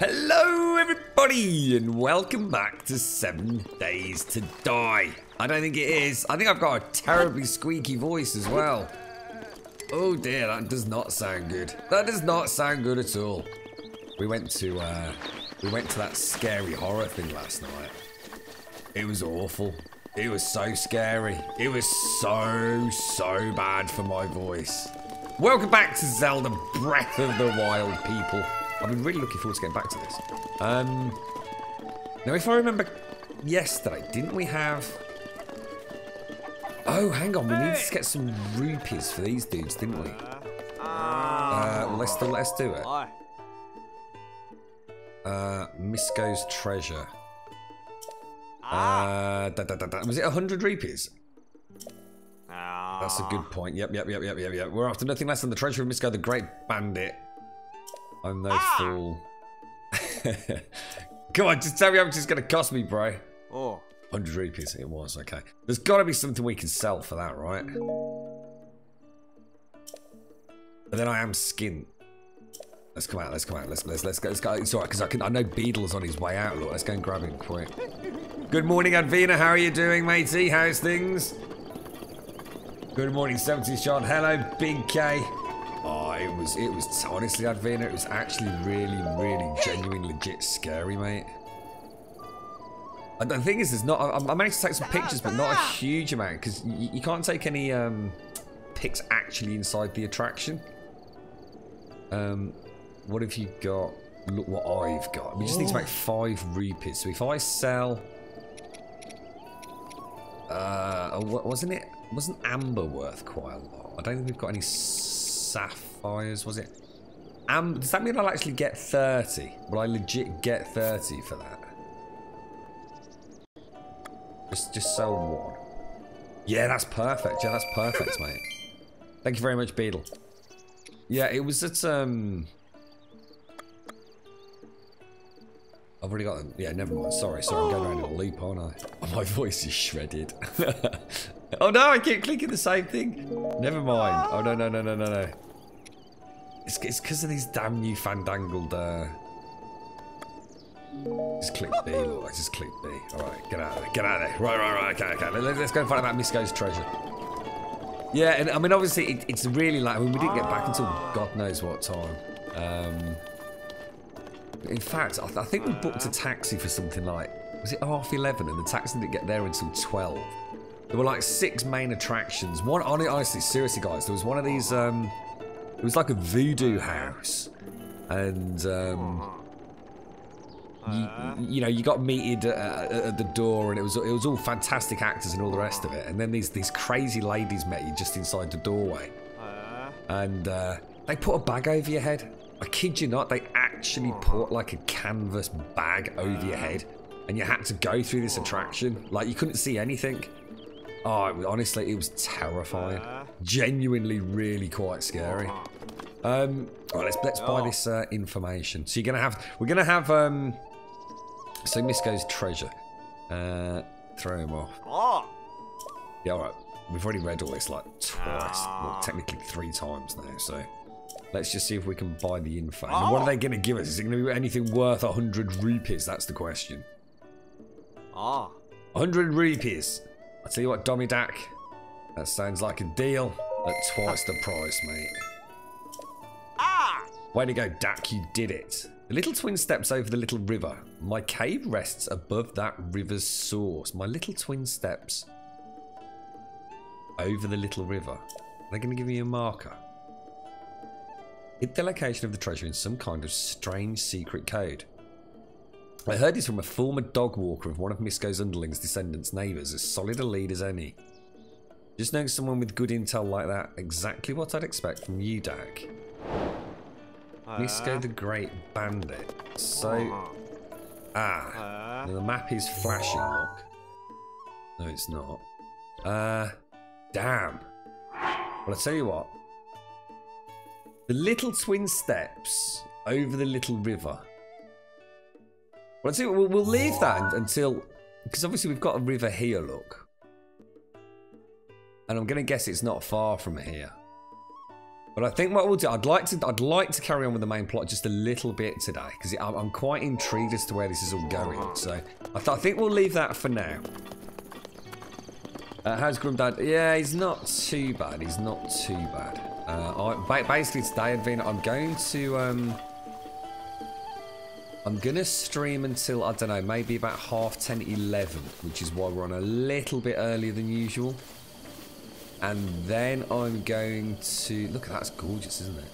Hello everybody and welcome back to 7 Days to Die. I don't think it is. I think I've got a terribly squeaky voice as well. Oh dear, that does not sound good. That does not sound good at all. We went to that scary horror thing last night. It was awful. It was so scary. It was so bad for my voice. Welcome back to Zelda Breath of the Wild, people. I've been really looking forward to getting back to this. Now, if I remember yesterday, didn't we have... Oh, hang on. We needed to get some rupees for these dudes, didn't we? Well, let's do it. Misko's treasure. Was it 100 rupees? That's a good point. Yep. We're after nothing less than the treasure of Misko the Great Bandit. I'm no fool. Come on, just tell me how much it's going to cost me, bro. 100 rupees, it was, okay. There's got to be something we can sell for that, right? But then I am skint. Let's come out. Let's go. It's alright, because I know Beedle's on his way out. Look, let's go and grab him quick. Good morning, Advina. How are you doing, matey? How's things? Good morning, 70s Sean. Hello, Big K. Oh, it was honestly, Advina, it was actually really genuine, legit scary, mate. And the thing is, I managed to take some pictures, but not a huge amount, because you can't take any pics actually inside the attraction. What have you got? Look what I've got. We just need to make 5 rupees. So if I sell, wasn't amber worth quite a lot? I don't think we've got any sapphires, was it? Does that mean I'll actually get 30? Will I legit get 30 for that? Just sell 1. Yeah, that's perfect. Yeah, that's perfect, mate. Thank you very much, Beetle. Yeah, it was at I've already got them. Yeah, never mind. Sorry, I'm going around in a loop, aren't I? Oh, my voice is shredded. Oh no, I keep clicking the same thing. Never mind. Oh no. It's because of these damn new fandangled. Just click B, look. I just click B. Alright, get out of there. Get out of there. Right. Okay. Let's go and find out Misko's treasure. Yeah, and I mean, obviously, it's really like. I mean, we didn't get back until God knows what time. In fact, I think we booked a taxi for something like, was it 11:30? And the taxi didn't get there until 12. There were like 6 main attractions. One, honestly, seriously, guys, there was one of these. It was like a voodoo house, and you know, you got meted at the door, and it was all fantastic actors and all the rest of it. And then these crazy ladies met you just inside the doorway, and they put a bag over your head. I kid you not, they actually put like a canvas bag over your head, and you had to go through this attraction. Like, you couldn't see anything. Oh, honestly, it was terrifying. Genuinely, really quite scary. Right, let's buy this information. So we're gonna have so Misko's treasure. Throw him off. Yeah, all right. We've already read all this like twice, well, technically 3 times now. So. Let's just see if we can buy the info. And what are they going to give us? Is it going to be anything worth 100 rupees? That's the question. 100 rupees. I'll tell you what, Dommy Dak. That sounds like a deal at twice the price, mate. Way to go, Dak. You did it. The little twin steps over the little river. My cave rests above that river's source. My little twin steps over the little river. Are they going to give me a marker? Hit the location of the treasure in some kind of strange secret code. I heard this from a former dog walker of one of Misko's underlings' descendants' neighbours, as solid a lead as any. Just knowing someone with good intel like that, exactly what I'd expect from you, Dak. Misko the Great Bandit. So... now the map is flashing, look. No, it's not. Damn. Well, I'll tell you what. The little twin steps over the little river. Well, we'll leave that until... Because obviously we've got a river here, look. And I'm going to guess it's not far from here. But I think what we'll do, I'd like to carry on with the main plot just a little bit today because I'm quite intrigued as to where this is all going. So I think we'll leave that for now. How's Grum Dad? Yeah, he's not too bad. He's not too bad. Basically today, Advina, I'm gonna stream until, I don't know, maybe about 10:30, 11, which is why we're on a little bit earlier than usual. And then I'm going to... Look at that, it's gorgeous, isn't it?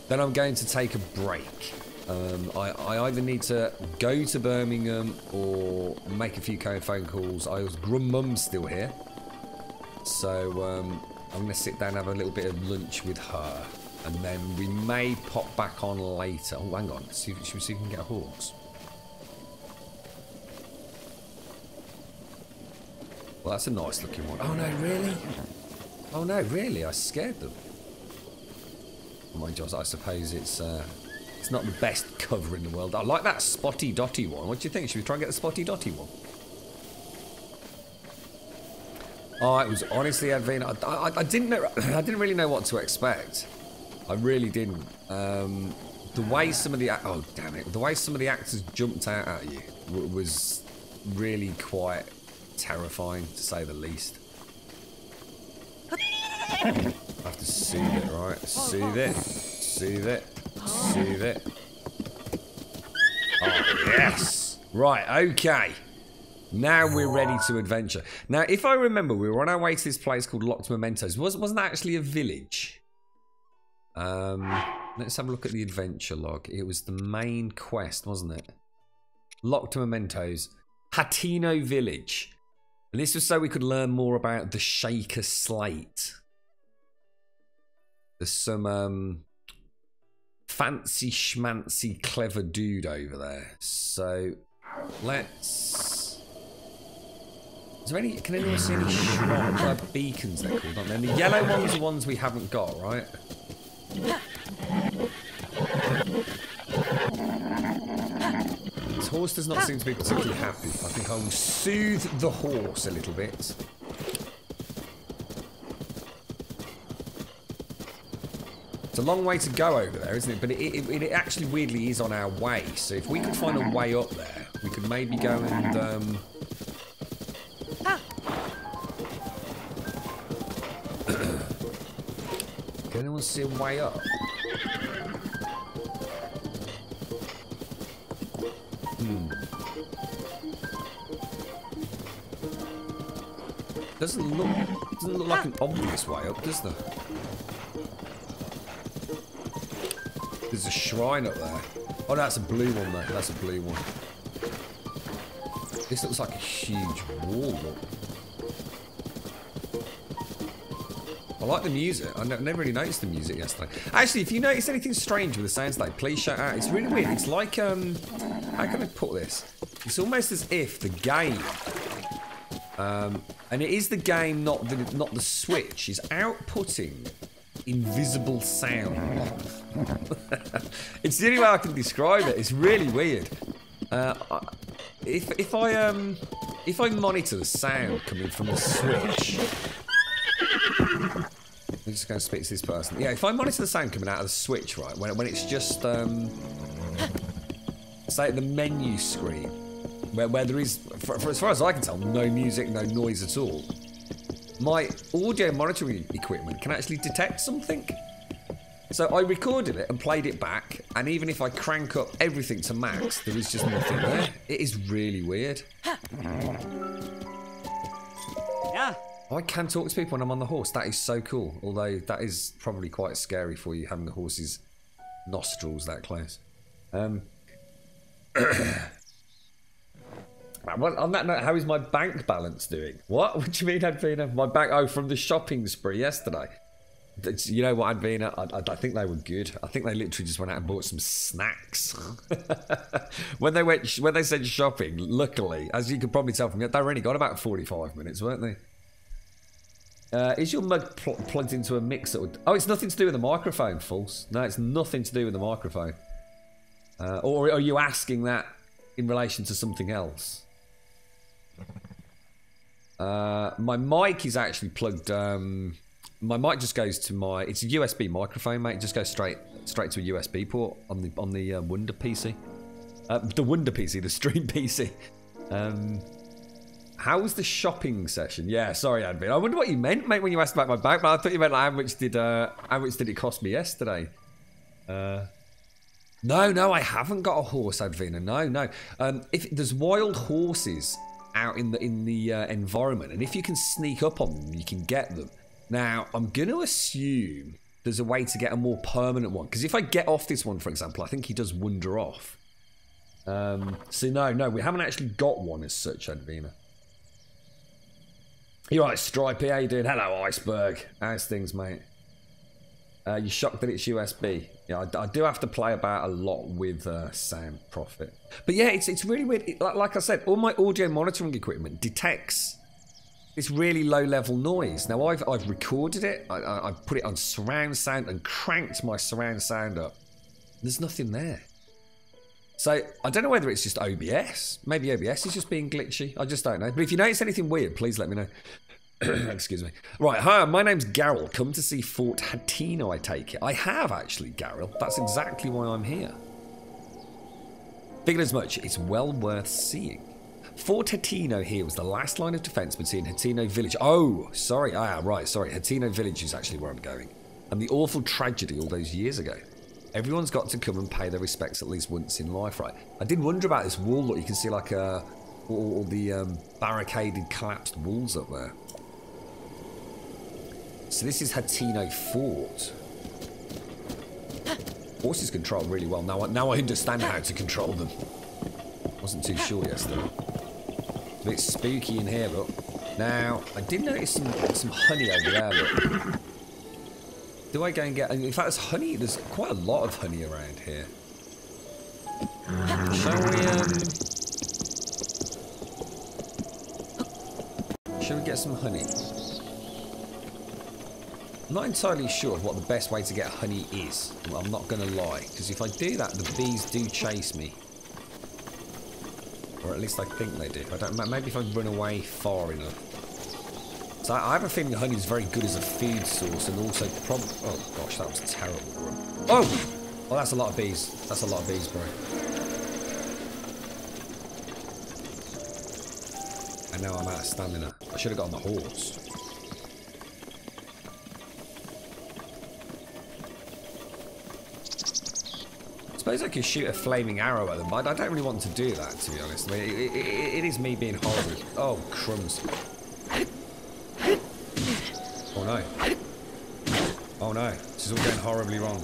Then I'm going to take a break. I either need to go to Birmingham or make a few phone calls. Grum Mum's still here. So I'm going to sit down and have a little bit of lunch with her. And then we may pop back on later. Oh, hang on. Should we see if we can get a horse? Well, that's a nice looking one. Oh, no, really? Oh, no, really? I scared them. Oh, my God, I suppose it's not the best cover in the world. I like that spotty dotty one. What do you think? Should we try and get the spotty dotty one? Oh, it was honestly, Advina, I didn't really know what to expect. I really didn't. The way some of the actors jumped out at you was really quite terrifying, to say the least. I have to soothe it, right? Soothe it, soothe it, soothe it. Oh yes! Right, okay. Now we're ready to adventure. Now, if I remember, we were on our way to this place called Locked Mementos. Wasn't that actually a village? Let's have a look at the adventure log. It was the main quest, wasn't it? Locked Mementos. Hatino Village. And this was so we could learn more about the Shaker Slate. There's some fancy schmancy clever dude over there. So let's... Is there any... Can anyone see any shrine beacons they're called, aren't they? And the yellow ones are ones we haven't got, right? This horse does not seem to be particularly happy. I think I will soothe the horse a little bit. It's a long way to go over there, isn't it? But it actually weirdly is on our way. So if we could find a way up there, we could maybe go and... Can anyone see a way up? Doesn't look like an obvious way up, does there? There's a shrine up there. Oh, that's a blue one, though. That's a blue one. This looks like a huge wall. Look. I like the music. I never really noticed the music yesterday. Actually, if you notice anything strange with the sounds today, please shout out. It's really weird. It's like, how can I put this? It's almost as if the game, and it is the game, not the Switch, is outputting invisible sound. It's the only way I can describe it. It's really weird. If I monitor the sound coming from the Switch. I'm just going to speak to this person. Yeah, if I monitor the sound coming out of the Switch, right, when it's just, say, the menu screen, where there is, for as far as I can tell, no music, no noise at all, my audio monitoring equipment can actually detect something. So I recorded it and played it back, and even if I crank up everything to max, there is just nothing there. It is really weird. Yeah. I can talk to people when I'm on the horse. That is so cool. Although that is probably quite scary for you, having the horse's nostrils that close. Well, on that note, how is my bank balance doing? What? What do you mean, Advina? My bank... Oh, from the shopping spree yesterday. You know what, Advina? I think they were good. I think they literally just went out and bought some snacks. when they said shopping, luckily, as you could probably tell from it, they were only got about 45 minutes, weren't they? Is your mug plugged into a mixer? Oh, it's nothing to do with the microphone, false. No, it's nothing to do with the microphone. Or are you asking that in relation to something else? My mic is actually plugged My mic just goes to my. It's a USB microphone, mate. It just goes straight to a USB port on the Wonder PC. The Wonder PC, the Stream PC. How was the shopping session? Yeah, sorry, Admin. I wonder what you meant, mate, when you asked about my bag. But I thought you meant like how much did it cost me yesterday? No, I haven't got a horse, Advina. No. If there's wild horses out in the environment, and if you can sneak up on them, you can get them. Now, I'm going to assume there's a way to get a more permanent one. Because if I get off this one, for example, I think he does wander off. So no, we haven't actually got one as such, Advina. You're right, Stripey, how you doing? Hello, Iceberg. How's things, mate? You shocked that it's USB? Yeah, I do have to play about a lot with sound profit. But yeah, it's really weird. Like I said, all my audio monitoring equipment detects this really low-level noise. Now, I've recorded it. I've put it on surround sound and cranked my surround sound up. There's nothing there. So, I don't know whether it's just OBS. Maybe OBS is just being glitchy. I just don't know. But if you notice anything weird, please let me know. Excuse me. Right, hi, my name's Garrel. Come to see Fort Hatino, I take it. I have, actually, Garrel. That's exactly why I'm here. Figured as much. It's well worth seeing. Fort Hatino here was the last line of defence between Hatino Village. Oh, sorry. Right, sorry. Hatino Village is actually where I'm going. And the awful tragedy all those years ago. Everyone's got to come and pay their respects at least once in life, right? I did wonder about this wall. Look, you can see like all the barricaded, collapsed walls up there. So this is Hatino Fort. Horses control really well. Now I understand how to control them. Wasn't too sure yesterday. A bit spooky in here, look. Now, I did notice some honey over there, look. Do I go and get... In fact, there's honey. There's quite a lot of honey around here. Shall we get some honey? I'm not entirely sure what the best way to get honey is. Well, I'm not going to lie. Because if I do that, the bees do chase me. Or at least I think they do. I don't. Maybe if I run away far enough. So I have a feeling honey is very good as a food source, and also oh gosh, that was a terrible run. Oh, well, that's a lot of bees. That's a lot of bees, bro. And now I'm out of stamina. I should have got on the horse. I suppose I could shoot a flaming arrow at them, but I don't really want to do that, to be honest. I mean, it is me being horrible. Oh, crumbs. Oh no. Oh no. This is all going horribly wrong.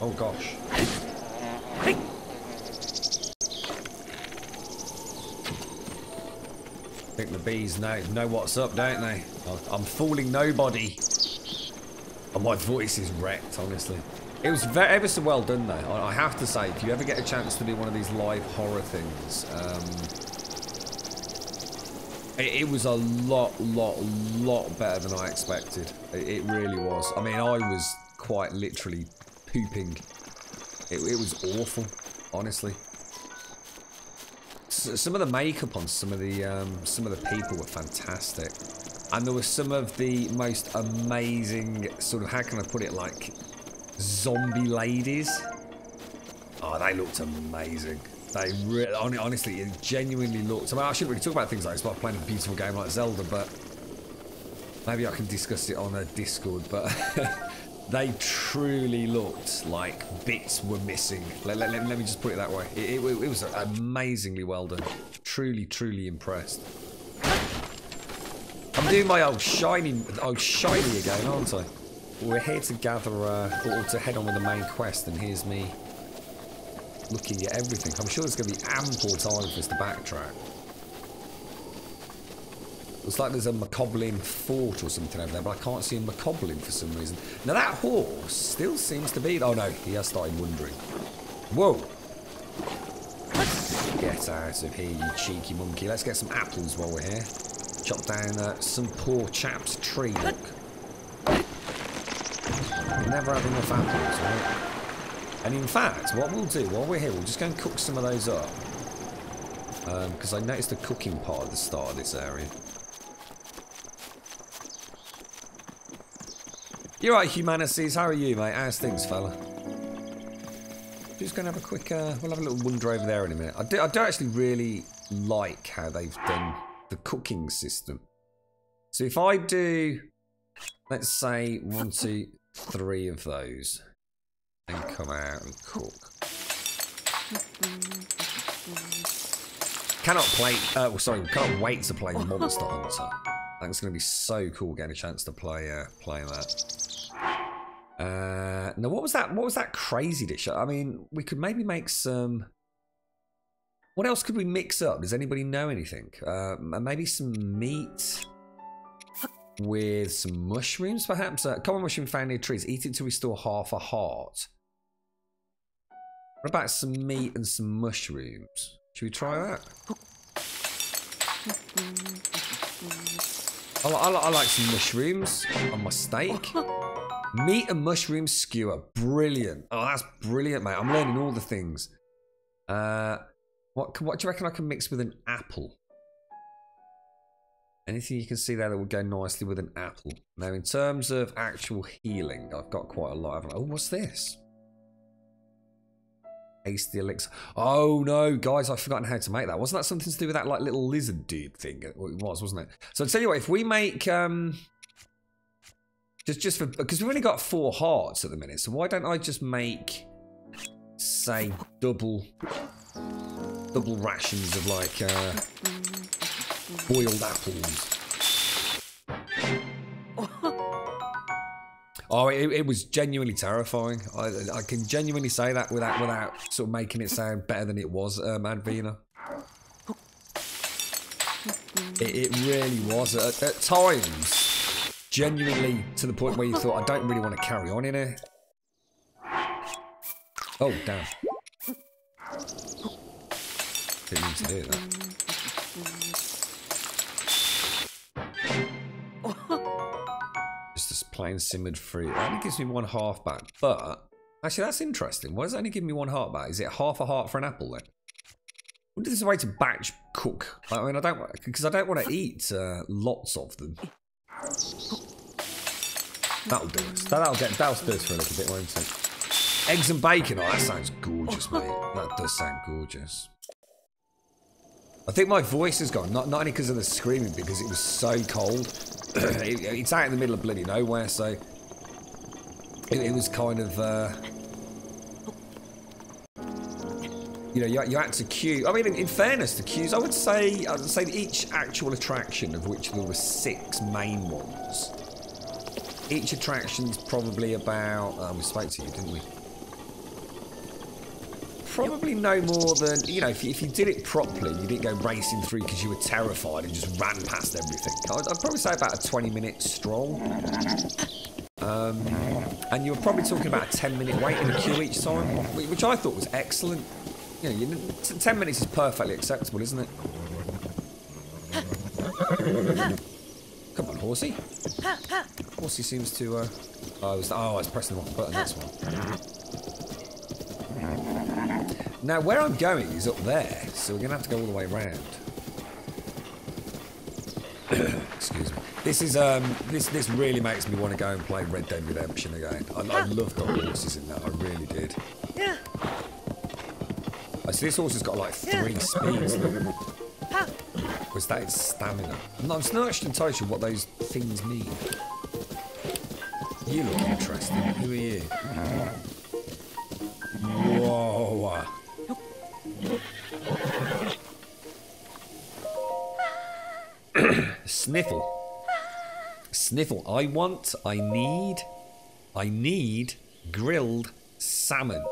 Oh gosh. I think the bees know what's up, don't they? I'm fooling nobody. Oh, my voice is wrecked, honestly. It was ever so well done, though. I have to say, if you ever get a chance to do one of these live horror things, it was a lot better than I expected. It really was. I mean, I was quite literally pooping. It was awful, honestly. Some of the makeup on some of the people were fantastic, and there were some of the most amazing sort of, how can I put it, like zombie ladies. Oh, they looked amazing. They really, honestly, it genuinely looked. I mean, I shouldn't really talk about things like this, but I'm playing a beautiful game like Zelda, but maybe I can discuss it on a Discord. But they truly looked like bits were missing. Let me just put it that way. It was amazingly well done. Truly impressed. I'm doing my old shiny again, aren't I? We're here to gather, or to head on with the main quest, and here's me looking at everything. I'm sure there's going to be ample time for us to backtrack. Looks like there's a Macoblin fort or something over there, but I can't see a Macoblin for some reason. Now that horse still seems to be... Oh no, he has started wandering. Whoa! Get out of here, you cheeky monkey. Let's get some apples while we're here. Chop down some poor chap's tree, look. Never have enough apples, right? And in fact, what we'll do while we're here, we'll just go and cook some of those up. Because I noticed a cooking pot at the start of this area. You're right, Humanities. How are you, mate? How's things, fella? Just going to have a quick... we'll have a little wander over there in a minute. I do actually really like how they've done the cooking system. So if I do, let's say, 1, 2, 3 of those, and come out and cook. Can't wait to play Monster Hunter. That's going to be so cool getting a chance to play that. Now, what was that crazy dish? I mean, we could maybe make some... What else could we mix up? Does anybody know anything? Maybe some meat with some mushrooms, perhaps? Common mushroom found near trees. Eat it to restore half a heart. What about some meat and some mushrooms? Should we try that? I like some mushrooms on my steak. Meat and mushroom skewer. Brilliant. Oh, that's brilliant, mate. I'm learning all the things. What do you reckon I can mix with an apple? Anything you can see there that would go nicely with an apple. Now, in terms of actual healing, I've got quite a lot, haven't I? Oh, what's this? Hasty elixir. Oh, no, guys, I've forgotten how to make that. Wasn't that something to do with that, like, little lizard dude thing? It was, wasn't it? So, I'll tell you what, if we make... Just for... Because we've only got 4 hearts at the minute, so why don't I just make, say, double rations of, like, boiled apples. Oh, it was genuinely terrifying. I can genuinely say that without sort of making it sound better than it was, Advina. It really was. At times, genuinely to the point where you thought, I don't really want to carry on in here. Oh, damn. Didn't mean to do that. Just plain simmered fruit. That only gives me 1 heart back, but actually that's interesting. Why does it only give me 1 heart back? Is it half a heart for an apple then? I wonder if there's a way to batch cook. I mean, I don't want to eat lots of them. That'll do us. That'll do us for a little bit, won't it? Eggs and bacon. Oh, that sounds gorgeous, mate. That does sound gorgeous. I think my voice has gone, not only because of the screaming, because it was so cold. It's out in the middle of bloody nowhere, so it was kind of, you know, you had to queue. I mean, in fairness to queues, I would say each actual attraction, of which there were 6 main ones. Each attraction's probably about. We spoke to you, didn't we? Probably no more than, you know, if you did it properly, you didn't go racing through because you were terrified and just ran past everything. I'd probably say about a 20-minute stroll. And you were probably talking about a 10-minute wait in a queue each time, which I thought was excellent. You know, 10 minutes is perfectly acceptable, isn't it? Come on, horsey. Horsey seems to, I was pressing the wrong button, that's one. Now, where I'm going is up there, so we're going to have to go all the way around. Excuse me. This is this really makes me want to go and play Red Dead Redemption again. I loved the horses in that. I really did. Yeah. So this horse has got like 3 speeds. Was that its stamina? No, I'm not actually entirely sure what those things mean. You look interesting. Who are you? Whoa. Sniffle. Sniffle. I need grilled salmon.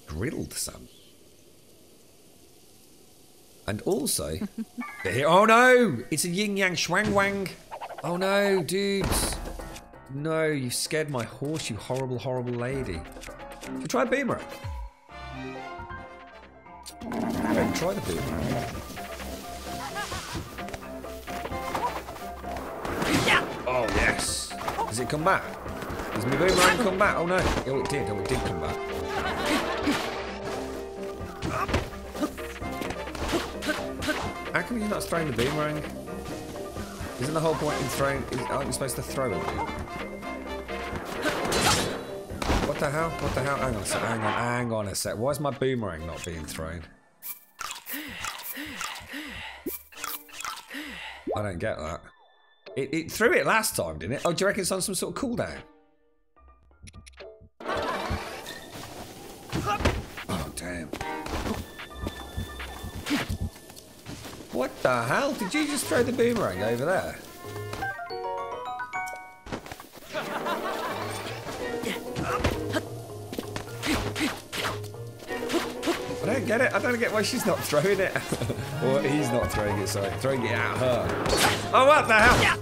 Grilled salmon. And also, oh no! It's a yin yang schwang wang. Oh no, dudes. No, you scared my horse, you horrible, horrible lady. Should we try a boomerang? Okay, try the boomerang. Oh yes. Does it come back? Does my boomerang come back? Oh no. Oh it did. Oh it did come back. How come you're not throwing the boomerang? Isn't the whole point in throwing... Aren't you supposed to throw it? What the hell? What the hell? Hang on a sec. Hang on a sec. Why is my boomerang not being thrown? I don't get that. It threw it last time, didn't it? Oh, do you reckon it's on some sort of cooldown? Oh, damn. What the hell? Did you just throw the boomerang over there? I don't get it. I don't get why she's not throwing it. Or he's not throwing it, sorry. Throwing it at her. Oh, what the hell?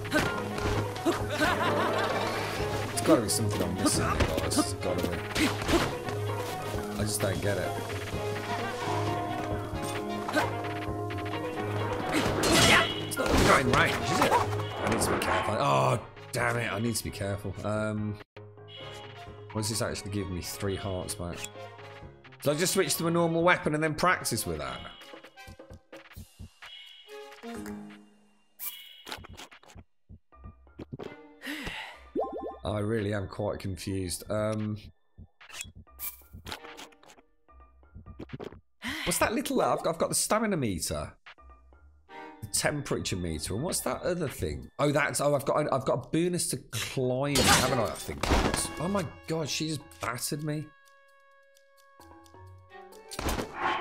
It's got to be something I'm missing, guys. It's got to be. I just don't get it. It's not really in range, is it? I need to be careful. Oh, damn it. I need to be careful. What does this actually give me? 3 hearts back. So I just switch to a normal weapon and then practice with that. I really am quite confused. What's that little? I've got the stamina meter, the temperature meter, and what's that other thing? Oh, that's I've got a bonus to climb, haven't I? I think. Oh my god, she just battered me.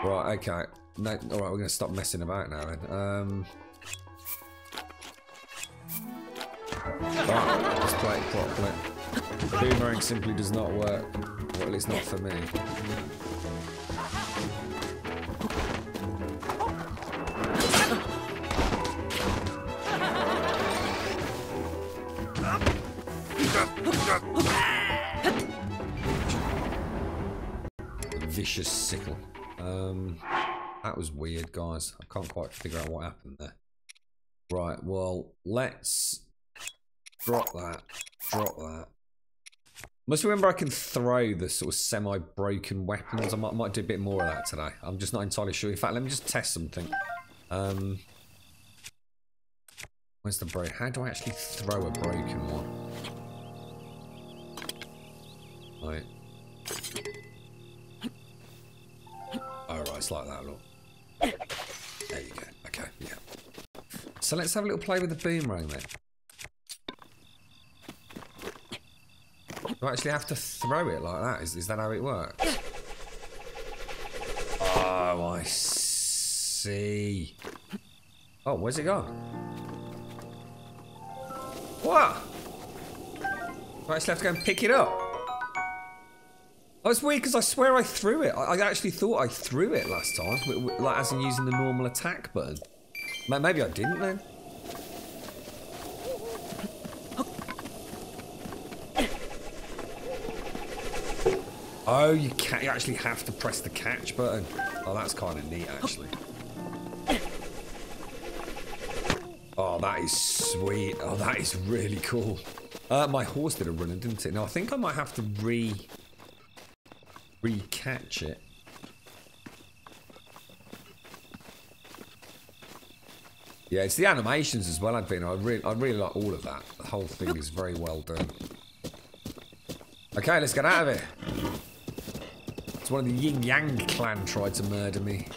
Right, okay. No, all right, we're gonna stop messing about now then. Right, let's play it properly. The boomerang simply does not work. Well, at least not for me. Vicious sickle. That was weird, guys. I can't quite figure out what happened there. Right, well, let's drop that. Drop that. Must remember I can throw the sort of semi-broken weapons. I might do a bit more of that today. I'm just not entirely sure. In fact, let me just test something. Where's the break? How do I actually throw a broken one? Right. Oh, right, it's like that, look. There you go. Okay, yeah. So let's have a little play with the boomerang then. Do I actually have to throw it like that? Is that how it works? Oh, I see. Oh, where's it gone? What? Do I actually have to go and pick it up? Oh, it's weird because I swear I threw it. I actually thought I threw it last time, like as in using the normal attack button. Maybe I didn't then. Oh, you can't. You actually have to press the catch button. Oh, that's kind of neat, actually. Oh, that is sweet. Oh, that is really cool. My horse did a running, didn't it? Now I think I might have to re-catch it. Yeah, it's the animations as well, I really like all of that. The whole thing is very well done. Okay, let's get out of here. It's one of the Yin Yang clan tried to murder me.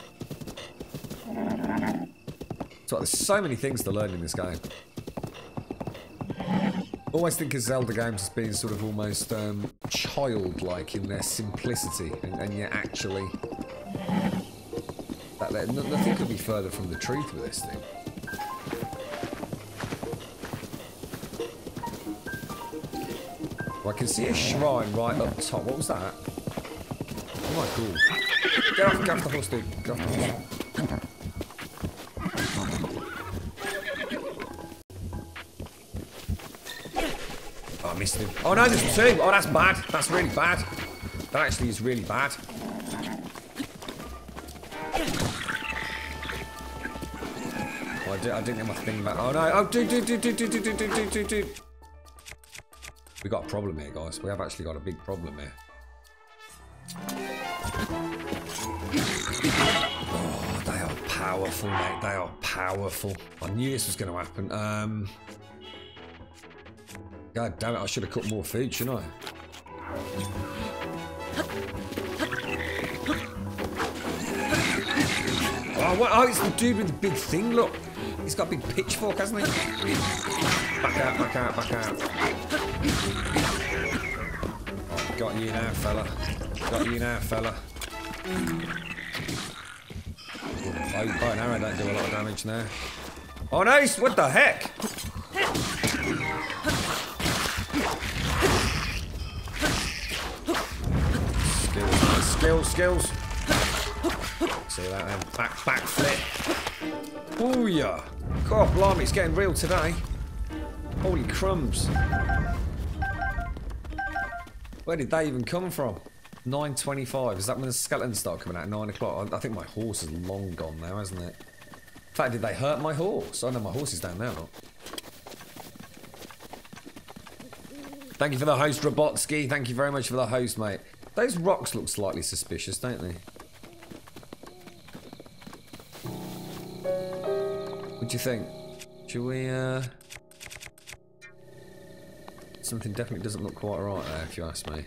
So there's so many things to learn in this game. Always think of Zelda games as being sort of almost childlike in their simplicity, and yet actually, nothing could be further from the truth with this thing. Well, I can see a shrine right up top. What was that? Oh my god! Get off the horse, dude. Get off the horse. Oh, I missed him. Oh no, there's 2. Oh, that's bad. That's really bad. That actually is really bad. Oh, I didn't get my thing back. Oh no. Oh, dude. We got a problem here, guys. We have actually got a big problem here. Oh, they are powerful, mate. They are powerful. I knew this was going to happen. God damn it, I should have cooked more food, shouldn't I? Oh, it's the dude with the big thing, look. He's got a big pitchfork, hasn't he? Back out, back out, back out. Oh, got you now, fella. Got you now, fella. Oh, bow and arrow don't do a lot of damage now. Oh, no, what the heck? Skills. See that then? Back flip. Oh yeah. God, blimey, it's getting real today. Holy crumbs. Where did they even come from? 9:25. Is that when the skeletons start coming out at 9 o'clock? I think my horse is long gone now, hasn't it? In fact, did they hurt my horse? Oh no, my horse is down there. Look. Thank you for the host, Robotsky. Thank you very much for the host, mate. Those rocks look slightly suspicious, don't they? What do you think? Should we, something definitely doesn't look quite right there, if you ask me.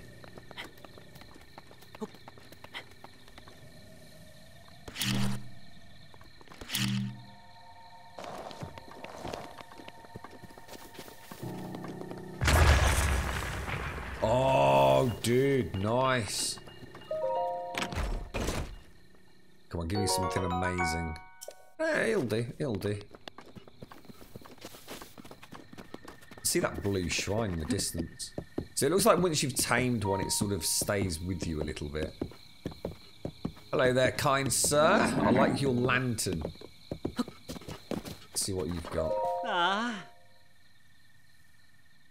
Oh, dude, nice. Come on, give me something amazing. It'll do, it'll do. See that blue shrine in the distance? So it looks like once you've tamed one, it sort of stays with you a little bit. Hello there, kind sir. I like your lantern. Let's see what you've got.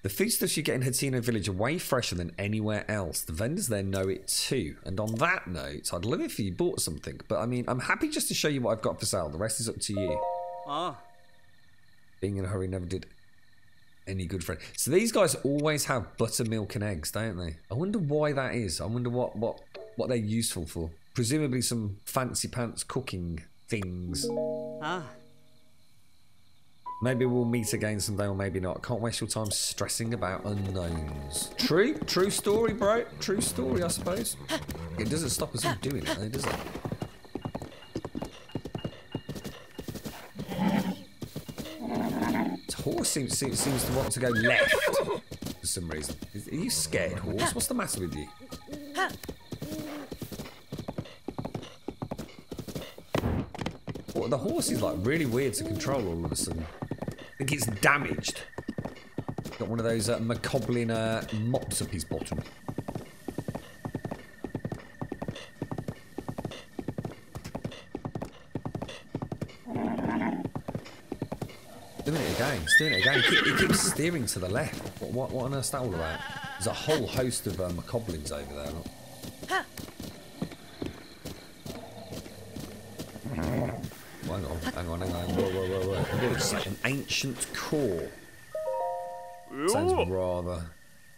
The foodstuffs you get in Hateno Village are way fresher than anywhere else. The vendors there know it too. And on that note, I'd love it if you bought something. But I mean, I'm happy just to show you what I've got for sale. The rest is up to you. Being in a hurry never did any good friend. So these guys always have buttermilk and eggs, don't they? I wonder why that is. I wonder what they're useful for. Presumably some fancy pants cooking things. Maybe we'll meet again someday, or maybe not. Can't waste your time stressing about unknowns. True story, bro. True story, I suppose. It doesn't stop us from doing it, though, does it? This horse seems to want to go left for some reason. Are you scared, horse? What's the matter with you? Well, the horse is like really weird to control all of a sudden. I think it's damaged. Got one of those macaulin mops up his bottom. Doing it again. He's doing it again. He keeps steering to the left. What on earth's that all about? There's a whole host of macaulins over there. Look. Hang on. Whoa. It's like an ancient core. Sounds rather...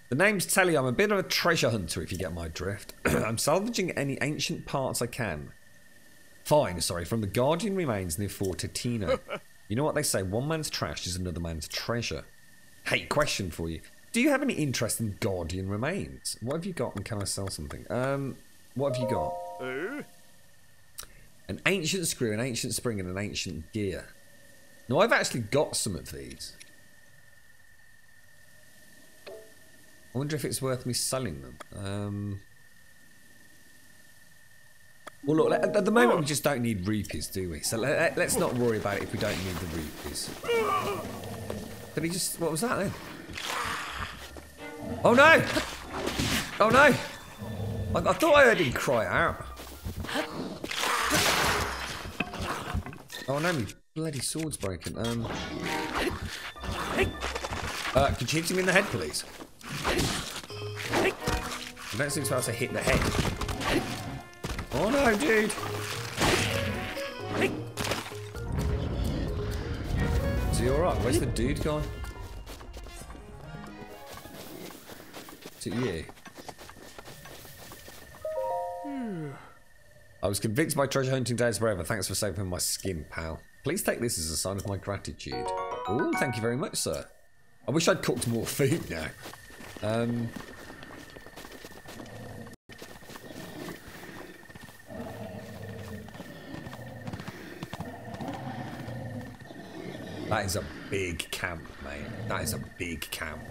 The names tell you I'm a bit of a treasure hunter, if you get my drift. I'm salvaging any ancient parts I can. Fine, sorry, from the Guardian remains near Fort Hateno. You know what they say, one man's trash is another man's treasure. Hey, question for you. Do you have any interest in Guardian remains? What have you got and can I sell something? What have you got? An ancient screw, an ancient spring, and an ancient gear. Now, I've actually got some of these. I wonder if it's worth me selling them. Well, look, at the moment we just don't need rupees, do we? So let's not worry about it if we don't need the rupees. Did he just... What was that then? Oh, no! Oh, no! I thought I heard him cry out. Oh no, my bloody sword's broken. Could you hit him in the head, please? I don't seem to be able to hit the head. Oh no, dude! Is he alright? Where's the dude gone? Is it you? I was convinced my treasure hunting days forever. Thanks for saving my skin, pal. Please take this as a sign of my gratitude. Oh, thank you very much, sir. I wish I'd cooked more food now. That is a big camp, mate. That is a big camp.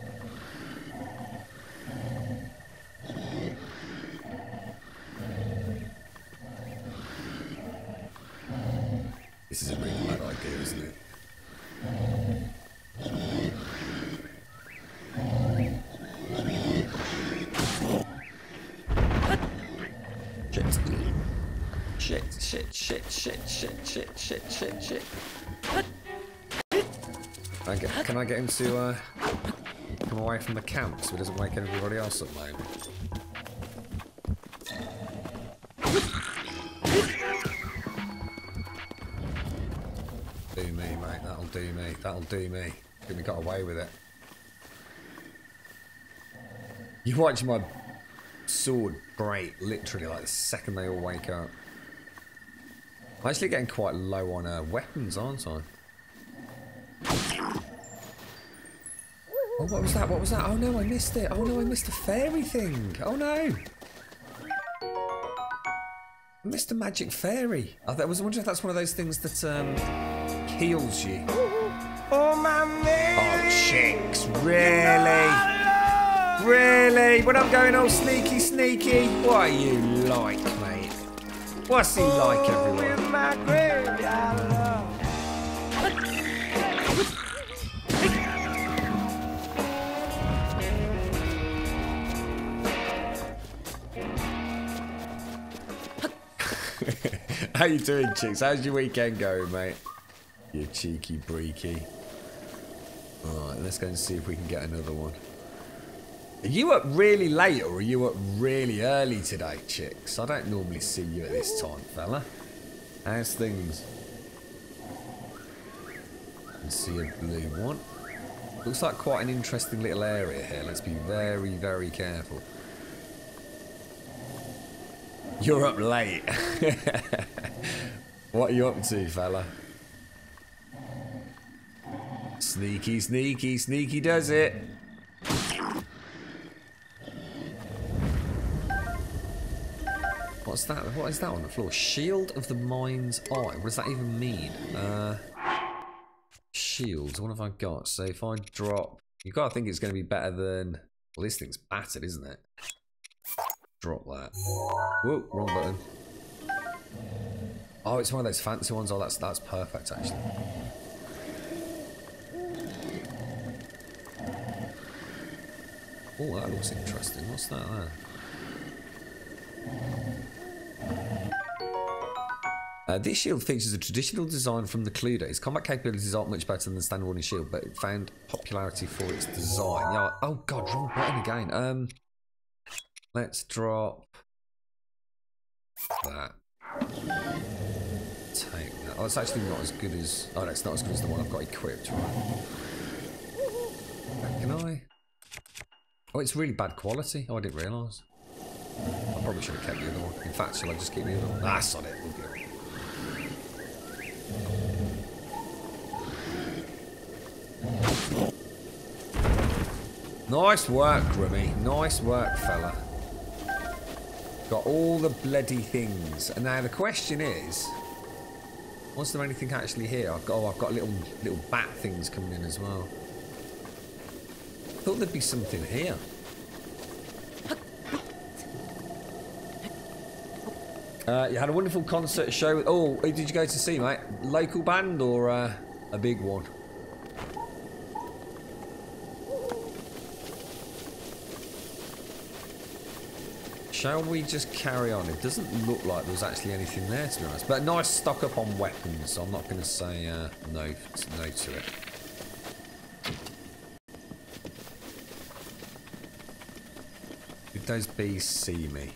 This is a really bad idea, isn't it? Shit. Can I get him to come away from the camp so he doesn't wake everybody else up, maybe? Do me, mate. That'll do me. That'll do me. I think we got away with it. You watch my sword break literally like the second they all wake up. I'm actually getting quite low on weapons, aren't I? Oh, what was that? What was that? Oh no, I missed it. Oh no, I missed the fairy thing. Oh no. I missed a magic fairy. I was wondering if that's one of those things that heals you. Oh, my man. Oh, chicks. Really? Really? When I'm going all sneaky? What are you like, mate? What's he like, everyone? How you doing, chicks? How's your weekend going, mate? You cheeky breaky. Alright, let's go and see if we can get another one. Are you up really late or are you up really early today, chicks? I don't normally see you at this time, fella. How's things? Let's see a blue one. Looks like quite an interesting little area here. Let's be very, very careful. You're up late. What are you up to, fella? Sneaky does it. What's that? What is that on the floor? Shield of the Mind's Eye. What does that even mean? Shields. What have I got? So if I drop... You've got to think it's going to be better than... Well, this thing's battered, isn't it? Drop that. Whoa, wrong button. Oh, it's one of those fancy ones. Oh, that's perfect, actually. Oh, that looks interesting. What's that there? This shield features a traditional design from the Cluedo. Its combat capabilities aren't much better than the standard warning shield, but it found popularity for its design. Yeah. Oh god, wrong button again. Let's drop that. Take that. Oh, it's actually not as good as... Oh, no, it's not as good as the one I've got equipped, right? Can I... Oh, it's really bad quality. Oh, I didn't realise. I probably should have kept the other one. In fact, shall I just keep the other one? Ah, sod it. We'll go. Nice work, Grimmy. Nice work, fella. Got all the bloody things. And now the question is, was there anything actually here? I've got little bat things coming in as well. I thought there'd be something here. You had a wonderful concert show. Oh, who did you go to see, mate? Local band or a big one? Shall we just carry on? It doesn't look like there was actually anything there, to be honest. But a nice stock up on weapons, so I'm not going to say no to it. Did those bees see me?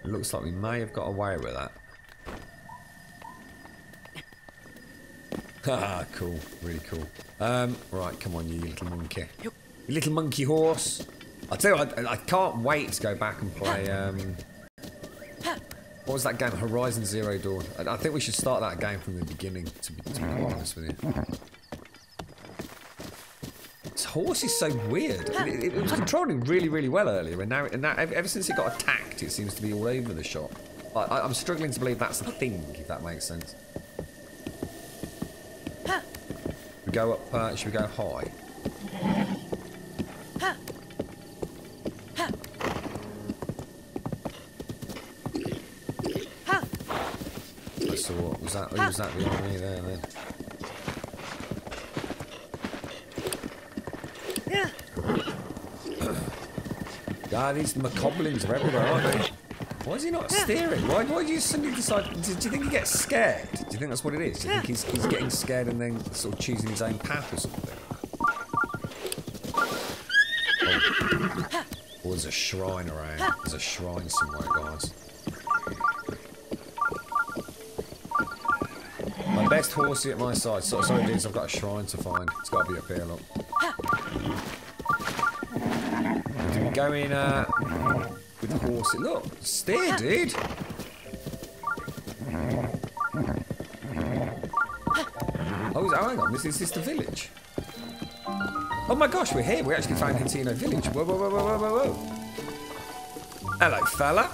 It looks like we may have got away with that. Haha, cool. Really cool. Right, come on, you little monkey. You little monkey horse. I tell you what, I can't wait to go back and play, what was that game? Horizon Zero Dawn. I think we should start that game from the beginning, to be honest with you. It's horse is so weird. It was controlling really, really well earlier, and now ever since it got attacked, it seems to be all over the shop. I'm struggling to believe that's a thing, if that makes sense. We go up. Should we go high? So what was that? Who was that behind me there then? God, these macaulins are everywhere, aren't they? Why is he not steering? Why do you suddenly decide? Do you think he gets scared? Do you think that's what it is? Do you think he's getting scared and then sort of choosing his own path or something? Oh, there's a shrine around. There's a shrine somewhere, guys. My best horsey at my side. Sorry, dudes, I've got a shrine to find. It's got to be up here, look. Do we go in with the horsey? Look, steer, dude. Oh, hang on. Is this the village? Oh my gosh, we're here. We actually found Hintino village. Whoa, whoa, whoa, whoa, whoa, whoa. Hello, fella.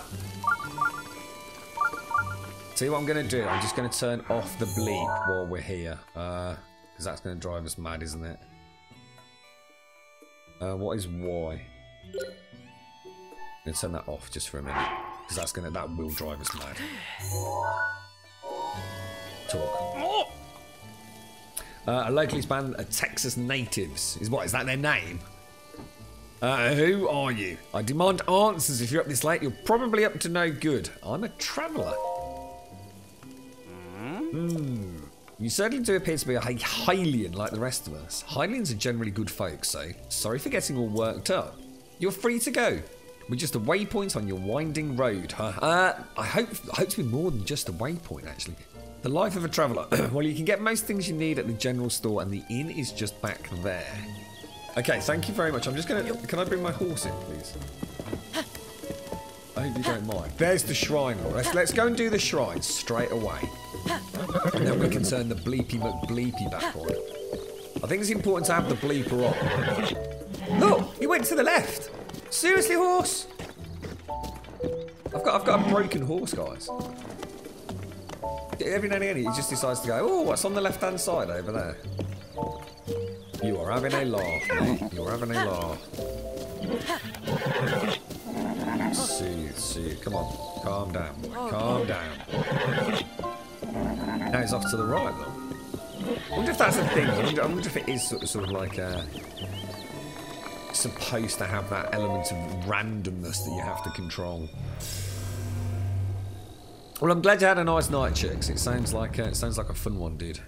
See what I'm going to do? I'm just going to turn off the bleep while we're here. Because that's going to drive us mad, isn't it? What is Y? I'm going to turn that off just for a minute. Because that will drive us mad. Talk. A locally band Texas natives. Is that their name? Who are you? I demand answers. If you're up this late, you're probably up to no good. I'm a traveller. You certainly do appear to be a Hylian like the rest of us. Hylians are generally good folk, so sorry for getting all worked up. You're free to go. We're just a waypoint on your winding road, huh? I hope to be more than just a waypoint, actually. The life of a traveller. Well, you can get most things you need at the general store, and the inn is just back there. Okay, thank you very much. I'm just gonna... Can I bring my horse in, please? I hope you don't mind. There's the shrine. Let's go and do the shrine straight away. And then we can turn the bleepy McBleepy back on. I think it's important to have the bleeper on. Look, he went to the left. Seriously, horse? I've got a broken horse, guys. Every now and again, he just decides to go, oh, what's on the left-hand side over there? You are having a laugh, mate. You are having a laugh. See. Come on. Calm down, boy. Calm down. Now he's off to the right, though. I wonder if that's a thing. I wonder if it is sort of like supposed to have that element of randomness that you have to control. Well, I'm glad you had a nice night, chicks. It sounds like a fun one, dude.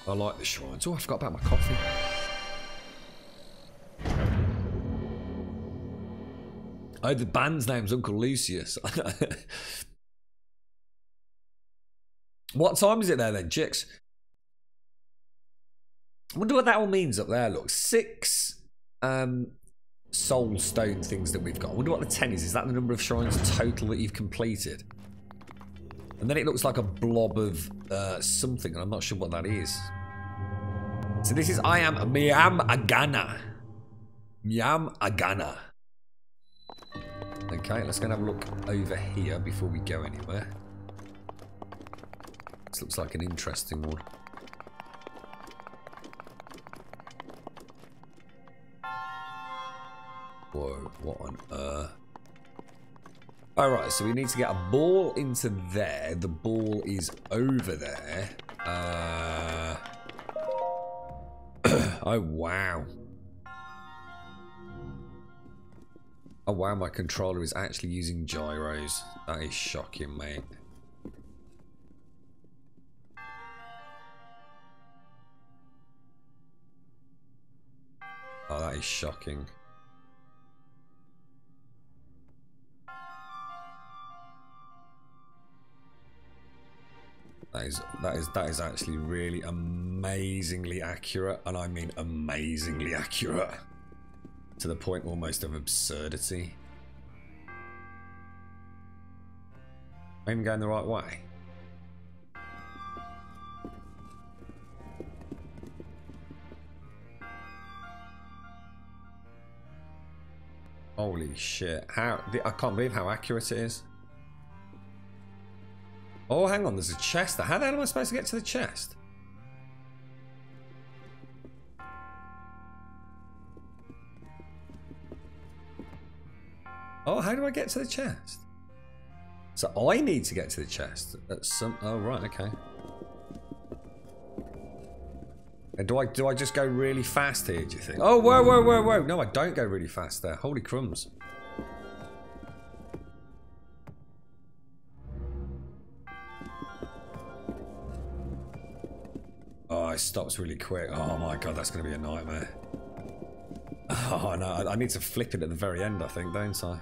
I like the shrines. Oh, I forgot about my coffee. Oh, the band's name's Uncle Lucius. What time is it there then, chicks? I wonder what that all means up there. Look, 6 soul stone things that we've got. I wonder what the 10 is. Is that the number of shrines total that you've completed? And then it looks like a blob of something, and I'm not sure what that is. So this is I am Miam Agana. Miam Agana. Okay, let's go and have a look over here before we go anywhere. This looks like an interesting one. Whoa, what on earth? Alright, so we need to get a ball into there. The ball is over there. Oh, wow. Oh, wow, my controller is actually using gyros. That is shocking, mate. Oh, that is shocking. That is actually really amazingly accurate, and I mean amazingly accurate, to the point almost of absurdity. I'm going the right way. Holy shit. I can't believe how accurate it is. Oh, hang on. There's a chest there. How the hell am I supposed to get to the chest? Oh, how do I get to the chest? So I need to get to the chest. Oh, right, okay. And do I just go really fast here, do you think? Oh, whoa, whoa, whoa, whoa. No, I don't go really fast there. Holy crumbs. Oh, it stops really quick. Oh my god, that's going to be a nightmare. Oh no, I need to flip it at the very end, I think, don't I?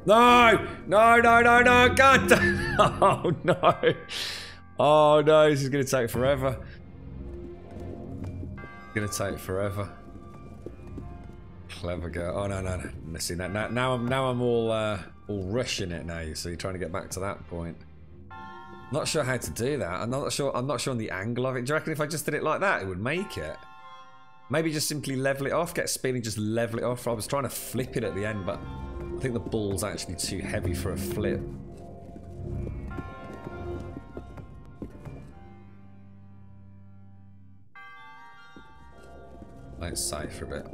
No! No, no, no, no! God damn! Oh no! Oh no, this is going to take forever. It's going to take forever. Clever girl. Oh no, no, no. See, now I'm all rushing it now, you see, trying to get back to that point. Not sure how to do that. I'm not sure on the angle of it. Do you reckon if I just did it like that, it would make it? Maybe just simply level it off, get speed and just level it off. I was trying to flip it at the end, but I think the ball's actually too heavy for a flip. Let's save for a bit.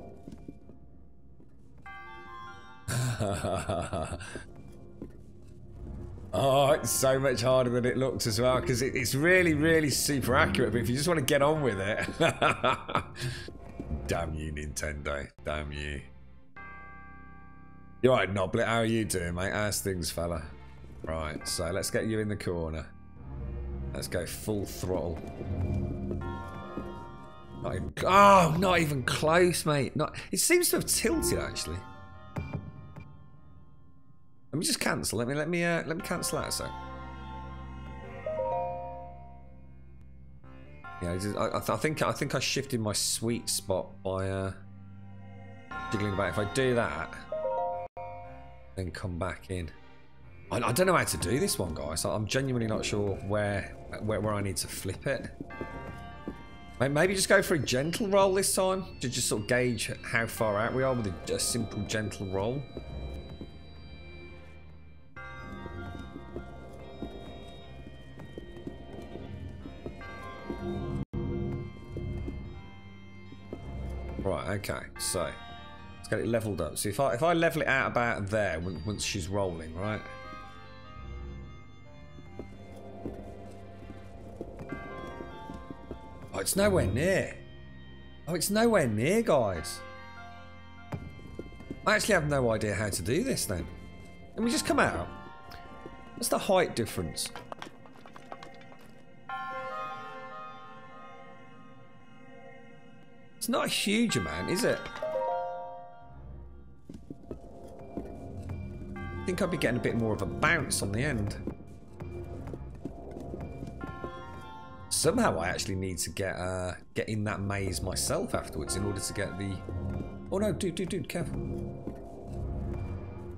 Oh, it's so much harder than it looks as well, because it's really, really super accurate, but if you just want to get on with it... Damn you, Nintendo. Damn you. You alright, Noblet? How are you doing, mate? How's things, fella? Right, so let's get you in the corner. Let's go full throttle. Not even... Oh, not even close, mate. It seems to have tilted, actually. Let me just cancel. Let me cancel that a sec. Yeah, I think I shifted my sweet spot by jiggling about. If I do that, then come back in. I don't know how to do this one, guys. I'm genuinely not sure where I need to flip it. Maybe just go for a gentle roll this time to just sort of gauge how far out we are with a simple gentle roll. Right, okay, so let's get it leveled up. So if I level it out about there once she's rolling, right? Oh, it's nowhere near. Oh, it's nowhere near, guys. I actually have no idea how to do this then. Let me just come out. What's the height difference? It's not a huge amount, is it? I think I'd be getting a bit more of a bounce on the end. Somehow I actually need to get in that maze myself afterwards in order to get the... Oh no, dude, careful.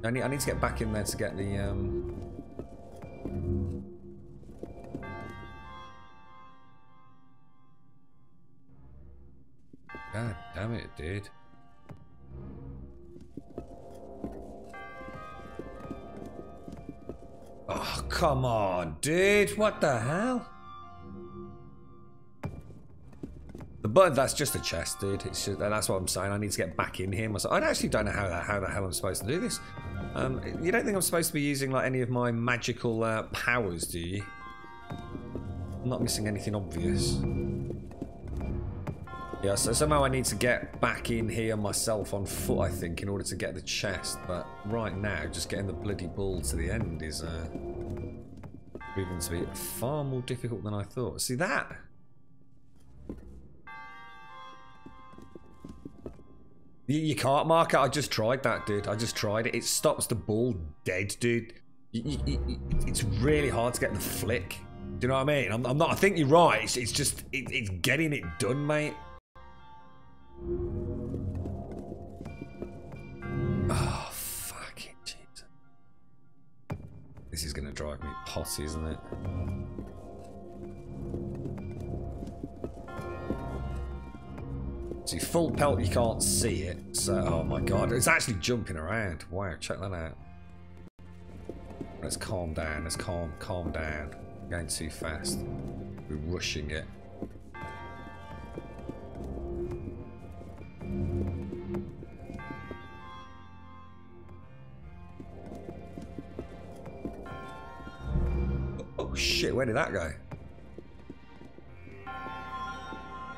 I need to get back in there to get the... God damn it, dude. Oh, come on, dude. What the hell? The button, that's just a chest, dude. It's just, that's what I'm saying. I need to get back in here myself. I actually don't know how the hell I'm supposed to do this. You don't think I'm supposed to be using like any of my magical powers, do you? I'm not missing anything obvious. Yeah, so somehow I need to get back in here myself on foot, I think, in order to get the chest. But right now, just getting the bloody ball to the end is proving to be far more difficult than I thought. See that? You can't mark it. I just tried that, dude. I just tried it. It stops the ball dead, dude. It's really hard to get the flick. Do you know what I mean? I'm not. I think you're right. It's just it's getting it done, mate. Oh, fucking Jesus. This is going to drive me potty, isn't it? See, full pelt, you can't see it. So, oh my god, it's actually jumping around. Wow, check that out. Let's calm down. Let's calm down. We're going too fast. We're rushing it. Oh shit, where did that go?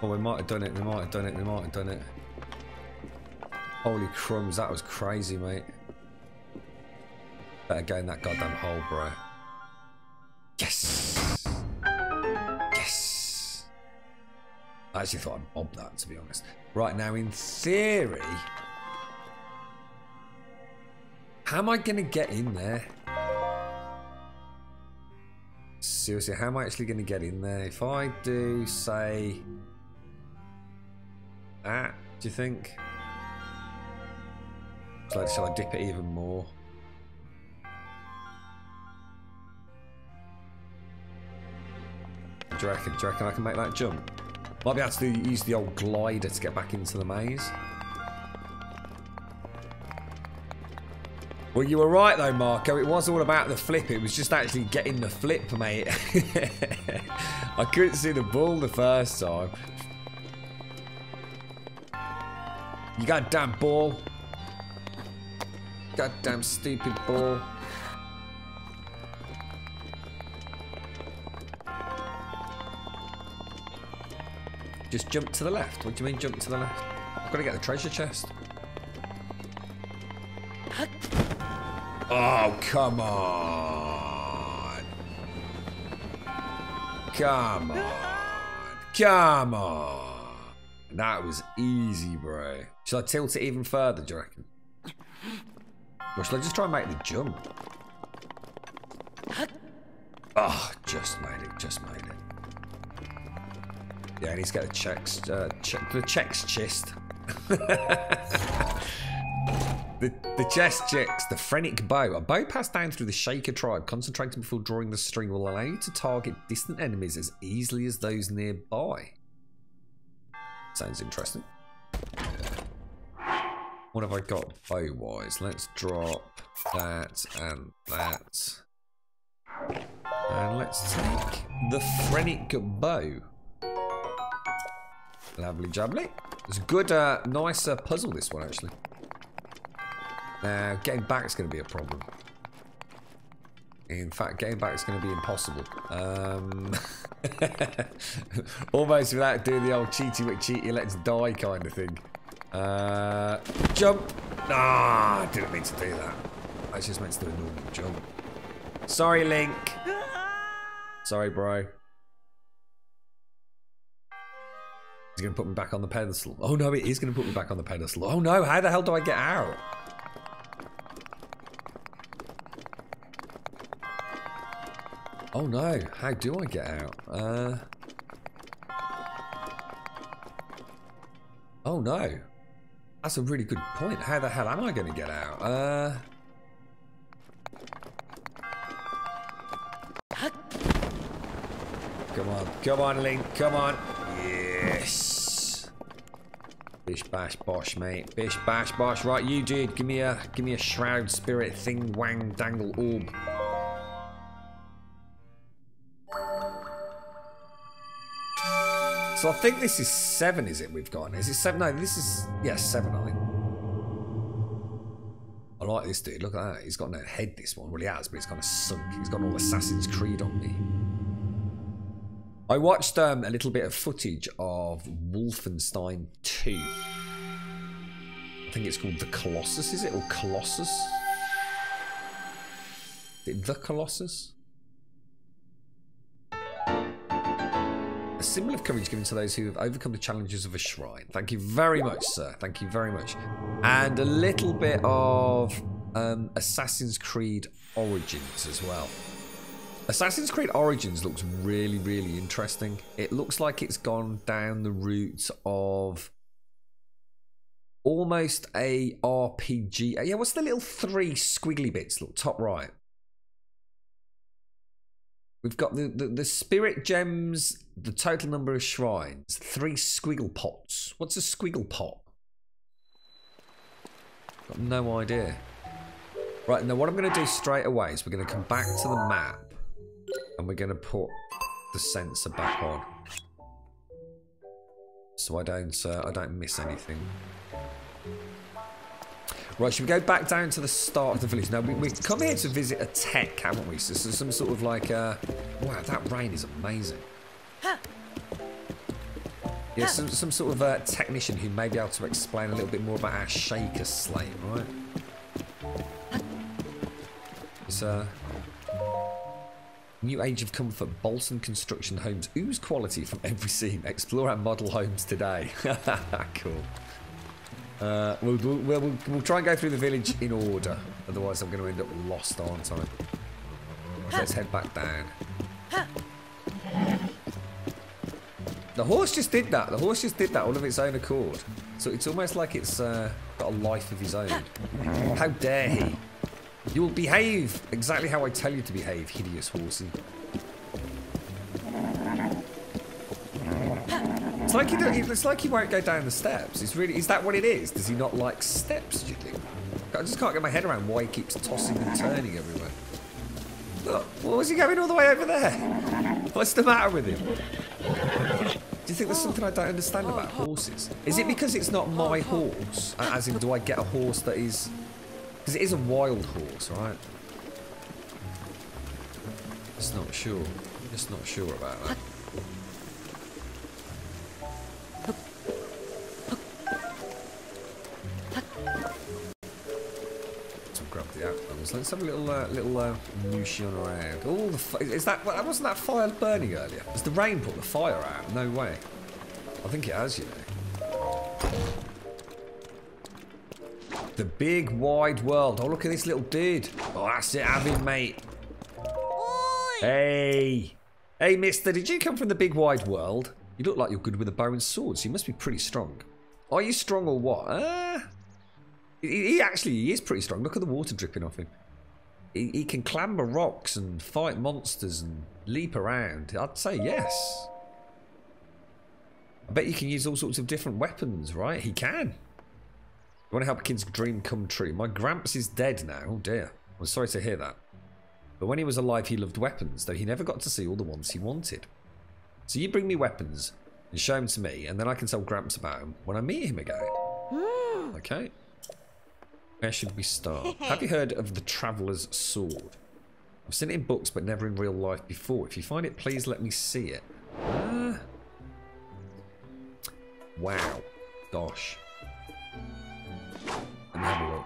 Oh, we might have done it, we might have done it, we might have done it. Holy crumbs, that was crazy, mate. Better go in that goddamn hole, bro. Yes! Yes! I actually thought I'd bob that, to be honest. Right, now in theory... How am I going to get in there? Seriously, how am I actually going to get in there? If I do, say... that, do you think? Shall I dip it even more? Do you reckon I can make that jump? Might be able to use the old glider to get back into the maze. Well, you were right though, Marco. It was all about the flip. It was just actually getting the flip, mate. I couldn't see the ball the first time. You goddamn ball. Goddamn stupid ball. Just jump to the left. What do you mean jump to the left? I've got to get the treasure chest. Oh, come on. Come on. Come on. That was easy, bro. Should I tilt it even further, do you reckon? Or should I just try and make the jump? Oh, just made it, just made it. Yeah, I need to get the checks, the checks chest. The chest checks, the phrenic bow. A bow passed down through the Shaker tribe. Concentrating before drawing the string will allow you to target distant enemies as easily as those nearby. Sounds interesting. What have I got bow-wise? Let's drop that and that. And let's take the phrenic bow. Lovely jubbly. It's a good, nice puzzle, this one, actually. Now, getting back is going to be a problem. In fact, getting back is going to be impossible. Almost without doing the old cheaty let's die kind of thing. Jump! Ah, I didn't mean to do that. I just meant to do a normal jump. Sorry, Link. Sorry, bro. Is he going to put me back on the pedestal? Oh no, it is going to put me back on the pedestal. Oh no, how the hell do I get out? Oh no, how do I get out? Oh no. That's a really good point. How the hell am I going to get out? Come on, Link, come on. Yes. Bish bash bosh, mate. Bish bash bosh. Right, you dude. Give me a shroud spirit thing wang dangle orb. So I think this is 7, is it, we've got? Is it 7? No, this is... Yeah, 7, I think. I like this dude. Look at that. He's got no head, this one. Well, he has, but he's kind of sunk. He's got all Assassin's Creed on me. I watched a little bit of footage of Wolfenstein 2. I think it's called The Colossus, is it? Or Colossus? Is it The Colossus? A symbol of courage given to those who have overcome the challenges of a shrine. Thank you very much, sir. Thank you very much. And a little bit of Assassin's Creed Origins as well. Assassin's Creed Origins looks really, really interesting. It looks like it's gone down the route of almost a RPG. Yeah, what's the little 3 squiggly bits? Look, top right. We've got the spirit gems, the total number of shrines, 3 squiggle pots. What's a squiggle pot? Got no idea. Right, now what I'm going to do straight away is we're going to come back to the map and we're going to put the sensor back on, so I don't miss anything. Right, should we go back down to the start of the village? Now, we come here to visit a tech, haven't we? So some sort of like, wow, that rain is amazing. Yeah, some sort of technician who may be able to explain a little bit more about our shaker slate, right? It's new age of comfort, Bolton Construction Homes. Ooze quality from every scene. Explore our model homes today. Cool. We'll try and go through the village in order. Otherwise, I'm going to end up lost, aren't I? Let's head back down. The horse just did that. The horse just did that all of its own accord. So it's almost like it's got a life of his own. How dare he? You will behave exactly how I tell you to behave, hideous horsey. It's like he won't go down the steps. Is that what it is? Does he not like steps, do you think? I just can't get my head around why he keeps tossing and turning everywhere. Look, what was he going all the way over there? What's the matter with him? Do you think there's something I don't understand about horses? Is it because it's not my horse? As in, do I get a horse that is... Because it is a wild horse, right? Just not sure. Just not sure about that. Let's have a little motion around. Oh, is that? Wasn't that fire burning earlier? Has the rain put the fire out? No way. I think it has, you know. The big wide world. Oh, look at this little dude. Oh, that's it. Have him, mate. Oi. Hey, mister. Did you come from the big wide world? You look like you're good with a bow and sword, so you must be pretty strong. Are you strong or what? He is pretty strong. Look at the water dripping off him. He can clamber rocks and fight monsters and leap around. I'd say yes. I bet you can use all sorts of different weapons, right? He can. You want to help a kid's dream come true? My Gramps is dead now. Oh dear. I'm sorry to hear that. But when he was alive, he loved weapons, though he never got to see all the ones he wanted. So you bring me weapons and show them to me, and then I can tell Gramps about them when I meet him again. Okay. Where should we start? Have you heard of the Traveller's Sword? I've seen it in books, but never in real life before. If you find it, please let me see it. Wow. Gosh. Let me have a look.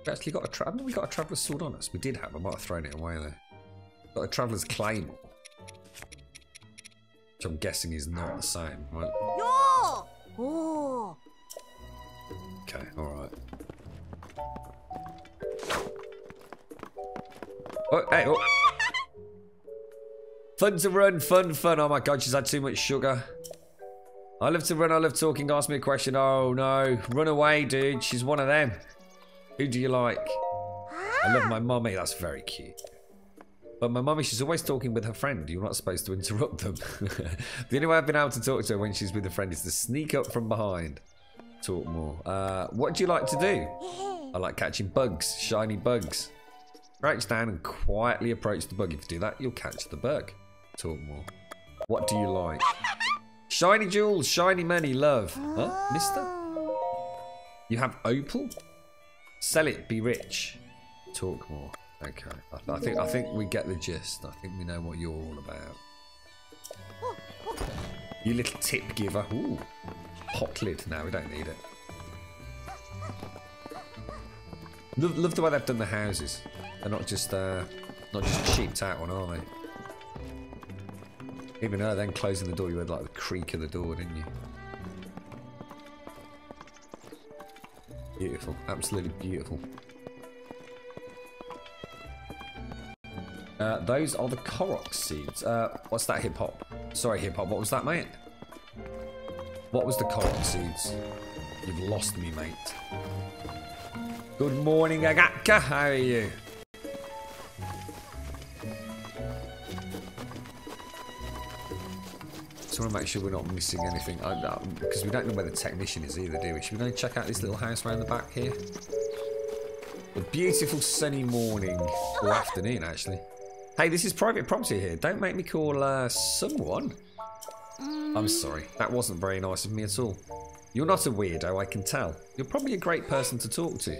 We actually got a haven't we got a Traveller's Sword on us? We did have. I might have thrown it away there. Got a Traveller's Claymore. Which I'm guessing is not the same, right? Yo! Oh. Okay, alright. Oh, hey, oh. Fun to run, fun. Oh my god, she's had too much sugar. I love to run, I love talking, ask me a question. Oh no, run away, dude. She's one of them. Who do you like? I love my mummy, that's very cute. But my mummy, she's always talking with her friend. You're not supposed to interrupt them. The only way I've been able to talk to her when she's with a friend is to sneak up from behind. Talk more. What do you like to do? I like catching bugs, shiny bugs. Crouch down and quietly approach the bug. If you do that, you'll catch the bug. Talk more. What do you like? Shiny jewels, shiny money, love. Huh, mister? You have opal? Sell it, be rich. Talk more. Okay, I think we get the gist. I think we know what you're all about. You little tip giver. Ooh, hot lid. No, we don't need it. Love the way they've done the houses. They're not just cheaped out on, are they? Even though then closing the door, you heard like the creak of the door, didn't you? Beautiful, absolutely beautiful. Those are the Korok seeds. What's that, Hip Hop? Sorry, Hip Hop. What was that, mate? What was the Korok seeds? You've lost me, mate. Good morning, Agatka. How are you? Just want to make sure we're not missing anything. Because we don't know where the technician is either, do we? Should we go and check out this little house around the back here? A beautiful sunny morning. Or afternoon, actually. Hey, this is private property here. Don't make me call someone. I'm sorry. That wasn't very nice of me at all. You're not a weirdo, I can tell. You're probably a great person to talk to.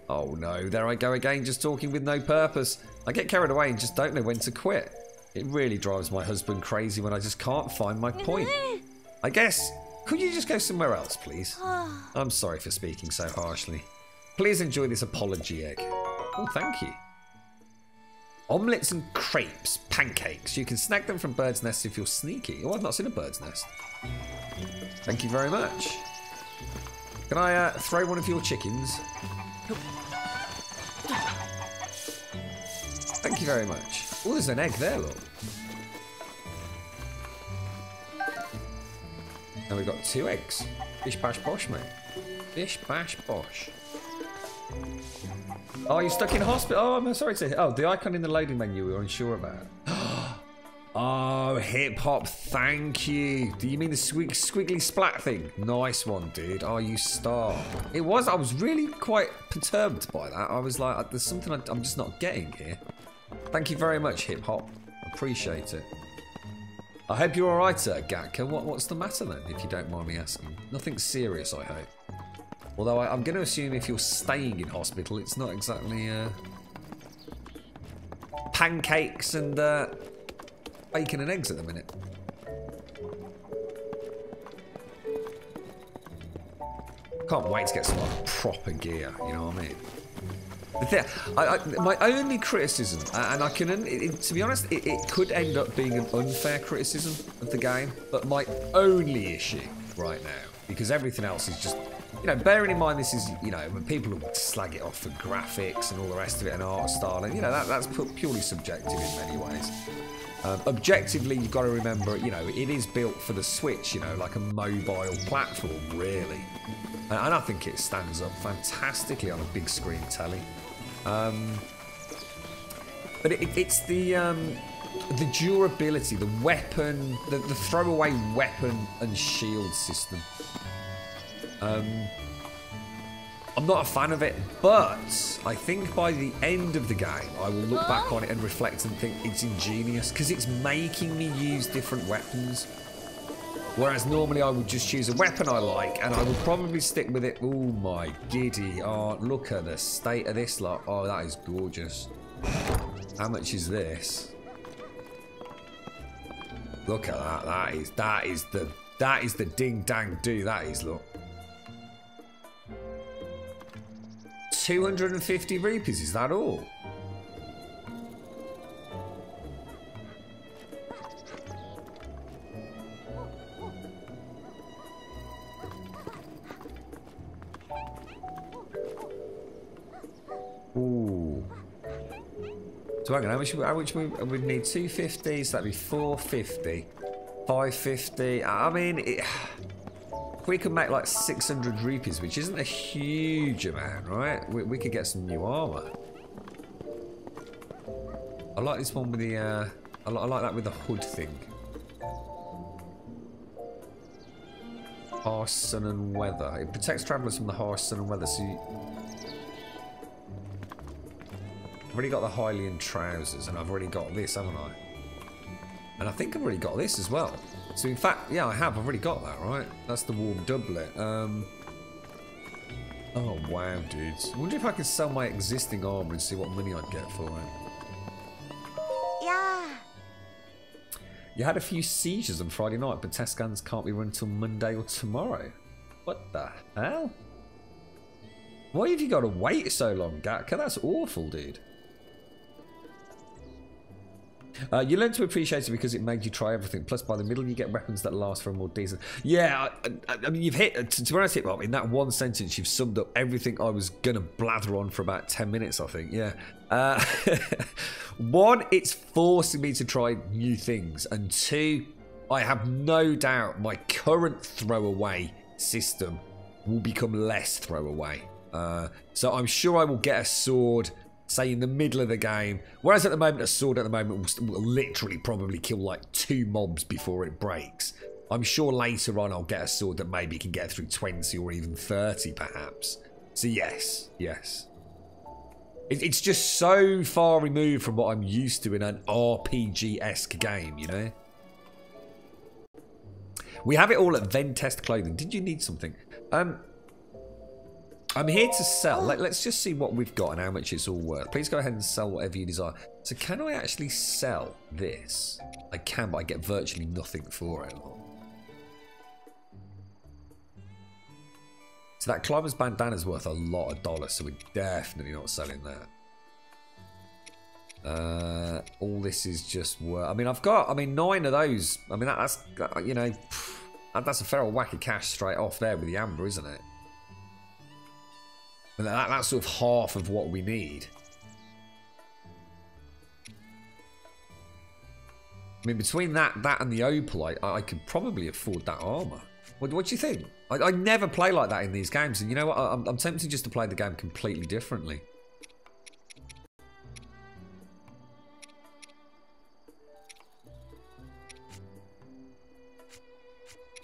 Oh no, there I go again, just talking with no purpose. I get carried away and just don't know when to quit. It really drives my husband crazy when I just can't find my point. I guess, could you just go somewhere else, please? I'm sorry for speaking so harshly. Please enjoy this apology egg. Oh, thank you. Omelettes and crepes, pancakes. You can snag them from birds' nests if you're sneaky. Oh, I've not seen a bird's nest. Thank you very much. Can I throw one of your chickens? Thank you very much. Oh, there's an egg there, look. And we've got 2 eggs. Bish bash bosh, mate. Bish bash bosh. Oh, you're stuck in hospital. Oh, I'm sorry to hear. Oh, the icon in the loading menu we were unsure about. Oh, hip hop, thank you. Do you mean the squiggly splat thing? Nice one, dude. Oh, you star. It was. I was really quite perturbed by that. I was like, there's something I'm just not getting here. Thank you very much, hip hop. Appreciate it. I hope you're all right, Gatka. What's the matter then, if you don't mind me asking? Nothing serious, I hope. Although I'm going to assume if you're staying in hospital, it's not exactly pancakes and bacon and eggs at the minute. Can't wait to get some like proper gear, you know what I mean? My only criticism, and I can, to be honest, it could end up being an unfair criticism of the game, but my only issue right now, because everything else is just, you know, bearing in mind this is, you know, when people will slag it off for graphics and all the rest of it and art style, and, you know, that's purely subjective in many ways. Objectively, you've got to remember, you know, it is built for the Switch, you know, like a mobile platform, really. And I think it stands up fantastically on a big screen telly. But it's the durability, the weapon, the throwaway weapon and shield system. I'm not a fan of it, but I think by the end of the game, I will look back on it and reflect and think it's ingenious because it's making me use different weapons. Whereas normally I would just choose a weapon I like and I would probably stick with it. Oh my giddy. Oh, look at the state of this lot. Oh, that is gorgeous. How much is this? Look at that. That is the ding dang do. That is, look. 250 rupees, is that all? Ooh. So hang on, how much we would need? 250, so that'd be 450. 550. I mean, we could make like 600 rupees, which isn't a huge amount, right? We could get some new armor. I like this one with the, I like that with the hood thing. Harsh sun and weather. It protects travellers from the harsh sun and weather, so I've already got the Hylian trousers, and I've already got this, haven't I? And I think I've already got this as well. So in fact, yeah, I have. I've already got that, right? That's the warm doublet. Oh, wow, dudes. I wonder if I can sell my existing armour and see what money I'd get for it. Yeah. You had a few seizures on Friday night, but test scans can't be run until Monday or tomorrow. What the hell? Why have you got to wait so long, Gatka? That's awful, dude. You learn to appreciate it because it made you try everything. Plus, by the middle, you get weapons that last for a more decent. Yeah, I mean, you've hit. To be honest, in that one sentence, you've summed up everything I was gonna blather on for about 10 minutes. I think. Yeah. One, it's forcing me to try new things, and two, I have no doubt my current throwaway system will become less throwaway. So I'm sure I will get a sword, say, in the middle of the game. Whereas at the moment, a sword at the moment will literally probably kill like 2 mobs before it breaks. I'm sure later on I'll get a sword that maybe can get through 20 or even 30 perhaps. So yes. It's just so far removed from what I'm used to in an RPG-esque game, you know? We have it all at Then Test Clothing. Did you need something? I'm here to sell. Let's just see what we've got and how much it's all worth. Please go ahead and sell whatever you desire. So can I actually sell this? I can, but I get virtually nothing for it. So that climber's bandana is worth a lot of dollars, so we're definitely not selling that. All this is just worth. I mean, I've got 9 of those. I mean, that's you know, that's a fair old whack of cash straight off there with the amber, isn't it? And that's sort of half of what we need. I mean, between that and the opal, I could probably afford that armor. What do you think? I never play like that in these games, and you know what? I'm tempted just to play the game completely differently.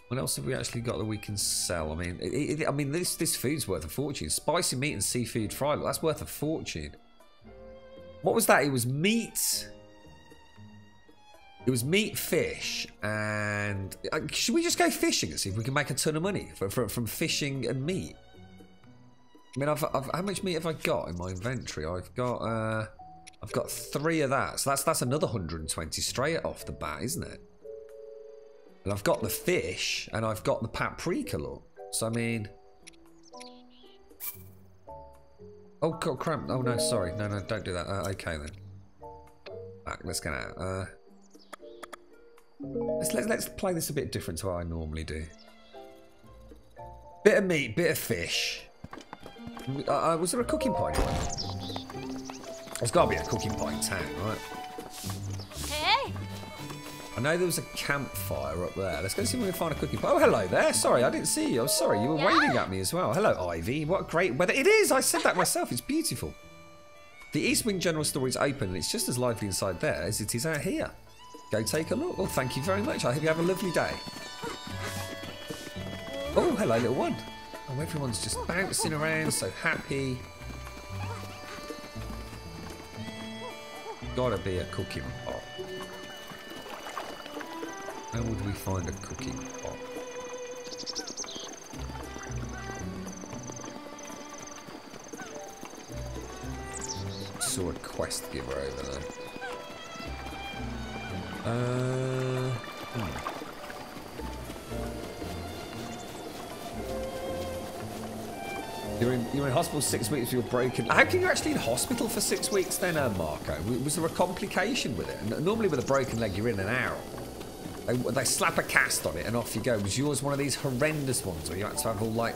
What else have we actually got that we can sell? I mean, this food's worth a fortune. Spicy meat and seafood fried. That's worth a fortune. What was that? It was meat. It was meat, fish, and should we just go fishing and see if we can make a ton of money from fishing and meat? I mean, how much meat have I got in my inventory? I've got 3 of that, so that's another 120 straight off the bat, isn't it? And I've got the fish, and I've got the paprika, look. So I mean, oh God, crap! Oh no, sorry, no, don't do that. Okay then. Back, let's get out. Let's play this a bit different to what I normally do. Bit of meat, bit of fish. Was there a cooking pot anywhere? There's got to be a cooking pot in town, right? Hey. I know there was a campfire up there. Let's go see if we can find a cooking pot. Oh, hello there. Sorry, I didn't see you. I'm sorry. You were waving at me as well. Hello, Ivy. What great weather. It is. I said that myself. It's beautiful. The East Wing General Store is open, and it's just as lively inside there as it is out here. Go take a look. Well, thank you very much. I hope you have a lovely day. Oh, hello, little one. Oh, everyone's just bouncing around, so happy. Gotta be a cooking pot. How would we find a cooking pot? Saw a quest giver over there. You're in hospital 6 weeks. You're broken. How can you actually in hospital for 6 weeks then, Marco? Was there a complication with it? Normally with a broken leg, you're in an hour. They slap a cast on it and off you go. Was yours one of these horrendous ones where you had to have all like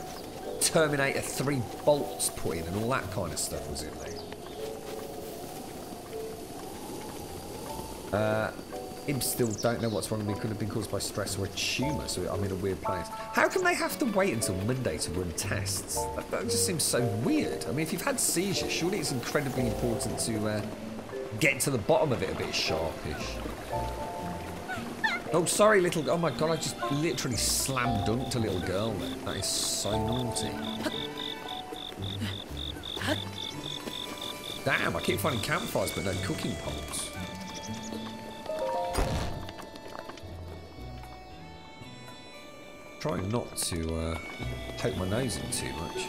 Terminator 3 bolts put in and all that kind of stuff? Was it, mate? Imps still don't know what's wrong with me. Could have been caused by stress or a tumour, so I'm in a weird place. How come they have to wait until Monday to run tests? That just seems so weird. I mean, if you've had seizures, surely it's incredibly important to get to the bottom of it a bit sharpish. Oh, sorry, little... Oh, my God, I just literally slam-dunked a little girl there. That is so naughty. Damn, I keep finding campfires, but no cooking pots. Trying not to poke my nose in too much.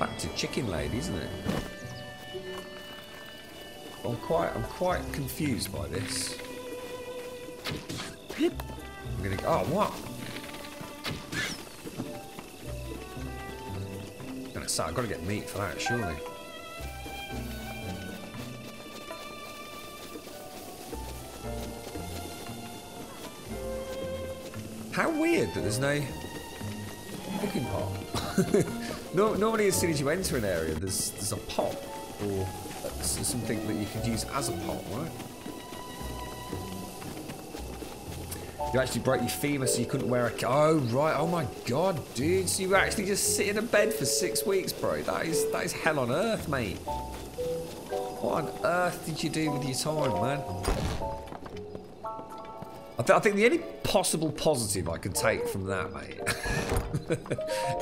Back to chicken lady, isn't it? I'm quite confused by this. I'm gonna. Oh, what? I've got to get meat for that, surely. How weird that there's no cooking pot. Normally, as soon as you enter an area, there's a pot. or something that you could use as a pot, right? You actually broke your femur so you couldn't wear a... Oh, right. Oh, my God, dude. So you actually just sit in a bed for 6 weeks, bro. That is hell on earth, mate. What on earth did you do with your time, man? I think the only possible positive I can take from that, mate,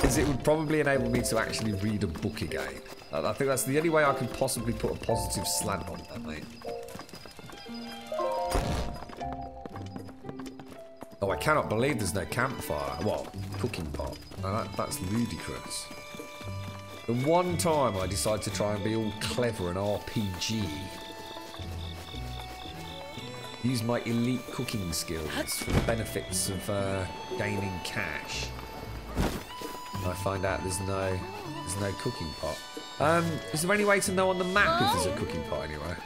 is it would probably enable me to actually read a book again. I think that's the only way I can possibly put a positive slant on that, mate. Oh, I cannot believe there's no campfire. Well, cooking pot. Now that's ludicrous. The one time I decided to try and be all clever and RPG, use my elite cooking skills for the benefits of gaining cash, I find out there's no cooking pot. Is there any way to know on the map if there's a cooking pot anywhere?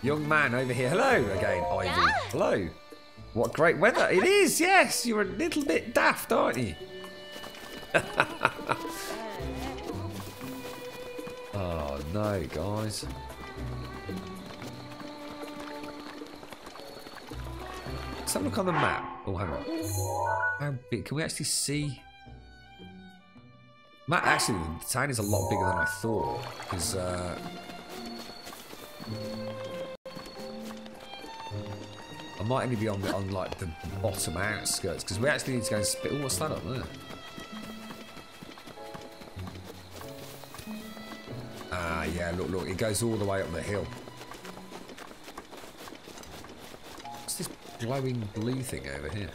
Young man over here. Hello again, Ivy. Yeah. Hello. What great weather. It is, yes. You're a little bit daft, aren't you? Oh, no, guys. Let's have a look on the map. Oh, hang on. How big? Can we actually see? Actually, the town is a lot bigger than I thought. Because, I might only be on like the bottom outskirts because we actually need to go and spit. Oh, what's that up there? Ah, yeah. Look. It goes all the way up the hill. What's this glowing blue thing over here?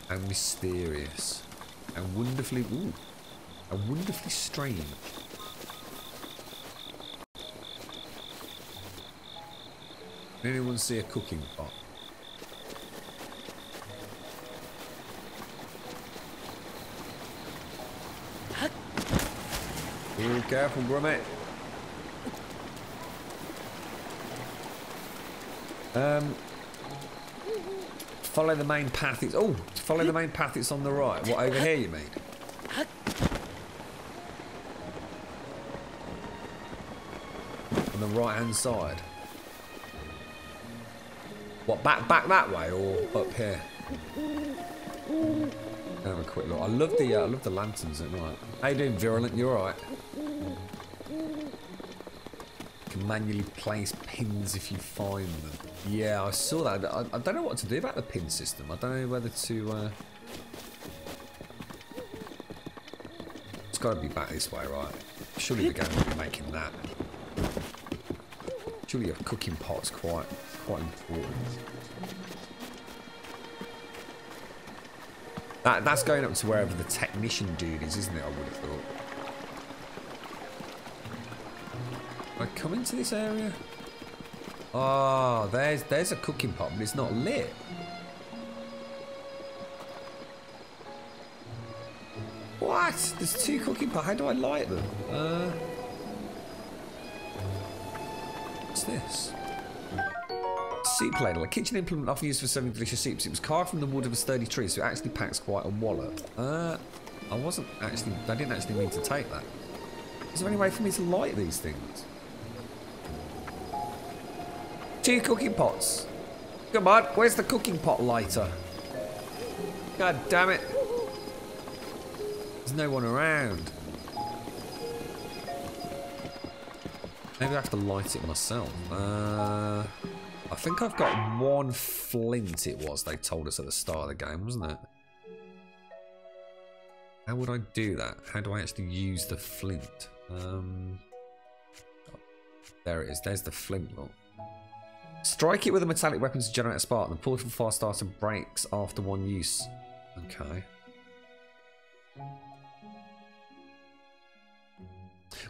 How mysterious and wonderfully. Ooh. And wonderfully strange. Did anyone see a cooking pot? Oh, careful, Grummet. Follow the main path. Follow the main path. It's on the right. What, over here, you mean? On the right-hand side. What, back that way or up here? Have a quick look. I love the lanterns at night. How you doing, Virulent? You alright? You can manually place pins if you find them. Yeah, I saw that. I don't know what to do about the pin system. I don't know whether to. It's got to be back this way, right? Surely we're going to be making that. Surely a cooking pot's quite important. That's going up to wherever the technician dude is, isn't it? I would have thought. Can I come into this area? Oh, there's a cooking pot, but it's not lit. What? There's two cooking pots. How do I light them? What's this? Soup ladle, a kitchen implement often used for serving delicious soups. It was carved from the wood of a sturdy tree, so it actually packs quite a wallop. I didn't actually mean to take that. Is there any way for me to light these things? Two cooking pots. Come on, where's the cooking pot lighter? God damn it. There's no one around. Maybe I have to light it myself. I think I've got one flint, it was, they told us at the start of the game, wasn't it? How would I do that? How do I actually use the flint? There it is, there's the flint lock. Strike it with a metallic weapon to generate a spark. The portable fire starter breaks after one use. Okay.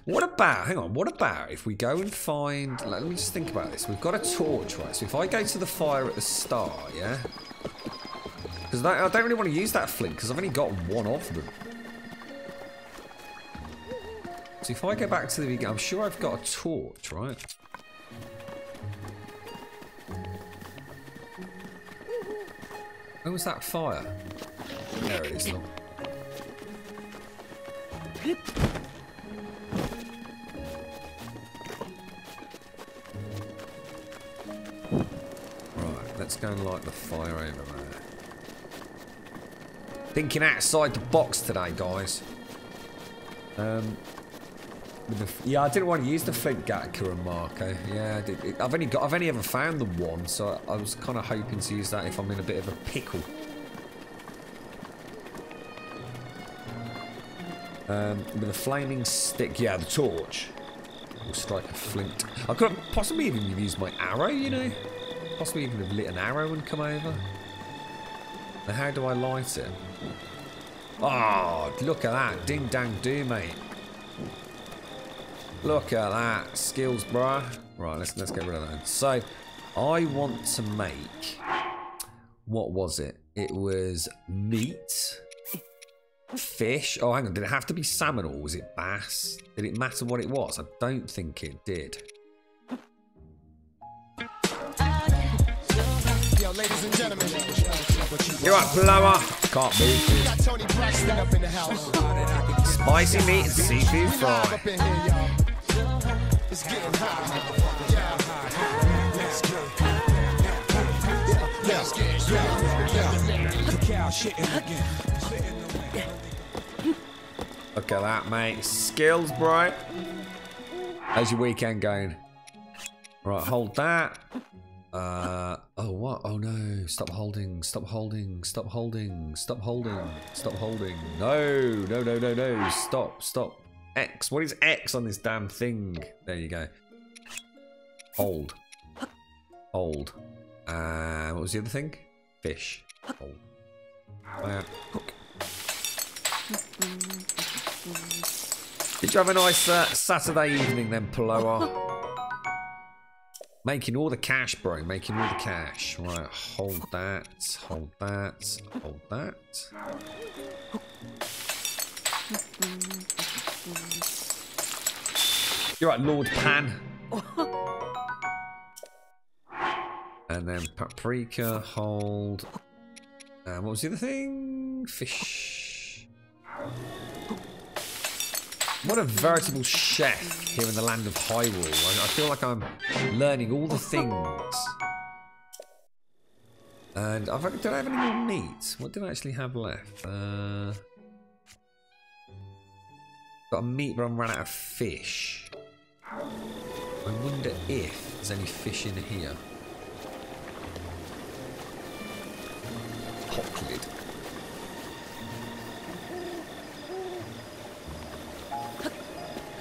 What about, hang on, what about if we go and find, let me just think about this. We've got a torch, right? So if I go to the fire at the start, yeah? Because I don't really want to use that flint because I've only got one of them. So if I go back to the beginning, I'm sure I've got a torch, right? Where was that fire? There it is, look. Right, let's go and light the fire over there. Thinking outside the box today, guys. Yeah, I didn't want to use the flint Gattaca and Marco. Yeah, I've only ever found the one, so I was kind of hoping to use that if I'm in a bit of a pickle. With a flaming stick, yeah, the torch will strike a flint. I could have possibly even used my arrow, you know, possibly even have lit an arrow and come over. Now, how do I light it? Oh, look at that, ding dang do, mate. Look at that. Skills, bruh. Right, let's get rid of that. So, I want to make... What was it? It was meat. Fish. Oh, hang on. Did it have to be salmon or was it bass? Did it matter what it was? I don't think it did. Yo, ladies and gentlemen. You're right, blower. Can't move. Spicy meat and seafood fry. It's getting hot. Look at that, mate. Skills, bro. How's your weekend going? Right, hold that. Oh, what? Oh, no. Stop holding. Stop holding. Stop holding. Stop holding. Stop holding. No. No, no, no, no. Stop. Stop. X. What is X on this damn thing? There you go. Hold. Hold. What was the other thing? Fish. Hold. Hook. Did you have a nice Saturday evening then, Paloa? Making all the cash, bro. Making all the cash. Right, hold that. Hold that. Hold that. You're right, Lord Pan. And then paprika, hold. And what was the other thing? Fish. What a veritable chef here in the land of Hyrule. I feel like I'm learning all the things. And did I have any more meat? What did I actually have left? Got a meat, but I'm running out of fish. I wonder if there's any fish in here. Hot lid.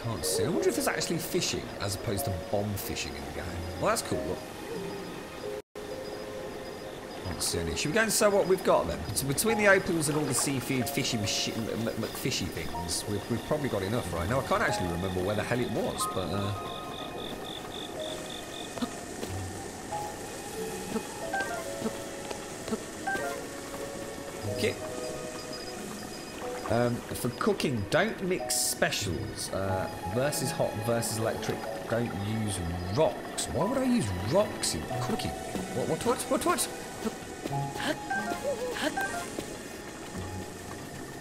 Can't see. I wonder if there's actually fishing as opposed to bomb fishing in the game. Well, that's cool. Look. Can't see any. Should we go and sell what we've got then? So between the opals and all the seafood fishy McFishy things, we've probably got enough right now. I can't actually remember where the hell it was, but okay. For cooking, don't mix specials versus hot versus electric. Don't use rocks. Why would I use rocks in cooking? What?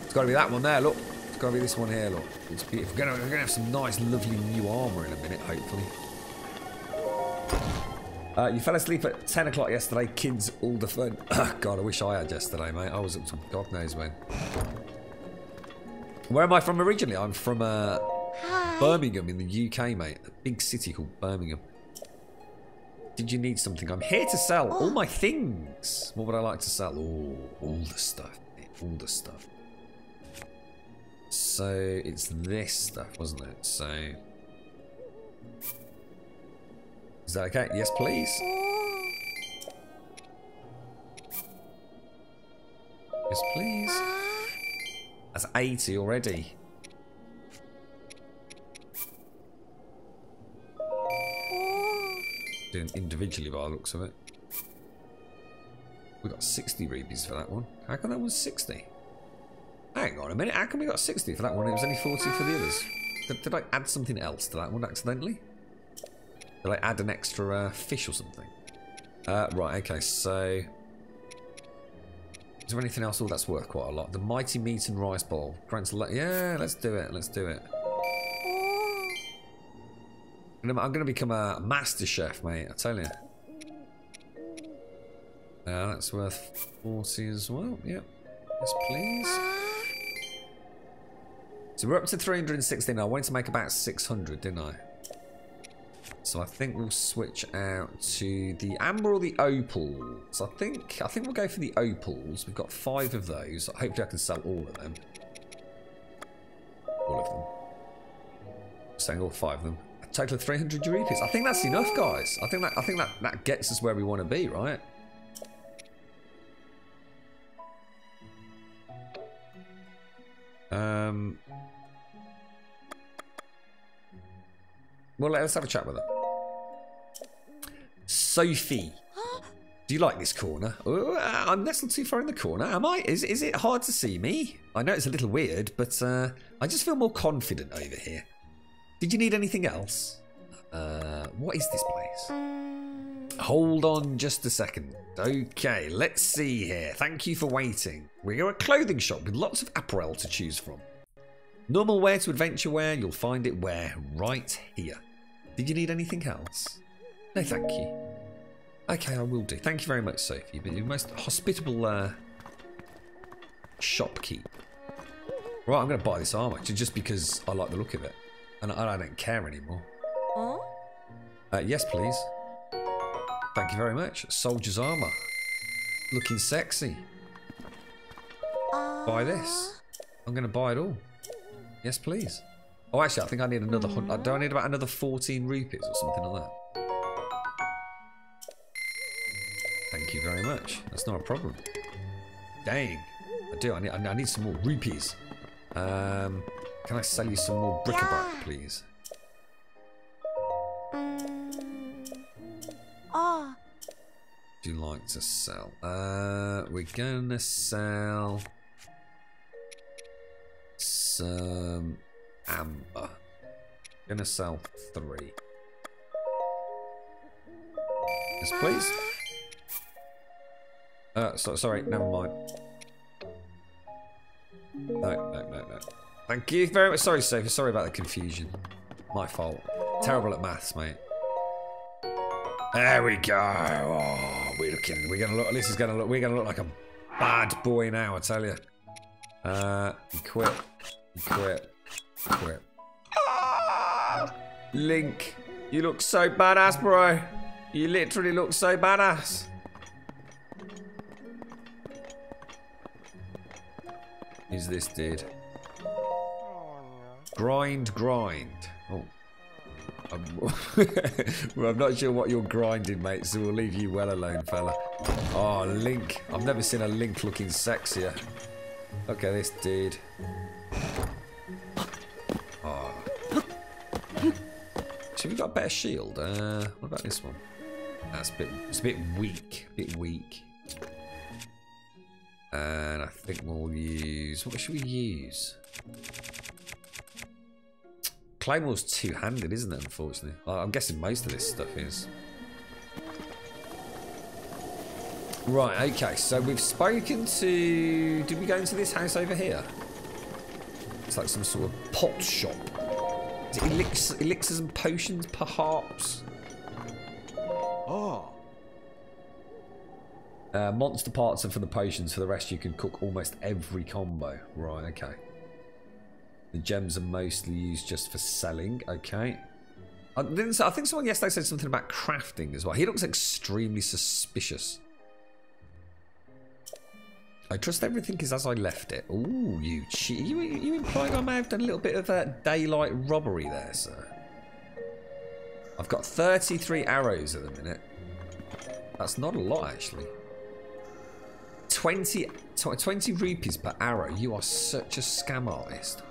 It's got to be that one there, look. It's got to be this one here, look. It's beautiful. We're gonna have some nice, lovely new armour in a minute, hopefully. You fell asleep at 10 o'clock yesterday. Kids, all the fun. God, I wish I had yesterday, mate. I was up to God knows when. Where am I from originally? I'm from Birmingham in the UK, mate. A big city called Birmingham. Did you need something? I'm here to sell all my things. What would I like to sell? Oh, all the stuff. All the stuff. So, it's this stuff, wasn't it? So... Is that okay? Yes, please. Yes, please. That's 80 already. Doing individually by the looks of it. We got 60 rupees for that one. How come that was 60? Hang on a minute. How come we got 60 for that one? It was only 40 for the others. Did I add something else to that one accidentally? Did I add an extra fish or something? Right, okay, so... Is there anything else? Oh, that's worth quite a lot. The Mighty Meat and Rice Bowl. Grants yeah, let's do it. Let's do it. I'm going to become a master chef, mate. I tell you. That's worth 40 as well. Yep. Yes, please. So we're up to 316 now. I wanted to make about 600, didn't I? So I think we'll switch out to the amber or the opals. I think we'll go for the opals. We've got 5 of those. Hopefully I can sell all of them. All of them. Saying all 5 of them. A total of 300 rupees. I think that's enough, guys. I think that gets us where we want to be, right? Well, let's have a chat with her. Sophie, do you like this corner? Oh, I'm nestled too far in the corner, am I? Is it hard to see me? I know it's a little weird, but I just feel more confident over here. Did you need anything else? What is this place? Hold on just a second. Okay, let's see here. Thank you for waiting. We're a clothing shop with lots of apparel to choose from. Normal wear to adventure wear, you'll find it right here. Did you need anything else? No, thank you. Okay, I will do. Thank you very much, Sophie. You've been the most hospitable shopkeep. Right, I'm going to buy this armor just because I like the look of it. And I don't care anymore. Yes, please. Thank you very much. Soldier's armor. Looking sexy. Buy this. I'm going to buy it all. Yes, please. Oh, actually, I think I need another... Do I need about another 14 rupees or something like that? Thank you very much. That's not a problem. Dang. I do. I need some more rupees. Can I sell you some more bric-a-brac, please? Do you like to sell? We're gonna sell some amber. Gonna sell 3. Yes, please. Sorry, never mind. No. Thank you very much. Sorry, Sophie. Sorry about the confusion. My fault. Terrible at maths, mate. There we go. Oh, we're gonna look. This is gonna look. We're gonna look like a bad boy now. I tell you. Equip. Link, you look so badass, bro. You literally look so badass. Who's this dude? Grind. Oh. Well, I'm not sure what you're grinding, mate, so we'll leave you well alone, fella. Oh, Link. I've never seen a Link looking sexier. Look at this dude. Oh. Should we got a better shield? What about this one? That's it's a bit weak. And I think we'll use... What should we use? Claymore's two-handed, isn't it, unfortunately? I'm guessing most of this stuff is. Right, okay, so we've spoken to... Did we go into this house over here? It's like some sort of pot shop. Is it elixirs and potions, perhaps? Oh. Monster parts are for the potions. For the rest, you can cook almost every combo. Right, okay. The gems are mostly used just for selling. Okay. I think someone yesterday said something about crafting as well. He looks extremely suspicious. I trust everything is as I left it. Ooh, you cheat. You implying I may have done a little bit of daylight robbery there, sir? I've got 33 arrows at the minute. That's not a lot, actually. 20 rupees per arrow. You are such a scam artist.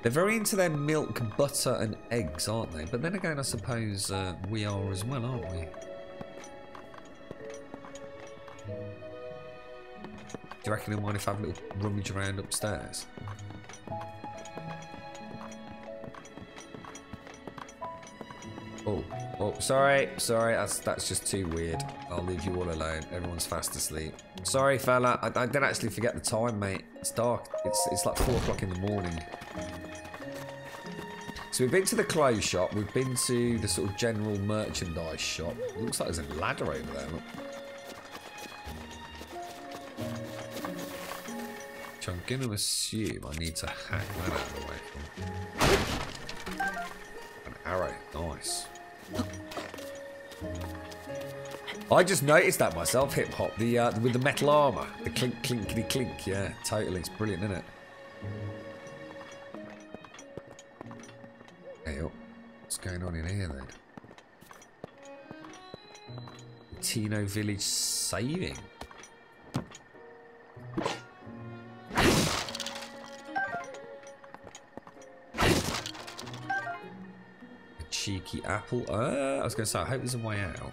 They're very into their milk, butter and eggs, aren't they? But then again, I suppose we are as well, aren't we? Do you reckon he'll mind if I have a little rummage around upstairs? Oh, Oh, sorry. That's just too weird. I'll leave you all alone. Everyone's fast asleep. Sorry, fella. I didn't actually forget the time, mate. It's dark. It's like 4 o'clock in the morning. So we've been to the clothes shop. We've been to the sort of general merchandise shop. It looks like there's a ladder over there. Look. Which I'm going to assume I need to hack that out of the way from. An arrow. Nice. I just noticed that myself, hip hop, with the metal armor, the clink, clinkety clink. Yeah, totally. It's brilliant, isn't it? Hey, oh, what's going on in here then? Tino Village saving. Cheeky apple. I was going to say, I hope there's a way out.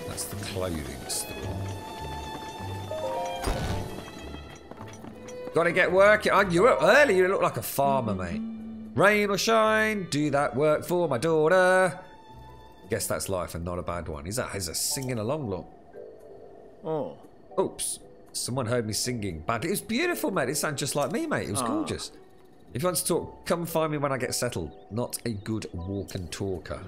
That's the clothing store. Gotta get working. You're up early. You look like a farmer, mate. Rain or shine, do that work for my daughter. Guess that's life and not a bad one. He's a singing along, look. Oh. Oops. Someone heard me singing badly. It was beautiful, mate. It sounded just like me, mate. It was gorgeous. If you want to talk, come find me when I get settled. Not a good walk and talker.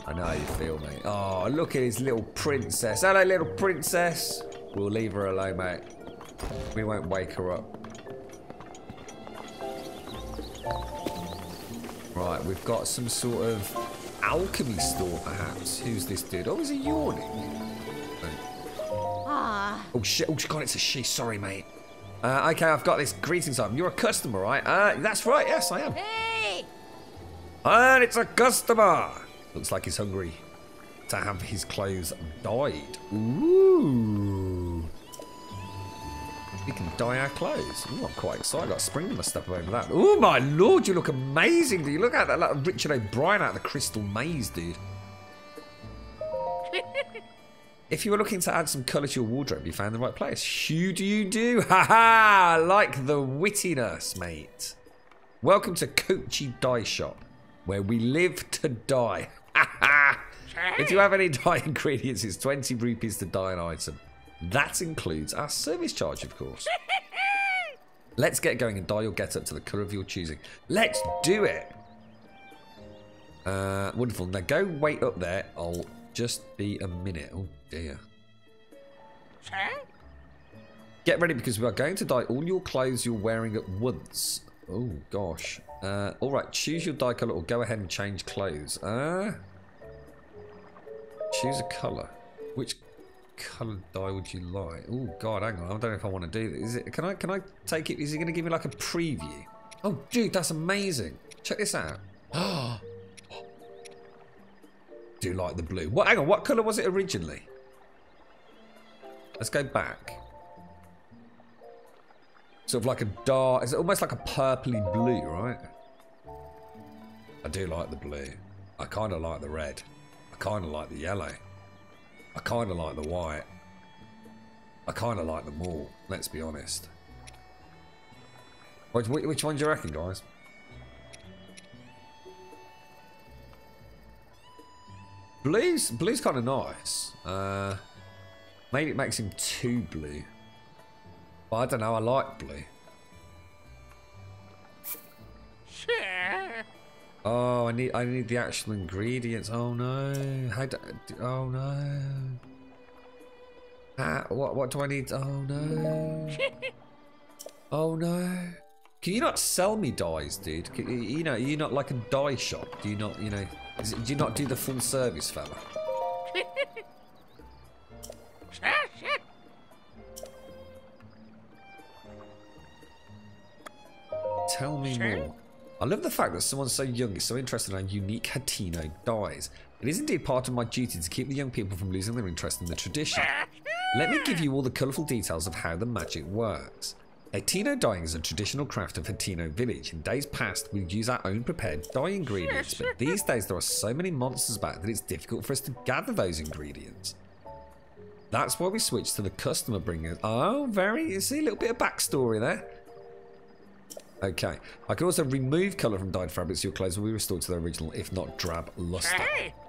I know how you feel, mate. Oh, look at his little princess. Hello, little princess. We'll leave her alone, mate. We won't wake her up. Right, we've got some sort of alchemy store, perhaps. Who's this dude? Oh, is he yawning? Oh shit! Oh god, it's a she. Sorry, mate. Okay, I've got this. Greetings, item. You're a customer, right? That's right. Yes, I am. Hey! And it's a customer. Looks like he's hungry to have his clothes dyed. Ooh. We can dye our clothes. Ooh, I'm quite excited. I got a spring in my step over that. Oh my lord, you look amazing. Do you look at that like Richard O'Brien out of the Crystal Maze, dude? If you were looking to add some colour to your wardrobe, you found the right place. Who do you do? Ha-ha! Like the wittiness, mate. Welcome to Kochi Dye Shop, where we live to dye. Ha-ha! If you have any dye ingredients, it's 20 rupees to dye an item. That includes our service charge, of course. Let's get going and dye your get-up to the colour of your choosing. Let's do it! Wonderful. Now go wait up there. I'll just be a minute. Oh dear. Get ready because we are going to dye all your clothes you're wearing at once. Oh gosh. Alright, choose your dye colour or go ahead and change clothes. Choose a colour. Which colour dye would you like? Oh god, hang on. I don't know if I want to do this. Is it, can I take it? Is he going to give me like a preview? Oh dude, that's amazing. Check this out. Do like the blue. What? Hang on. What colour was it originally? Let's go back. Sort of like a dark. It's almost like a purpley blue, right? I do like the blue. I kind of like the red. I kind of like the yellow. I kind of like the white. I kind of like them all. Let's be honest. Which one do you reckon, guys? Blue's kind of nice. Maybe it makes him too blue. But I don't know. I like blue. Oh, I need the actual ingredients. Oh no! Oh no! What do I need? Oh no! Oh no! Can you not sell me dyes, dude? Are you not like a dye shop? Do you not? Do you not do the full service, fella? Tell me more. I love the fact that someone so young is so interested in our unique Hatino dyes. It is indeed part of my duty to keep the young people from losing their interest in the tradition. Let me give you all the colourful details of how the magic works. Hatino dyeing is a traditional craft of Hatino village. In days past, we'd use our own prepared dye ingredients, but these days there are so many monsters about that it's difficult for us to gather those ingredients. That's why we switched to the customer bringer. Oh, you see a little bit of backstory there. Okay. I can also remove colour from dyed fabrics. Your clothes will be restored to their original, if not drab, lustre.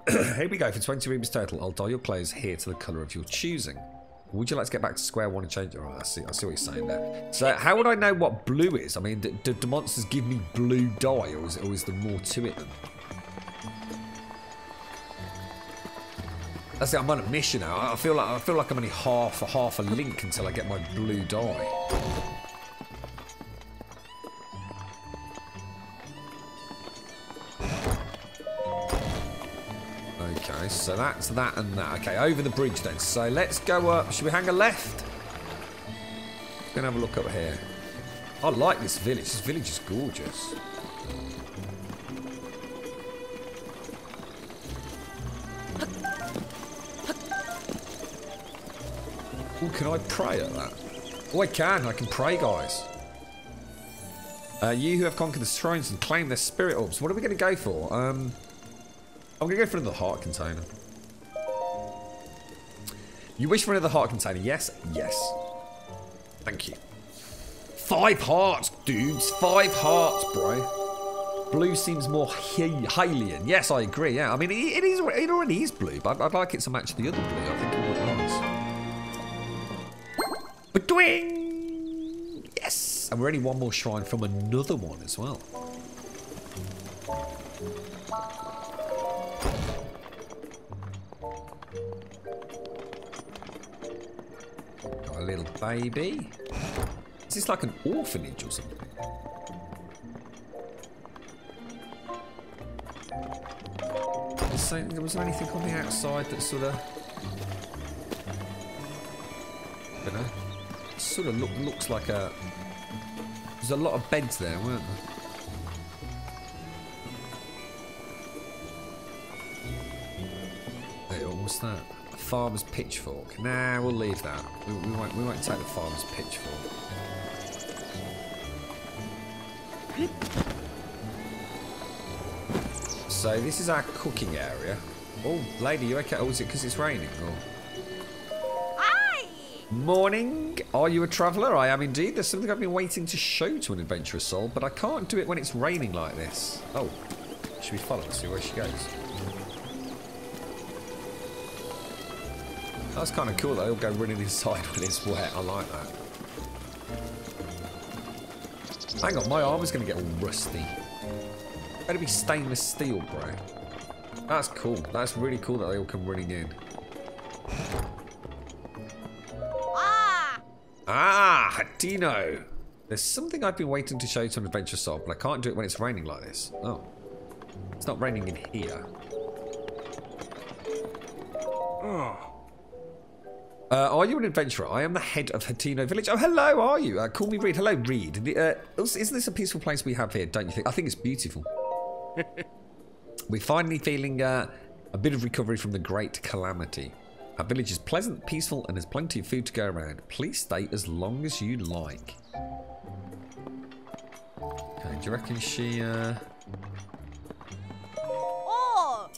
Here we go. For 20 rubies total, I'll dye your clothes here to the colour of your choosing. Would you like to get back to square one and change it? Oh, I see what you're saying there. So, how would I know what blue is? I mean, do monsters give me blue dye, or is there more to it than? That's it. I'm on a mission now. I feel like I'm only half a link until I get my blue dye. Okay, so that's that and that. Okay, over the bridge then. So let's go up. Should we hang a left? Gonna have a look up here. I like this village. This village is gorgeous. Oh, can I pray at that? Oh, I can. I can pray, guys. You who have conquered the shrines and claim their spirit orbs. What are we going to go for? I'm going to go for another heart container. You wish for another heart container? Yes? Yes. Thank you. 5 hearts, dudes. 5 hearts, bro. Blue seems more Hylian. Yes, I agree. Yeah, I mean, it already is blue, but I'd like it to match the other blue. I think it would be nice. Ba-doing! Yes! And we're only one more shrine from another one as well. Got a little baby. Is this like an orphanage or something? Was there anything on the outside that sort of... I don't know. Sort of looks like a... There's a lot of beds there, weren't there? Hey, what's that? A farmer's pitchfork. Nah, we'll leave that. We won't take the farmer's pitchfork. So this is our cooking area. Oh, lady, you okay? Oh, is it because it's raining? Or... Morning. Are you a traveller? I am indeed. There's something I've been waiting to show to an adventurous soul, but I can't do it when it's raining like this. Oh, should we follow and see where she goes? That's kind of cool. They'll go running inside when it's wet. I like that. Hang on, my armor's going to get all rusty. Better be stainless steel, bro. That's cool. That's really cool that they all come running in. Ah, Hatino. There's something I've been waiting to show to an adventurous soul, but I can't do it when it's raining like this. Oh. It's not raining in here. Oh. Are you an adventurer? I am the head of Hatino village. Oh, hello, are you? Call me Reed. Hello, Reed. Isn't this a peaceful place we have here, don't you think? I think it's beautiful. We're finally feeling a bit of recovery from the great calamity. Our village is pleasant, peaceful, and there's plenty of food to go around. Please stay as long as you like. Okay, do you reckon she... Oh!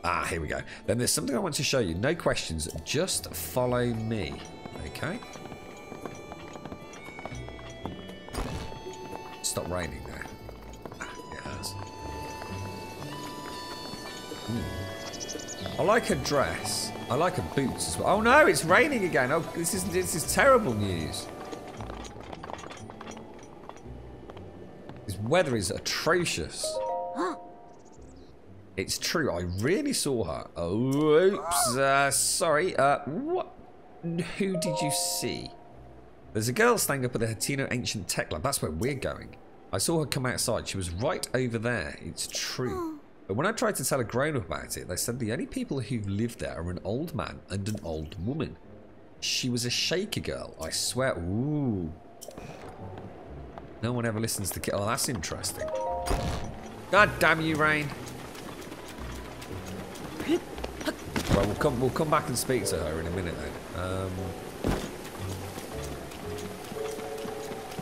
Ah, here we go. Then there's something I want to show you. No questions, just follow me. Okay? Stop raining there. Ah, it has. I like her dress. I like her boots as well. Oh no, it's raining again. Oh, this is terrible news. This weather is atrocious. It's true. I really saw her. Oh, oops. Sorry. What? Who did you see? There's a girl staying up at the Hatino Ancient Tech Lab. That's where we're going. I saw her come outside. She was right over there. It's true. But when I tried to tell a grown-up about it, they said the only people who live there are an old man and an old woman. She was a shaker girl, I swear. Ooh. No one ever listens to... Oh, that's interesting. God damn you, Rain. Well, we'll come back and speak to her in a minute then.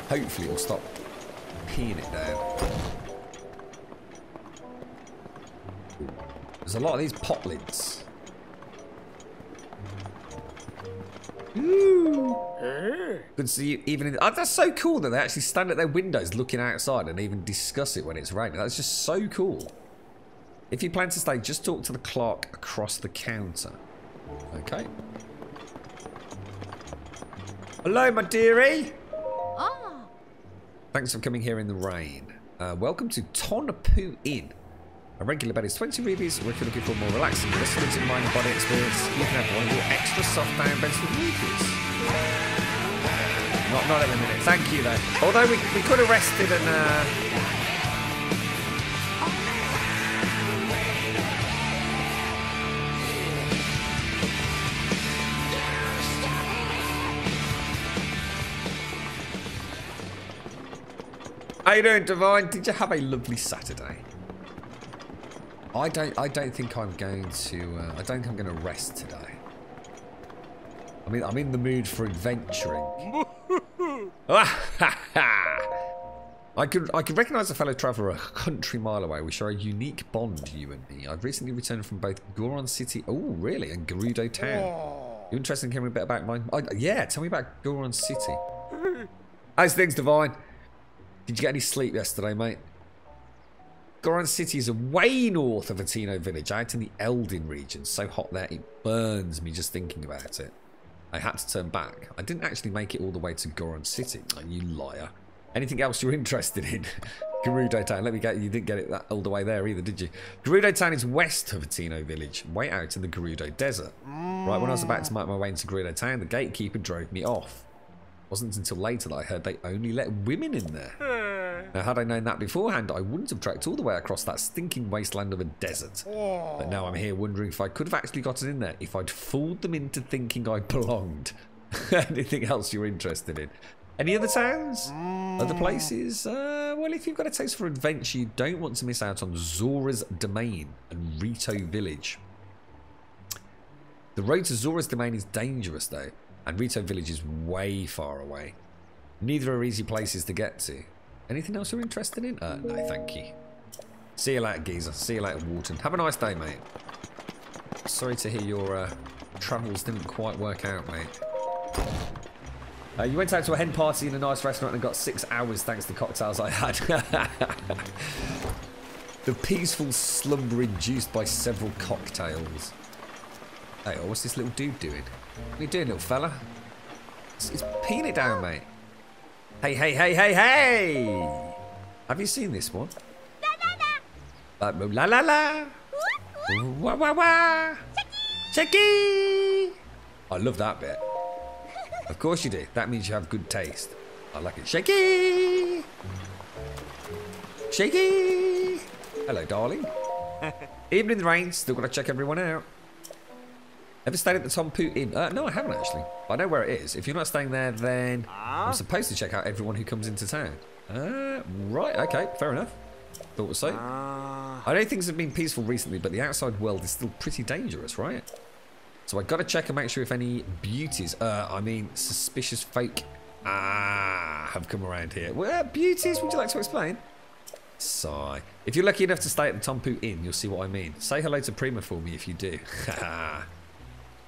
Hopefully it'll stop peeing it down. There's a lot of these pot lids. Ooh. Good to see you even in... Oh, that's so cool that they actually stand at their windows looking outside and even discuss it when it's raining. That's just so cool. If you plan to stay, just talk to the clerk across the counter. Okay. Hello, my dearie. Oh. Thanks for coming here in the rain. Welcome to Ton Poo Inn. A regular bed is 20 rupees, or if you're looking for a more relaxing, blissful mind and body experience, you can have one of your extra soft down beds for rupees. Not at the minute. Thank you, though. Although we could have rested and... How you doing, Divine? Did you have a lovely Saturday? I don't think I'm going to. I don't think I'm going to rest today. I mean, I'm in the mood for adventuring. I could recognise a fellow traveller a country mile away. We share a unique bond, you and me. I've recently returned from both Goron City, oh really, and Gerudo Town. You interested in hearing a bit about mine? Yeah, tell me about Goron City. How's things, Divine? Did you get any sleep yesterday, mate? Goron City is way north of Atino Village, out in the Eldin region. So hot there, it burns me just thinking about it. I had to turn back. I didn't actually make it all the way to Goron City. Oh, you liar. Anything else you're interested in? Gerudo Town. Let me get you. Didn't get it that all the way there either, did you? Gerudo Town is west of Atino Village, way out in the Gerudo Desert. Right when I was about to make my way into Gerudo Town, the gatekeeper drove me off. It wasn't until later that I heard they only let women in there. Now, had I known that beforehand, I wouldn't have trekked all the way across that stinking wasteland of a desert. But now I'm here wondering if I could have actually gotten in there, if I'd fooled them into thinking I belonged. Anything else you're interested in? Any other towns? Other places? Well, if you've got a taste for adventure, you don't want to miss out on Zora's Domain and Rito Village. The road to Zora's Domain is dangerous, though, and Rito Village is way far away. Neither are easy places to get to. Anything else you're interested in? No, thank you. See you later, geezer. See you later, Wharton. Have a nice day, mate. Sorry to hear your travels didn't quite work out, mate. You went out to a hen party in a nice restaurant and got 6 hours thanks to cocktails I had. The peaceful slumber induced by several cocktails. Hey, what's this little dude doing? What are you doing, little fella? He's peeing it down, mate. Hey, hey, hey, hey, hey! Have you seen this one? La la la. La la la. Wah wah wah. Checky! I love that bit. Of course you do. That means you have good taste. I like it. Shaky! Shaky! Hello, darling. Even in the rain, still got to check everyone out. Ever stayed at the Tom Poo Inn? No, I haven't actually. I know where it is. If you're not staying there, then I'm supposed to check out everyone who comes into town. Right, okay, fair enough. Thought so. I know things have been peaceful recently, but the outside world is still pretty dangerous, right? So I got to check and make sure if any beauties, I mean suspicious folk, have come around here. Well, beauties, would you like to explain? Sigh. If you're lucky enough to stay at the Tom Poo Inn, you'll see what I mean. Say hello to Prima for me if you do.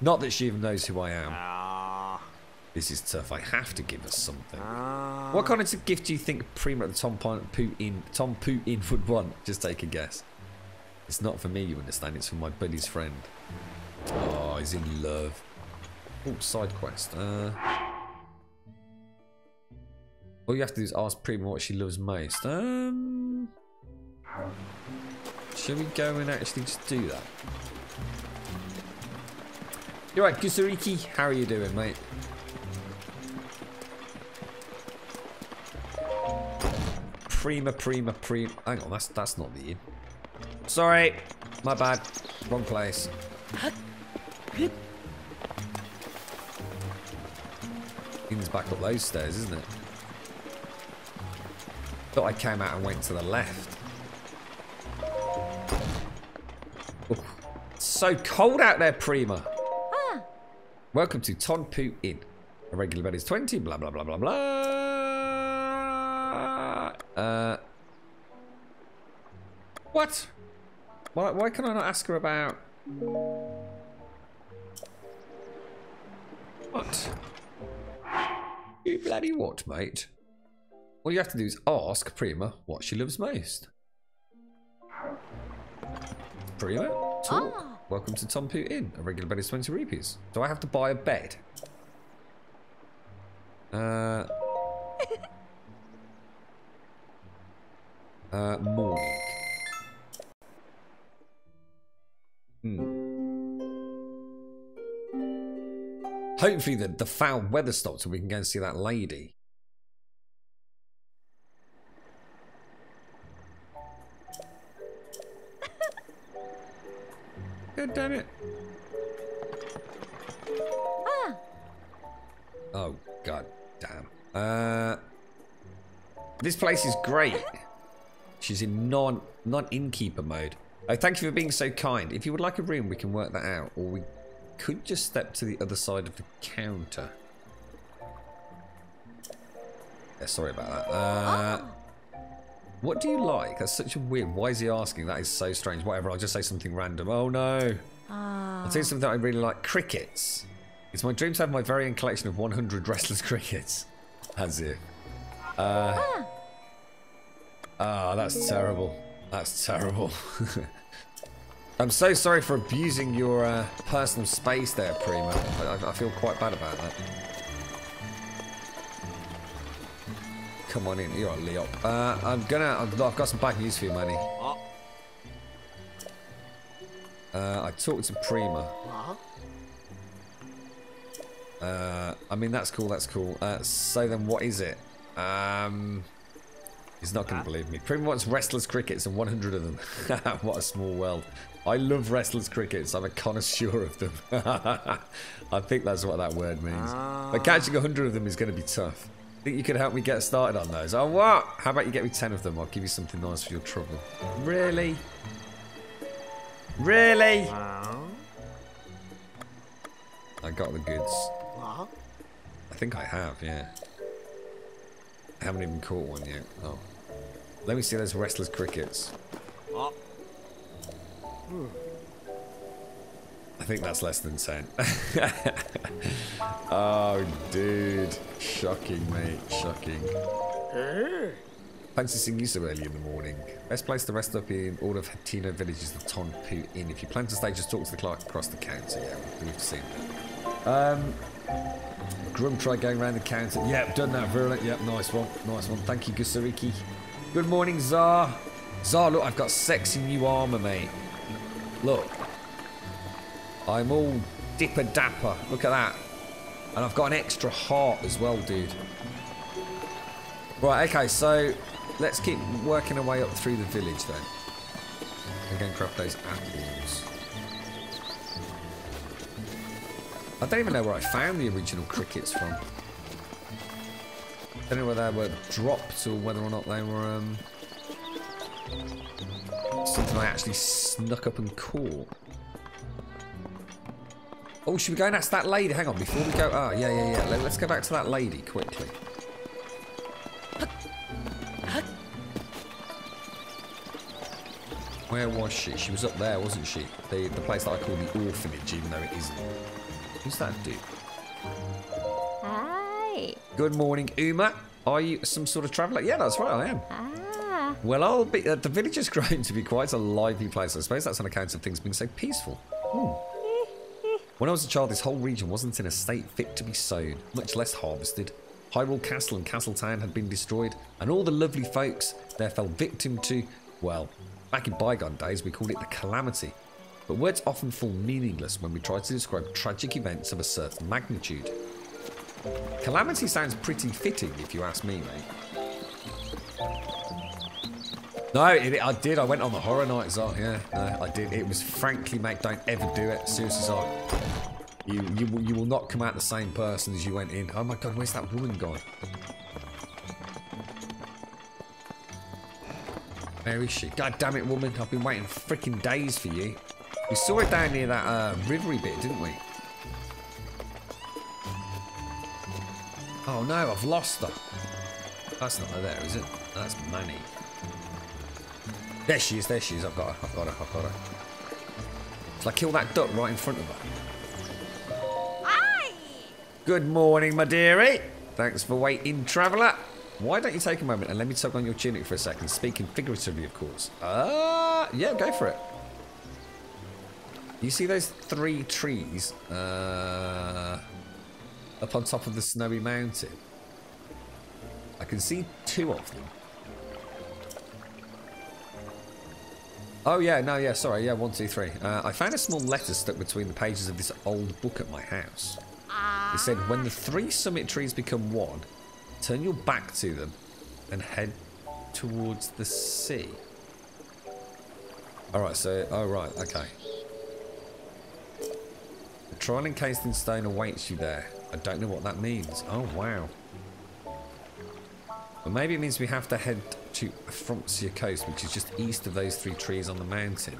Not that she even knows who I am. This is tough. I have to give her something. What kind of gift do you think Prima at the Tom Poo Inn would want? Just take a guess. It's not for me, you understand. It's for my buddy's friend. Oh, he's in love. Oh, side quest. All you have to do is ask Prima what she loves most. Shall we go and actually just do that? You're right, Kusuriki. How are you doing, mate? Prima. Hang on, that's not the inn. Sorry, my bad. Wrong place. Inn's back up those stairs, isn't it? Thought I came out and went to the left. Oh, it's so cold out there, Prima. Welcome to Ton Poo Inn. A regular bed is 20, blah, blah, blah, blah, blah. What? Why can I not ask her about... What? You bloody what, mate? All you have to do is ask Prima what she loves most. Prima, talk. Ah. Welcome to Tom Poo Inn. A regular bed is 20 rupees. Do I have to buy a bed? Morning. Hopefully the foul weather stops so we can go and see that lady. God damn it. Ah. Oh, god damn. This place is great. She's in non-innkeeper mode. Oh, thank you for being so kind. If you would like a room, we can work that out. Or we could just step to the other side of the counter. Yeah, sorry about that. What do you like? That's such a weird... Why is he asking? That is so strange. Whatever, I'll just say something random. Oh, no. I'll tell you something that I really like. Crickets. It's my dream to have my very own collection of 100 restless crickets. As if. That's terrible. That's terrible. I'm so sorry for abusing your personal space there, Prima. I feel quite bad about that. Come on in, you're a Leop. I've got some bad news for you, Manny. I talked to Prima. I mean, that's cool, that's cool. So then what is it? He's not going to believe me. Prima wants restless crickets and 100 of them. What a small world. I love restless crickets. I'm a connoisseur of them. I think that's what that word means. But catching 100 of them is going to be tough. Think you could help me get started on those? Oh, what? How about you get me 10 of them? I'll give you something nice for your trouble. Really? Really? I got the goods. I think I have, yeah. I haven't even caught one yet. Oh. Let me see those restless crickets. I think that's less than 10. Oh, dude. Shocking, mate. Shocking. Fancy seeing you so early in the morning. Best place to rest up in all of Hatino Village is the Tom Poo Inn. If you plan to stay, just talk to the clerk across the counter. Yeah, we've seen that. Grum tried going around the counter. Yep, done that, Virulent. Yep, nice one. Nice one. Thank you, Gusariki. Good morning, Zar. Zar, look, I've got sexy new armor, mate. Look. I'm all dipper dapper. Look at that. And I've got an extra heart as well, dude. Right, okay, so let's keep working our way up through the village then. We're going to craft those apples. I don't even know where I found the original crickets from. I don't know whether they were dropped or whether or not they were something I actually snuck up and caught. Oh, should we go and ask that lady? Hang on, before we go... Oh, yeah. Let's go back to that lady quickly. Where was she? She was up there, wasn't she? The place that I call the orphanage, even though it isn't. Who's that dude? Hi. Good morning, Uma. Are you some sort of traveller? Yeah, that's right, I am. Ah. Well, I'll be... the village has grown to be quite a lively place. I suppose that's on account of things being so peaceful. When I was a child, this whole region wasn't in a state fit to be sown, much less harvested. Hyrule Castle and Castletown had been destroyed, and all the lovely folks there fell victim to, well, back in bygone days we called it the Calamity. But words often fall meaningless when we try to describe tragic events of a certain magnitude. Calamity sounds pretty fitting, if you ask me, mate. No, I did. I went on the horror night, Zar. Yeah, no, I did. It was frankly, mate, don't ever do it. Seriously, Zar. You will not come out the same person as you went in. Oh my god, where's that woman gone? Where is she? God damn it, woman. I've been waiting freaking days for you. We saw her down near that rivery bit, didn't we? Oh no, I've lost her. That's not her there, is it? That's Manny. There she is, I've got her. Shall I kill that duck right in front of her? Hi. Good morning, my dearie. Thanks for waiting, traveller. Why don't you take a moment and let me tug on your tunic for a second? Speaking figuratively, of course. Yeah, go for it. You see those 3 trees up on top of the snowy mountain? I can see 2 of them. Oh, yeah, no, yeah, sorry. Yeah, 1, 2, 3. I found a small letter stuck between the pages of this old book at my house. It said, when the 3 summit trees become one, turn your back to them and head towards the sea. Alright, so, oh right, okay. A trial encased in stone awaits you there. I don't know what that means. Oh, wow. But maybe it means we have to head to Francia coast, which is just east of those 3 trees on the mountain.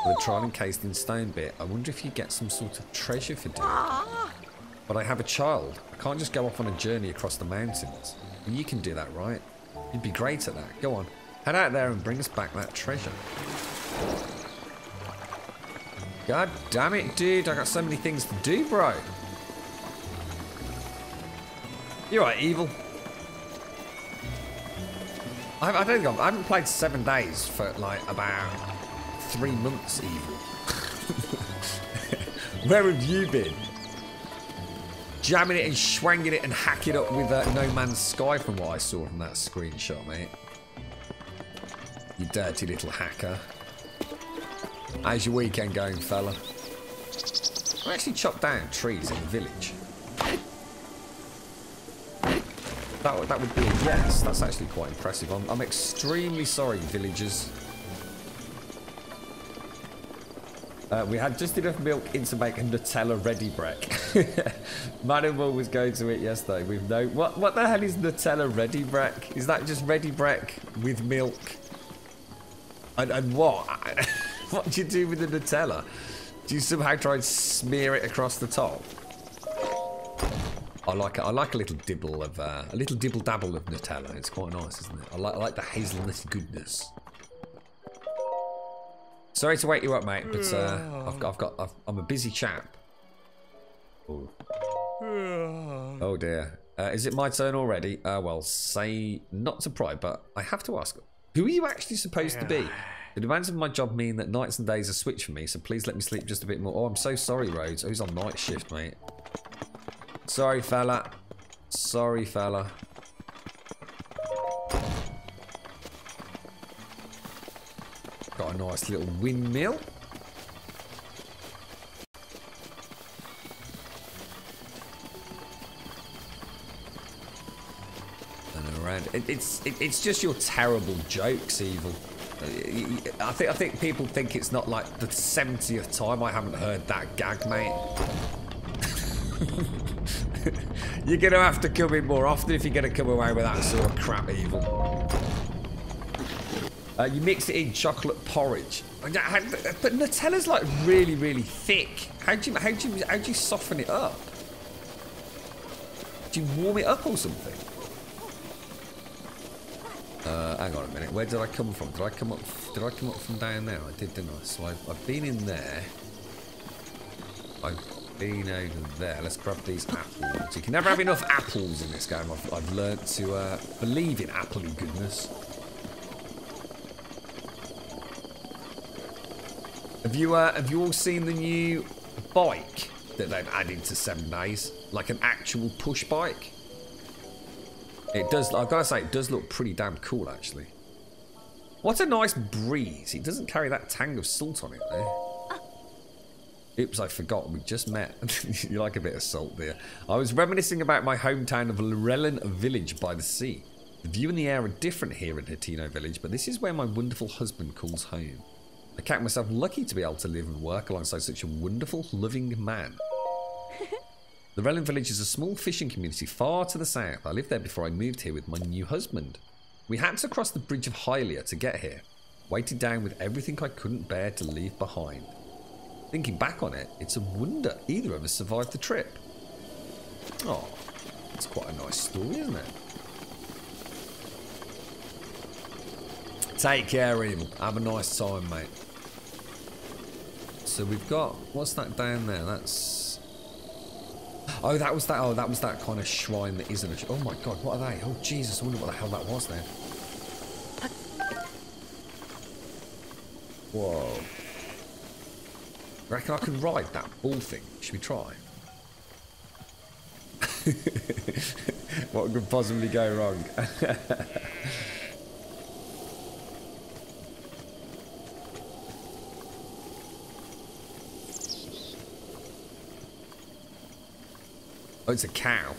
The trial encased in stone bit. I wonder if you get some sort of treasure for doing it. But I have a child. I can't just go off on a journey across the mountains. You can do that, right? You'd be great at that. Go on. Head out there and bring us back that treasure. God damn it, dude. I got so many things to do, bro. You're right, evil. I don't think I haven't played 7 days for like about 3 months, evil. Where have you been? Jamming it and swanging it and hacking up with No Man's Sky from what I saw from that screenshot, mate. You dirty little hacker. How's your weekend going, fella? I actually chopped down trees in the village. That would be a yes. That's actually quite impressive. I'm extremely sorry, villagers. We had just enough milk in to make a Nutella ready break. Manimal was going to it yesterday with no... What the hell is Nutella ready break? Is that just ready break with milk? And what? What do you do with the Nutella? Do you somehow try and smear it across the top? I like a little dibble of a little dibble dabble of Nutella. It's quite nice, isn't it? I like the hazelnut goodness. Sorry to wake you up, mate, but I'm a busy chap. Ooh. Oh dear. Is it my turn already? Well, say not to pry, but I have to ask, who are you actually supposed to be? The demands of my job mean that nights and days are switched for me, so please let me sleep just a bit more. Oh, I'm so sorry, Rhodes. Who's on night shift, mate? Sorry, fella. Sorry, fella. Got a nice little windmill. And around. It's just your terrible jokes, Evil. I think people think it's not like the 70th time I haven't heard that gag, mate. You're going to have to come in more often if you're going to come away with that sort of crap, Evil. You mix it in chocolate porridge. But Nutella's like really, really thick. How do you soften it up? Do you warm it up or something? Hang on a minute. Where did I come from? Did I come up from down there? I did, didn't I? So I've been in there. I've been over there. Let's grab these apples. You can never have enough apples in this game. I've learnt to believe in appley goodness. Have you all seen the new bike that they've added to 7 days? Like an actual push bike? It does, I've got to say, it does look pretty damn cool, actually. What a nice breeze. It doesn't carry that tang of salt on it, though. Oops, I forgot. We just met. You like a bit of salt there. I was reminiscing about my hometown of Lorellan Village by the sea. The view and the air are different here in Hatino Village, but this is where my wonderful husband calls home. I count myself lucky to be able to live and work alongside such a wonderful, loving man. The Lorellan Village is a small fishing community far to the south. I lived there before I moved here with my new husband. We had to cross the bridge of Hylia to get here, weighted down with everything I couldn't bear to leave behind. Thinking back on it, it's a wonder either of us survived the trip. Oh, it's quite a nice story, isn't it? Take care, Evil. Have a nice time, mate. So we've got... What's that down there? That's... Oh, that was that. Oh, that was that kind of shrine that isn't a. Oh my God, what are they? Oh Jesus, I wonder what the hell that was then. Whoa. Reckon I can ride that ball thing? Should we try? What could possibly go wrong? Oh, it's a cow.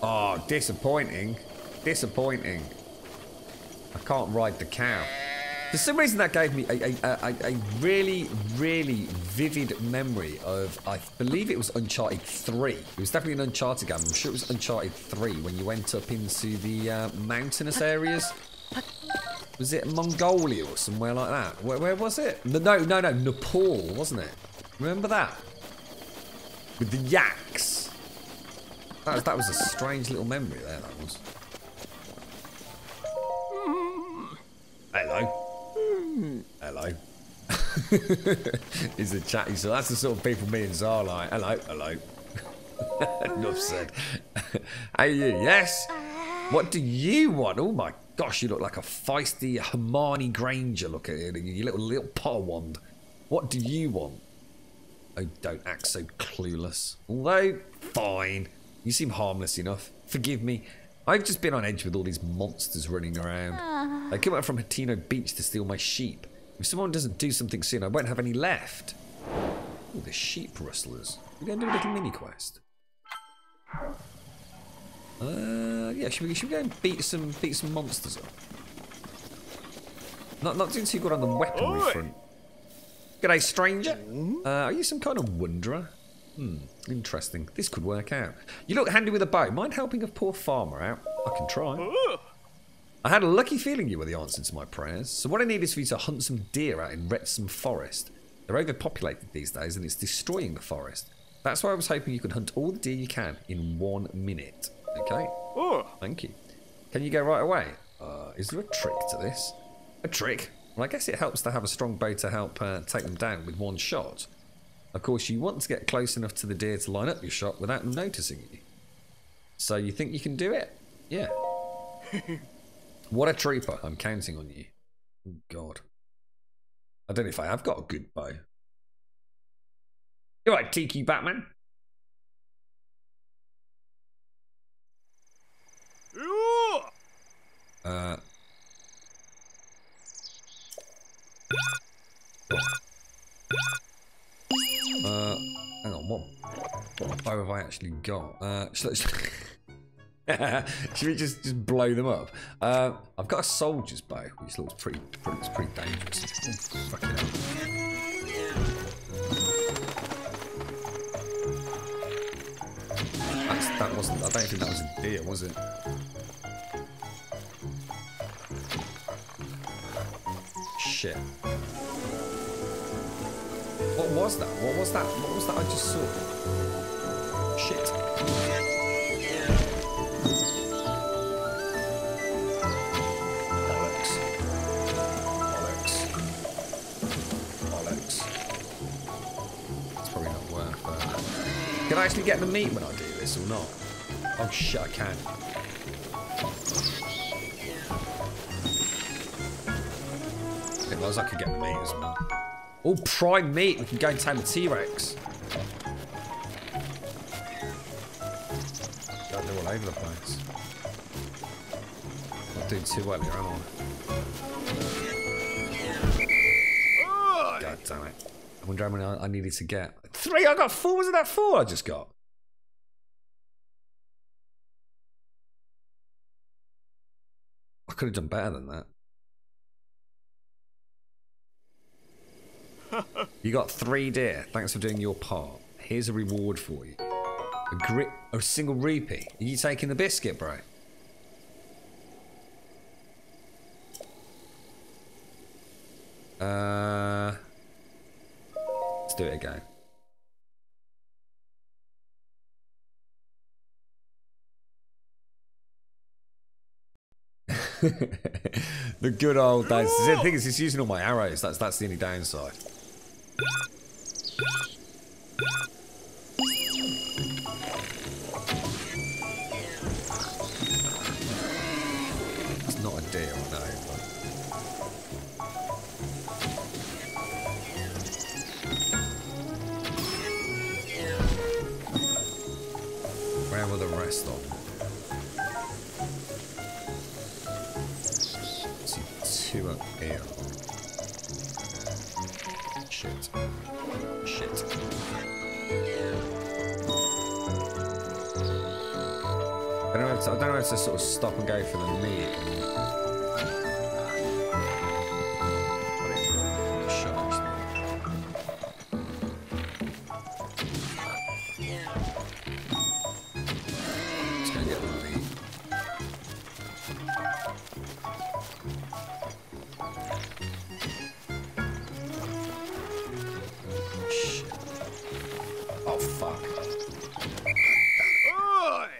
Oh, disappointing. Disappointing. I can't ride the cow. For some reason that gave me a really, really vivid memory of, I believe it was Uncharted 3. It was definitely an Uncharted game. I'm sure it was Uncharted 3 when you went up into the mountainous areas. Was it Mongolia or somewhere like that? Where was it? No, Nepal, wasn't it? Remember that? With the yaks. That was a strange little memory there, that was. Hello. Hello. He's a chatty, so that's the sort of people me and Zara like. Hello, hello. Enough said. Hey, you, yes? What do you want? Oh my gosh, you look like a feisty Hermione Granger. Look at it, you little Potter wand. What do you want? Oh, don't act so clueless. Although, fine. You seem harmless enough. Forgive me. I've just been on edge with all these monsters running around. They came out from Hatino Beach to steal my sheep. If someone doesn't do something soon, I won't have any left. Oh, the sheep rustlers. We're going to do a little mini quest. Yeah, should we go and beat some monsters up? Not doing too good on the weaponry front. G'day, stranger. Are you some kind of wanderer? Interesting. This could work out. You look handy with a bow. Mind helping a poor farmer out? I can try. I had a lucky feeling you were the answer to my prayers. So what I need is for you to hunt some deer out in Wrexham Forest. They're overpopulated these days and it's destroying the forest. That's why I was hoping you could hunt all the deer you can in 1 minute. Okay. Thank you. Can you go right away? Is there a trick to this? A trick? Well, I guess it helps to have a strong bow to help take them down with one shot. Of course, you want to get close enough to the deer to line up your shot without them noticing you. So you think you can do it? Yeah. What a trooper. I'm counting on you. Oh, God. I don't know if I have got a good bow. You right, Tiki Batman? Hang on, what bow have I actually got? Should we just blow them up? I've got a soldier's bow, which looks pretty dangerous. Oh, fucking hell. That wasn't. I don't think that was a deer, was it? Shit. What was that? What was that? What was that I just saw? Shit. Bollocks. It's probably not worth it. Can I actually get the meat when I do this or not? Oh shit, I can. It was, I could get the meat as well. Oh, prime meat. We can go and tame the T-Rex. God, they're all over the place. Not doing too well here, am I? God damn it. I wonder how many I needed to get. 3? I got 4. Wasn't that 4 I just got? I could have done better than that. You got 3 deer. Thanks for doing your part. Here's a reward for you. A single rupee. Are you taking the biscuit, bro? Let's do it again. The good old days. The thing is, it's using all my arrows. That's the only downside. It's not a deal, no. Where were the rest of them? Two up here. Shit. Shit. I don't know how to sort of stop and go for the meat. Let's go get the meat. Oh, fuck.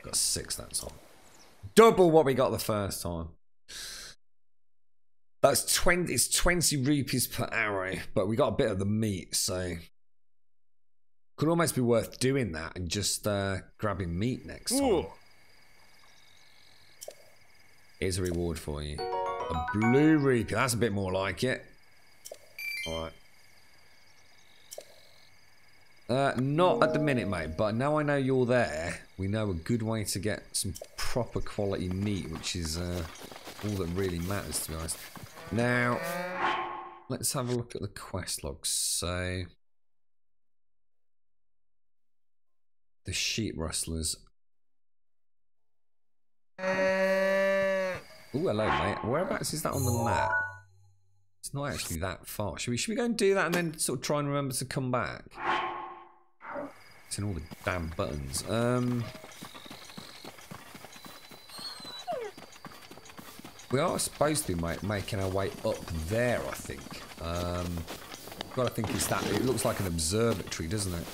Got 6 that time. Double what we got the first time. That's 20, it's 20 rupees per arrow, but we got a bit of the meat, so could almost be worth doing that and just grabbing meat next time. Ooh. Here's a reward for you. A blue rupee, that's a bit more like it. Alright. Not at the minute, mate, but now I know you're there, we know a good way to get some proper quality meat, which is all that really matters, to be honest. Now, let's have a look at the quest logs. So, the sheep rustlers. Oh, hello, mate. Whereabouts is that on the map? It's not actually that far. Should we go and do that and then sort of try and remember to come back? It's in all the damn buttons. We are supposed to be making our way up there, I think. Gotta think it's that. It looks like an observatory, doesn't it?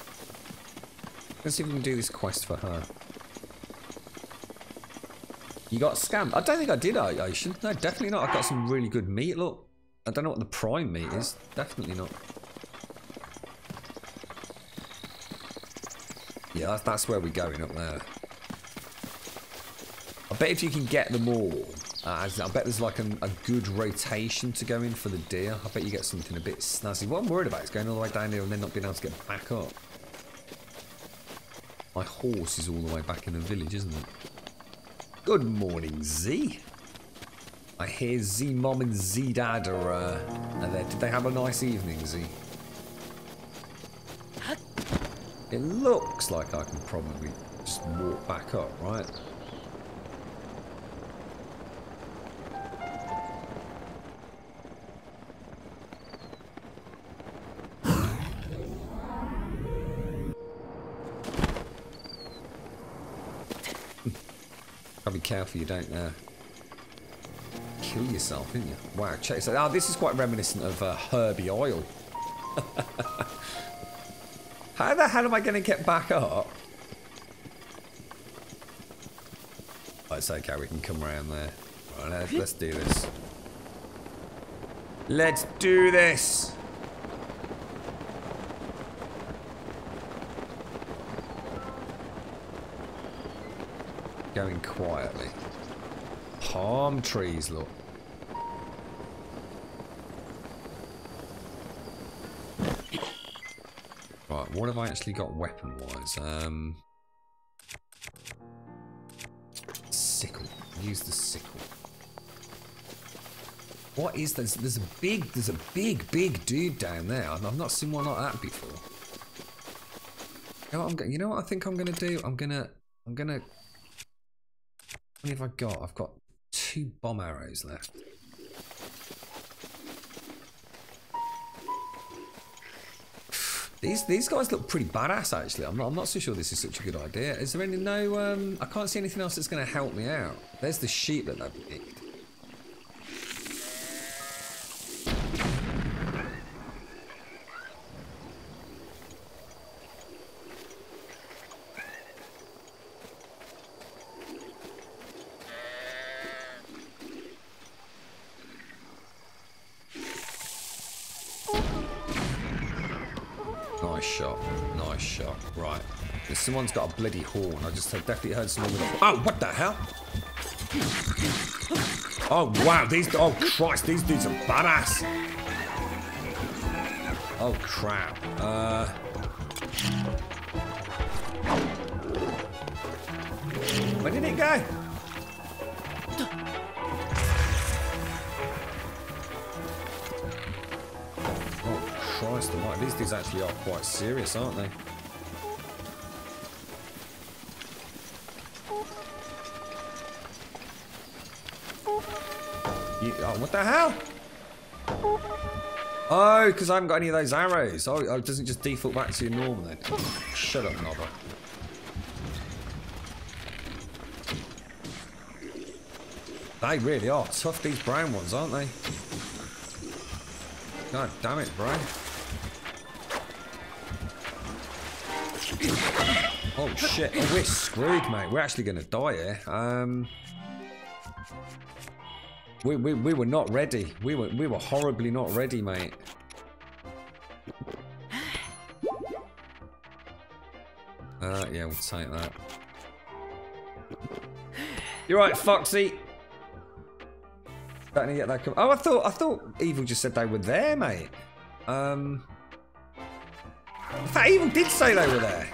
Let's see if we can do this quest for her. You got scammed? I don't think I did, Ocean. No, definitely not. I got some really good meat. Look, I don't know what the prime meat is. Definitely not. Yeah, that's where we're going, up there. I bet if you can get them all, I bet there's like a good rotation to go in for the deer. I bet you get something a bit snazzy. What I'm worried about is going all the way down here and then not being able to get back up. My horse is all the way back in the village, isn't it? Good morning, Z. I hear Z Mom and Z Dad are there. Did they have a nice evening, Z? It looks like I can probably just walk back up, right? Gotta be careful you don't kill yourself, didn't you? Wow, check this out. Oh, this is quite reminiscent of Herbie Oil. How the hell am I going to get back up? Oh, it's okay, we can come around there. Right, let's do this. Let's do this! Going quietly. Palm trees, look. Right, what have I actually got weapon-wise? Sickle. Use the sickle. What is this? There's a big dude down there. I've not seen one like that before. You know what I think I'm gonna do? I'm gonna. How many have I got? I've got 2 bomb arrows left. These guys look pretty badass, actually. I'm not so sure this is such a good idea. Is there any I can't see anything else that's going to help me out. There's the sheep that they've picked. Nice shot. Nice shot. Right. Someone's got a bloody horn. I just definitely heard someone with a... Oh, what the hell? Oh, wow. Oh, Christ. These dudes are badass. Oh, crap. Where did it go? Christ almighty, these dudes actually are quite serious, aren't they? Oh, what the hell? Oh, because I haven't got any of those arrows. Oh, it doesn't just default back to your normal then. Shut up, Nobber. They really are tough, these brown ones, aren't they? God damn it, bro. Oh shit, oh, we're screwed, mate. We're actually gonna die here. We were not ready. We were horribly not ready, mate. Yeah, we'll take that. You're right, Foxy. Starting to get that. Oh, I thought Evil just said they were there, mate. In fact, Evil did say they were there.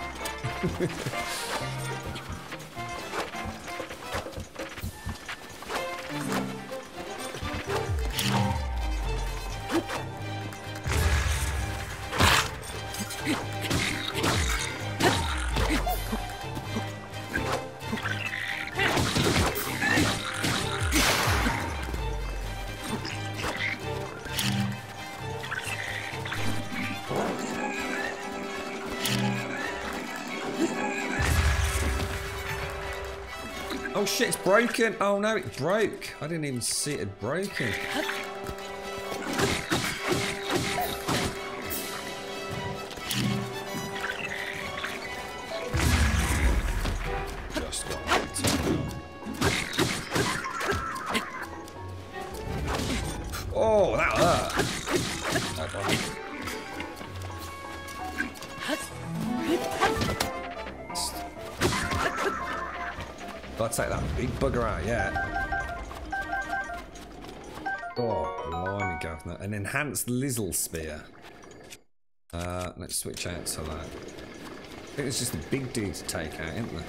Oh shit, it's broken. Oh no, it broke. I didn't even see it had broken. Just got it. Oh, that hurt. I'll take that big bugger out, yeah. Oh, blimey, governor. An enhanced Lizzle Spear. Let's switch out to that. I think it's just a big dude to take out, isn't there?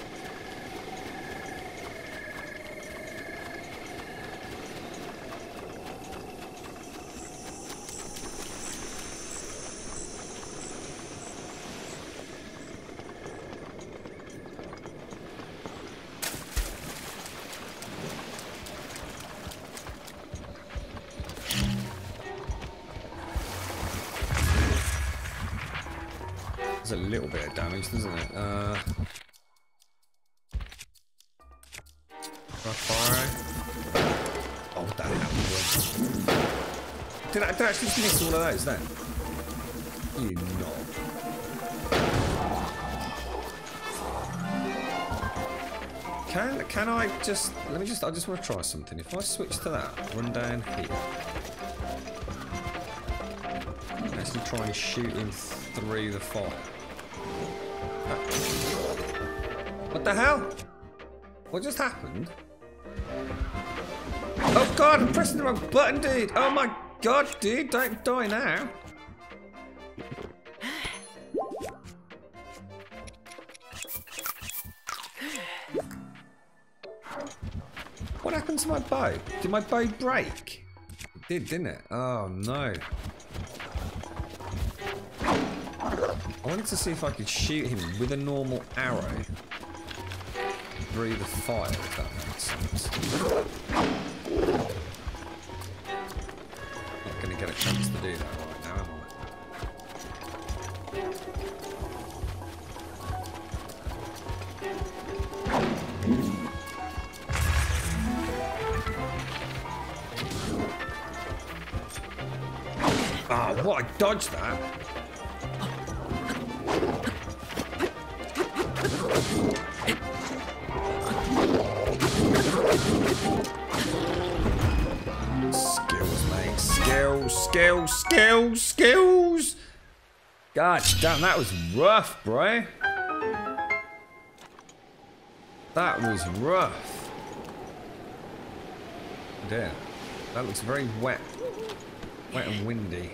A little bit of damage, doesn't it? Fire. Oh, what the hell? Did I actually just miss all of those then? You knob. Can I just I just want to try something. If I switch to that, run down here. Actually try and shoot him through the fire. What the hell? What just happened? Oh god, I'm pressing the wrong button, dude. Oh my god, dude, don't die now. What happened to my bow? Did my bow break? It did, didn't it? Oh no. I wanted to see if I could shoot him with a normal arrow through the fire, if that makes sense. Not going to get a chance to do that right now, am I? Ah, what? I dodged that. Skills, mate. Skills, skills, skills, skills. God damn, that was rough, bro. That was rough. Damn. That looks very wet. Wet and windy.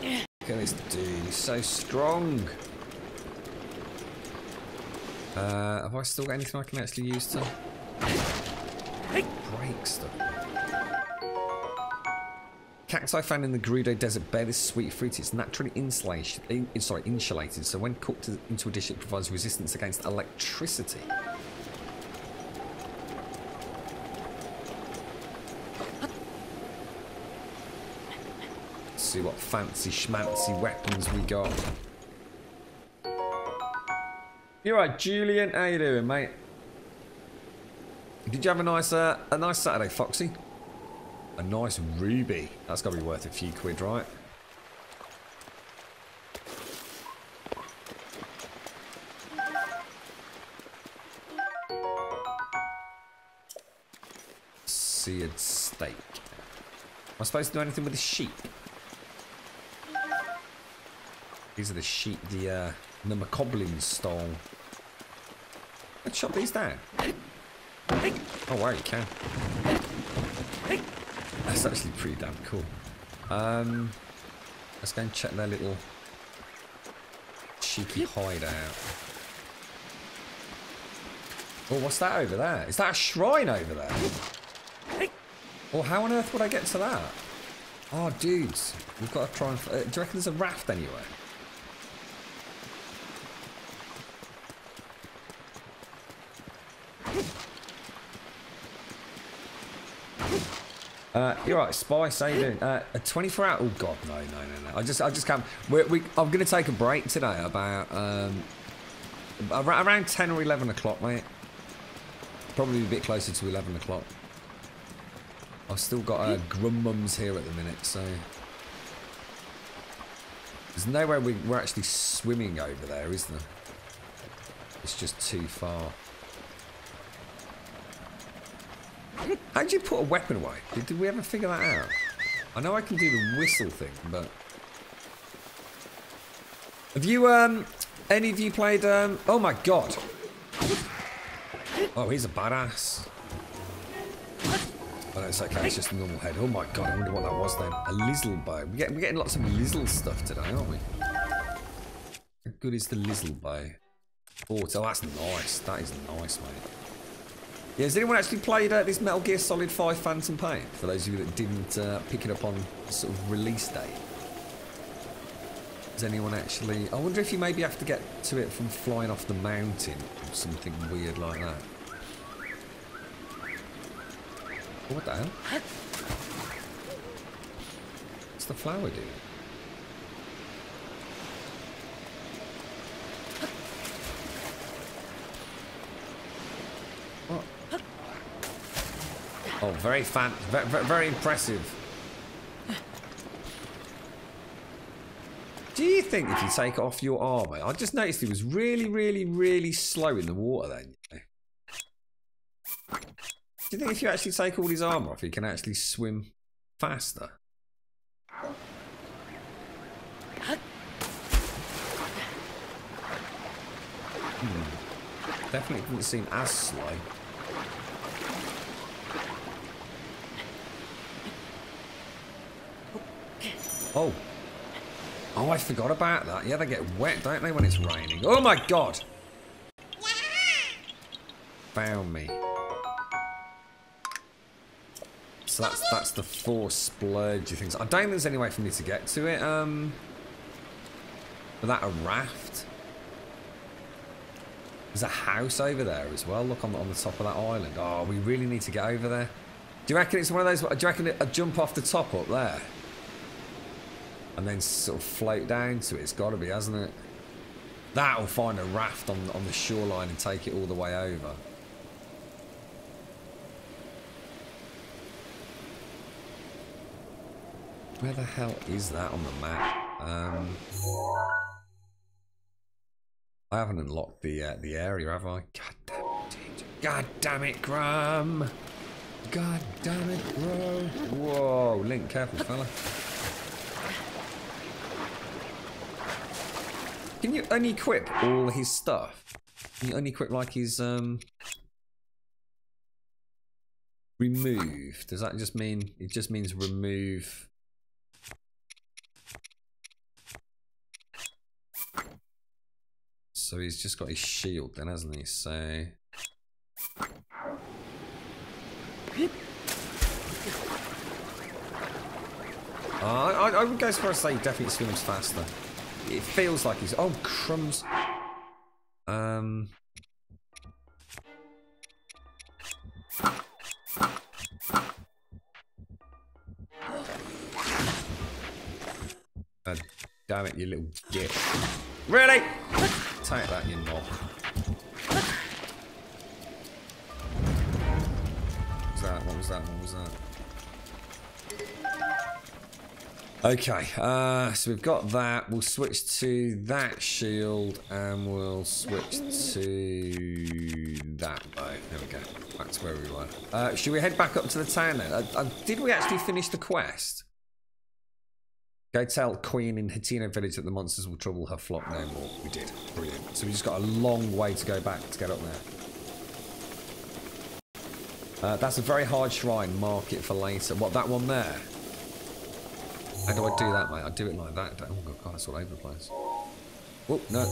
Look at this dude, he's so strong. Have I still got anything I can actually use to break stuff? Cacti found in the Gerudo Desert bear this sweet fruit. It's naturally insulated, so when cooked into a dish, it provides resistance against electricity. Let's see what fancy schmancy weapons we got. You're right, Julian. How you doing, mate? Did you have a nice Saturday, Foxy? A nice ruby. That's got to be worth a few quid, right? Seared steak. Am I supposed to do anything with the sheep? These are the sheep, the Macoblin stole. Let's chop these down. Oh wow, you can. That's actually pretty damn cool. Let's go and check their little cheeky hideout. Oh, what's that over there? Is that a shrine over there? Well, how on earth would I get to that? Oh, dudes, we've got to try and... do you reckon there's a raft anywhere? You're right, Spice. How you doing? A 24-hour. Oh God, no. I just can't. I'm going to take a break today about around 10 or 11 o'clock, mate. Probably a bit closer to 11 o'clock. I've still got Grummums here at the minute, so there's nowhere we're actually swimming over there, is there? It's just too far. How do you put a weapon away? Did we ever figure that out? I know I can do the whistle thing, but... Have you, any of you played, oh my God! Oh, he's a badass. Oh, no, it's okay, it's just a normal head. Oh my God, I wonder what that was then. A lizzle bow. We're getting lots of lizzle stuff today, aren't we? How good is the lizzle bow? Oh, that's nice. That is nice, mate. Yeah, has anyone actually played this Metal Gear Solid 5 Phantom Pain? For those of you that didn't pick it up on sort of release date. Does anyone actually... I wonder if you maybe have to get to it from flying off the mountain or something weird like that. Oh, what the hell? What's the flower doing? What? Oh, very impressive. Do you think if you take off your armour... I just noticed he was really slow in the water then. Do you think if you actually take all his armour off, he can actually swim faster? Definitely didn't seem as slow. Oh. Oh, I forgot about that. Yeah, they get wet, don't they, when it's raining? Oh my God! Found me. So that's the 4 splurgy things. I don't think there's any way for me to get to it. Without a raft. There's a house over there as well. Look on the top of that island. Oh, we really need to get over there. Do you reckon it's one of those? Do you reckon a jump off the top up there? And then sort of float down to it. It's got to be, hasn't it? That'll find a raft on the shoreline and take it all the way over. Where the hell is that on the map? I haven't unlocked the area, have I? God damn it, Grum! God damn it, bro! Whoa, Link, careful, fella. Can you unequip all his stuff? Can you unequip like his remove? Does that just mean it just means remove? So he's just got his shield then, hasn't he? So I would go as far as say he definitely swims faster. It feels like he's... Oh, crumbs. Oh, damn it, you little git. Really? Take that, you knob. What was that? What was that? What was that? Okay, so we've got that. We'll switch to that shield and we'll switch to that bow. There we go. Back to where we were. Should we head back up to the town then? Did we actually finish the quest? Go tell Queen in Hateno village that the monsters will trouble her flock no more. We did. Brilliant. So we just got a long way to go back to get up there. That's a very hard shrine. Mark it for later. What, that one there? How do I do that, mate? I do it like that. Oh, God, it's all over the place. Oh, no.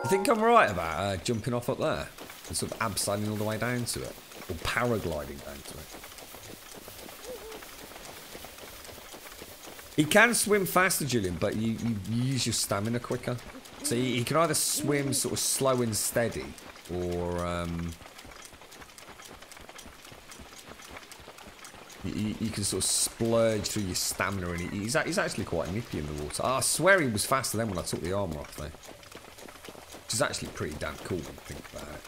You think I'm right about jumping off up there? And sort of abseiling all the way down to it? Or paragliding down to it? He can swim faster, Julian, but you use your stamina quicker. So he can either swim sort of slow and steady, or... You can sort of splurge through your stamina, and he's actually quite nippy in the water. I swear he was faster then when I took the armour off, though. Which is actually pretty damn cool when you think about it.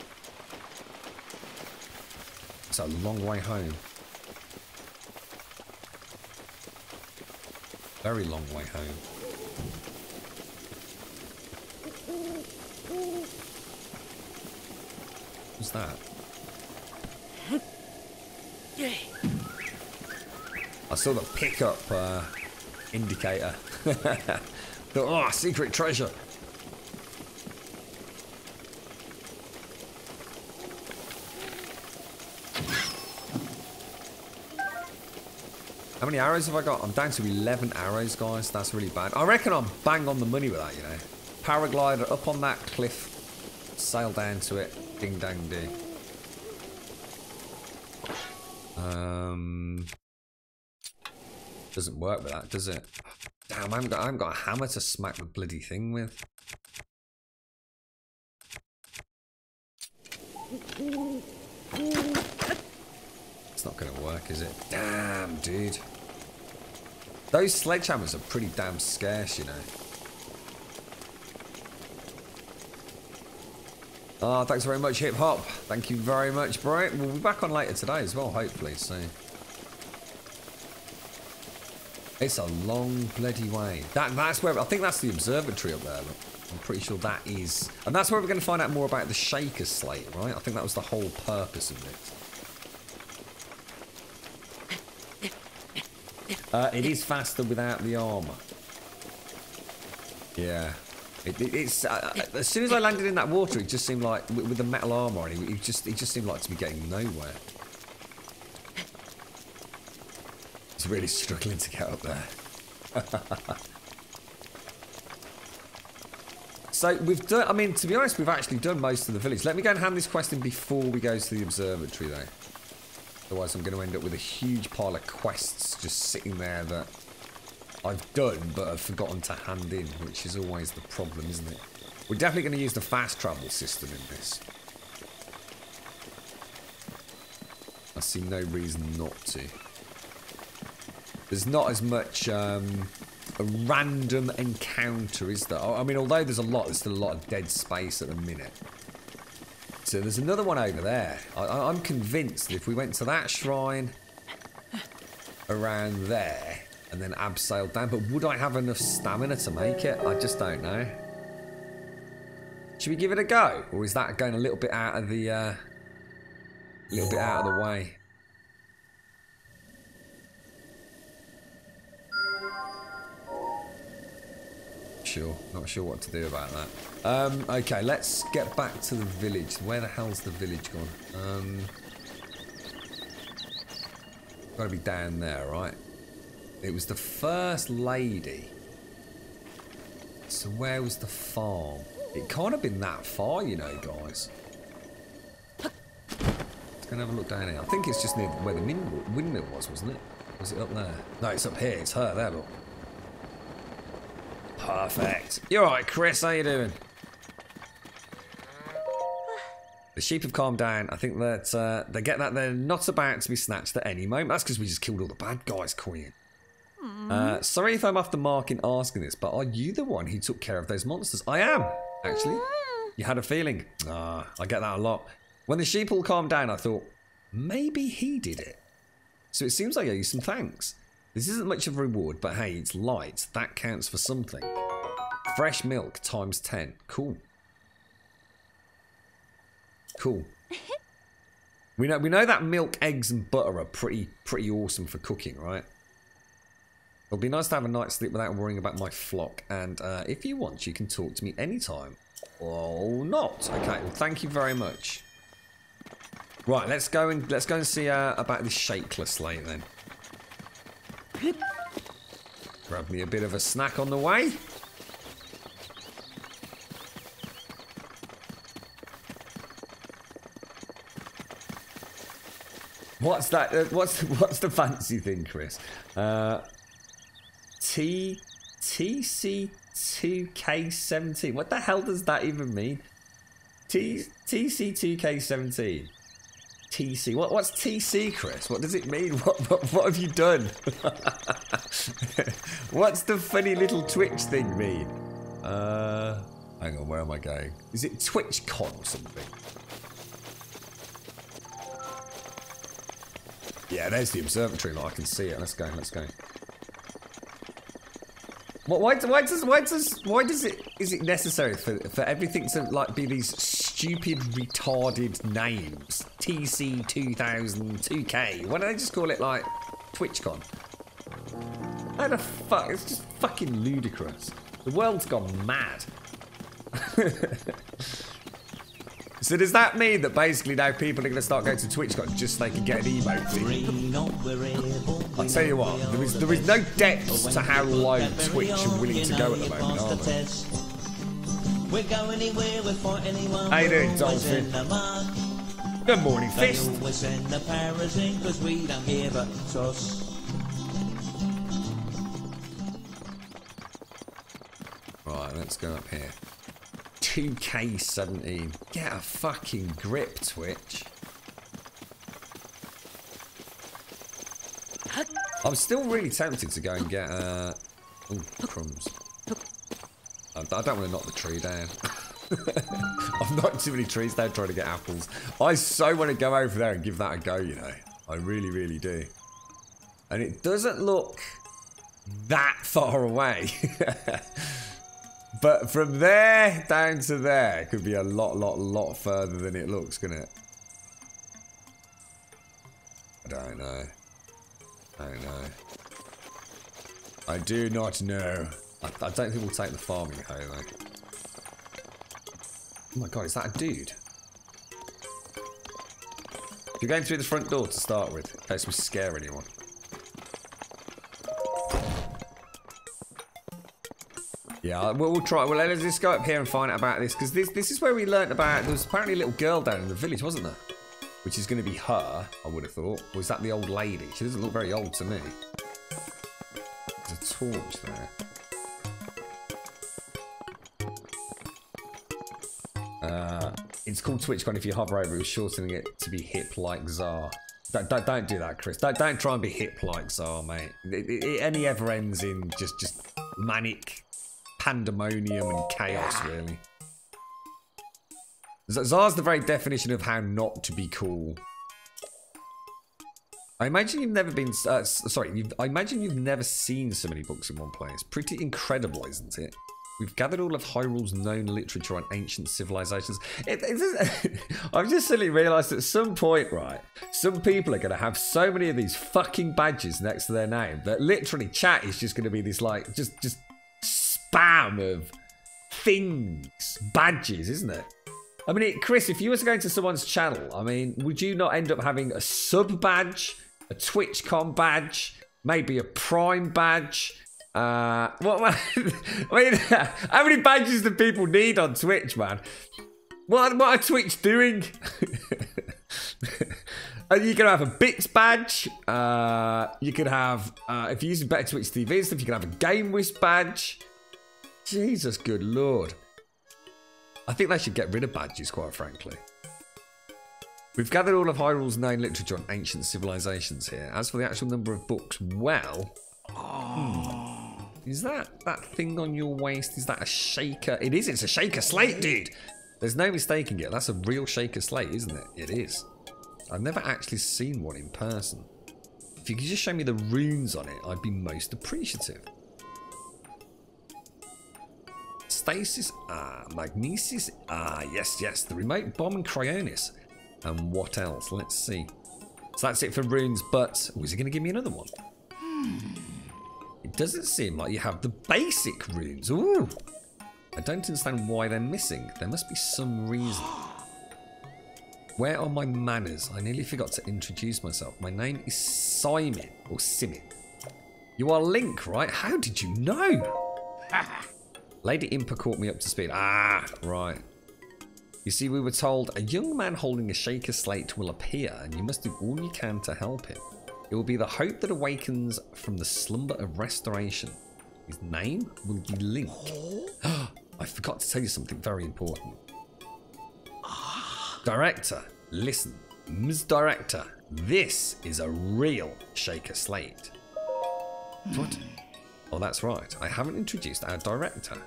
It's a long way home. Very long way home. What's that? I saw the pickup indicator. Oh, secret treasure. How many arrows have I got? I'm down to 11 arrows, guys. That's really bad. I reckon I'm bang on the money with that, you know. Paraglider up on that cliff. Sail down to it. Ding dang ding. Doesn't work with that, does it? Damn, I haven't got a hammer to smack the bloody thing with. It's not going to work, is it? Damn, dude. Those sledgehammers are pretty damn scarce, you know. Oh, thanks very much, Hip Hop. Thank you very much, bro. We'll be back on later today as well, hopefully, so... It's a long bloody way. That's where... I think that's the observatory up there, look. I'm pretty sure that is... And that's where we're going to find out more about the Shaker Slate, right? I think that was the whole purpose of it. It is faster without the armour. Yeah. It's as soon as I landed in that water, it just seemed like... With the metal armour on, it just seemed like to be getting nowhere. It's really struggling to get up there. So we've done... I mean, to be honest, we've actually done most of the village. Let me go and hand this quest in before we go to the observatory, though. Otherwise, I'm going to end up with a huge pile of quests just sitting there that I've done, but I've forgotten to hand in, which is always the problem, isn't it? We're definitely going to use the fast travel system in this. I see no reason not to. There's not as much a random encounter, is there? I mean, although there's still a lot of dead space at the minute. So there's another one over there. I'm convinced that if we went to that shrine around there and then abseiled down, but would I have enough stamina to make it? I just don't know. Should we give it a go, or is that going a little bit out of the way? sure. Not sure what to do about that. Okay, let's get back to the village. Where the hell's the village gone? Gotta be down there, right? It was the first lady. So where was the farm? It can't have been that far, you know, guys. Let's go and have a look down here. I think it's just near where the windmill was, wasn't it? Was it up there? No, it's up here. It's her. There, look. Perfect. You're alright, Chris. How you doing? The sheep have calmed down. I think that they get that they're not about to be snatched at any moment. That's because we just killed all the bad guys, Queen. Sorry if I'm off the mark in asking this, but are you the one who took care of those monsters? I am, actually. You had a feeling. I get that a lot. When the sheep all calmed down, I thought, maybe he did it. So it seems like I owe you some thanks. This isn't much of a reward, but hey, it's light. That counts for something. Fresh milk times 10. Cool. Cool. We know that milk, eggs, and butter are pretty awesome for cooking, right? It'll be nice to have a night's sleep without worrying about my flock. And if you want, you can talk to me anytime. Or not. Okay, well, thank you very much. Right, let's go and see about this shakeless slate then. Grab me a bit of a snack on the way. What's that? What's the fancy thing, Chris? TC2K17. What the hell does that even mean? TC2K17. TC. What's TC, Chris? What does it mean? What have you done? What's the funny little Twitch thing mean? Hang on, where am I going? Is it TwitchCon or something? Yeah, there's the observatory. Like, I can see it. Let's go. Let's go. Why does it? Is it necessary for everything to like be these stupid, retarded names? TC 2002K. Why don't they just call it like TwitchCon? How the fuck? It's just fucking ludicrous. The world's gone mad. So does that mean that basically now people are going to start going to TwitchCon just so they can get an emote in? I'll tell you what, there is no depth to how low Twitch are willing to go at the moment, are there? How you doing, Dolphin? Good morning, Fist. Right, let's go up here. 2K17. Get a fucking grip, Twitch. I'm still really tempted to go and get, ooh, crumbs. I don't want to knock the tree down. I've knocked too many trees down trying to get apples. I so want to go over there and give that a go, you know. I really, really do. And it doesn't look that far away. But from there down to there could be a lot further than it looks, couldn't it? I don't know. I don't know. I do not know. I don't think we'll take the farming hoe, though. Oh my god, is that a dude? You're going through the front door to start with, in case we scare anyone. Yeah, we'll try. Well, let's just go up here and find out about this, because this is where we learnt about. There was apparently a little girl down in the village, wasn't there? Which is going to be her, I would have thought. Or is that the old lady? She doesn't look very old to me. There's a torch there. It's called TwitchCon. If you hover over it, we're shortening it to be hip like Czar. Don't do that, Chris. Don't try and be hip like Czar, mate. It only ever ends in just manic pandemonium and chaos, really. Czar's the very definition of how not to be cool. I imagine you've never been... I imagine you've never seen so many books in one place. Pretty incredible, isn't it? We've gathered all of Hyrule's known literature on ancient civilizations. I've just suddenly realised at some point, right, some people are going to have so many of these fucking badges next to their name that literally chat is just going to be this, like, just spam of things, badges, isn't it? I mean, Chris, if you were to go into someone's channel, I mean, would you not end up having a sub badge, a TwitchCon badge, maybe a Prime badge? I mean, how many badges do people need on Twitch, man? What are Twitch doing? You can have a Bits badge. You can have, if you're using better Twitch TV stuff, you can have a Game Wisp badge. Jesus, good lord. I think they should get rid of badges, quite frankly. We've gathered all of Hyrule's known literature on ancient civilizations here. As for the actual number of books, well... Is that thing on your waist? Is that a shaker? It is, it's a shaker slate, dude! There's no mistaking it. That's a real shaker slate, isn't it? It is. I've never actually seen one in person. If you could just show me the runes on it, I'd be most appreciative. Stasis, magnesis, yes, the remote bomb and cryonis. And what else? Let's see. So that's it for runes, but was he going to give me another one? It doesn't seem like you have the basic runes. Ooh! I don't understand why they're missing. There must be some reason. Where are my manners? I nearly forgot to introduce myself. My name is Simon, or Simin. You are Link, right? How did you know? Lady Impa caught me up to speed. Ah, right. You see, we were told a young man holding a shaker slate will appear, and you must do all you can to help him. It will be the hope that awakens from the slumber of restoration. His name will be Link. I forgot to tell you something very important. Director, listen. Ms. Director, this is a real shaker slate. What? Oh, that's right. I haven't introduced our director.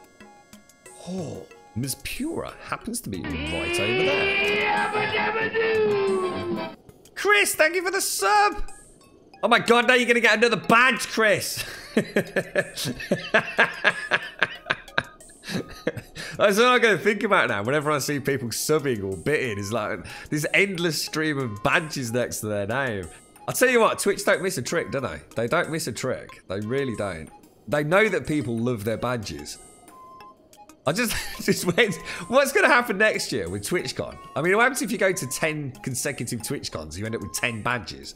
Oh, Ms. Pura happens to be right over there. Chris, thank you for the sub. Oh my god, now you're going to get another badge, Chris. That's all I'm going to think about now. Whenever I see people subbing or bitting, is like this endless stream of badges next to their name. I'll tell you what, Twitch don't miss a trick, do they? They don't miss a trick. They really don't. They know that people love their badges. I just wait. What's going to happen next year with TwitchCon? I mean, what happens if you go to 10 consecutive TwitchCons? You end up with 10 badges.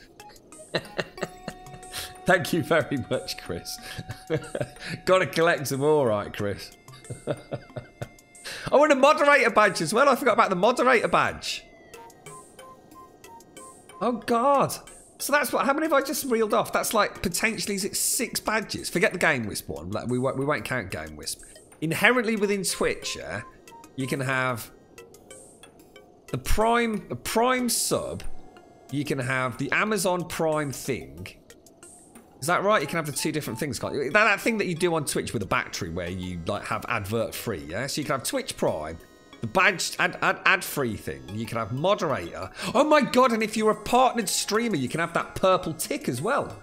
Thank you very much, Chris. Got to collect them all, right, Chris? I want a moderator badge as well. I forgot about the moderator badge. Oh, God. So that's what, how many have I just reeled off? That's like potentially, is it 6 badges? Forget the Game Wisp one. Like, we won't count Game Wisp. Inherently within Twitch, yeah, you can have the Prime sub. You can have the Amazon Prime thing. Is that right? You can have the 2 different things, can't you? That thing that you do on Twitch with a battery where you like have advert free, yeah? So you can have Twitch Prime, the badged ad free thing. You can have moderator. Oh my god, and if you're a partnered streamer, you can have that purple tick as well.